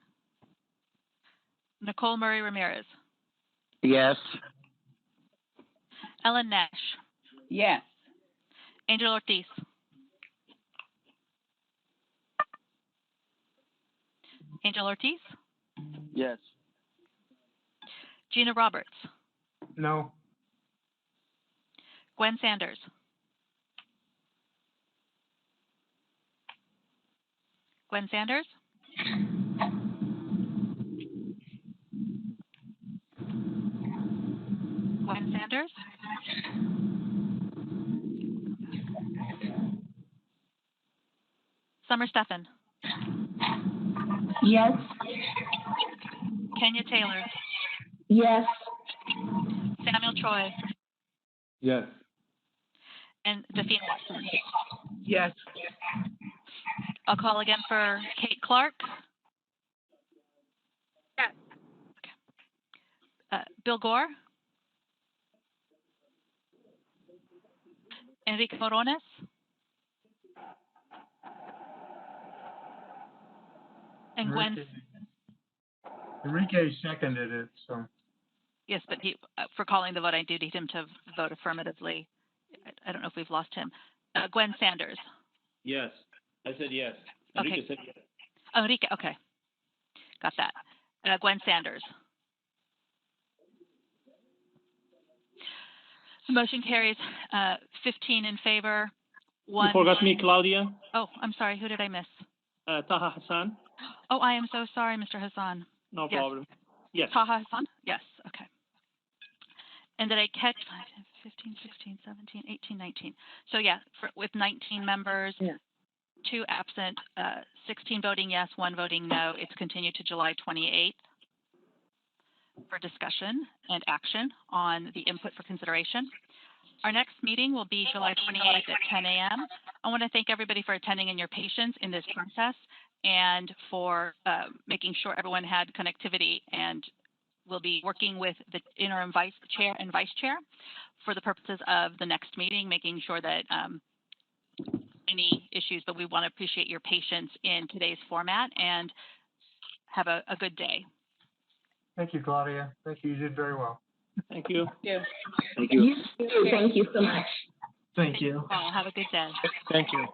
Nicole Marie Ramirez. Yes. Ellen Nash. Yes. Angel Ortiz. Angel Ortiz. Yes. Gina Roberts. No. Gwen Sanders. Gwen Sanders. Gwen Sanders. Summer Stephan. Yes. Kenya Taylor. Yes. Samuel Troy. Yes. And Defina Watson. Yes. I'll call again for Kate Clark. Yes. Bill Gore. Enrique Morones. And Gwen. Enrique seconded it, so. Yes, but he, for calling the vote, I do need him to vote affirmatively. I don't know if we've lost him. Gwen Sanders. Yes. I said yes. Okay. Enrique said yes. Enrique, okay. Got that. Gwen Sanders. The motion carries 15 in favor. You forgot me, Claudia. Oh, I'm sorry. Who did I miss? Taha Hassan. Oh, I am so sorry, Mr. Hassan. No Yes. problem. Yes. Taha Hassan? Yes, okay. And did I catch 15, 16, 17, 18, 19? So yeah, with 19 members, 2 absent, 16 voting yes, 1 voting no. It's continued to July 28th for discussion and action on the input for consideration. Our next meeting will be July 28th at 10 a.m. I want to thank everybody for attending and your patience in this process and for making sure everyone had connectivity, and we'll be working with the interim vice chair and vice chair for the purposes of the next meeting, making sure that any issues, but we want to appreciate your patience in today's format, and have a good day. Thank you, Claudia. Thank you. You did very well. Thank you. Thank you. Thank you so much. Thank you. All. Have a good day. Thank you.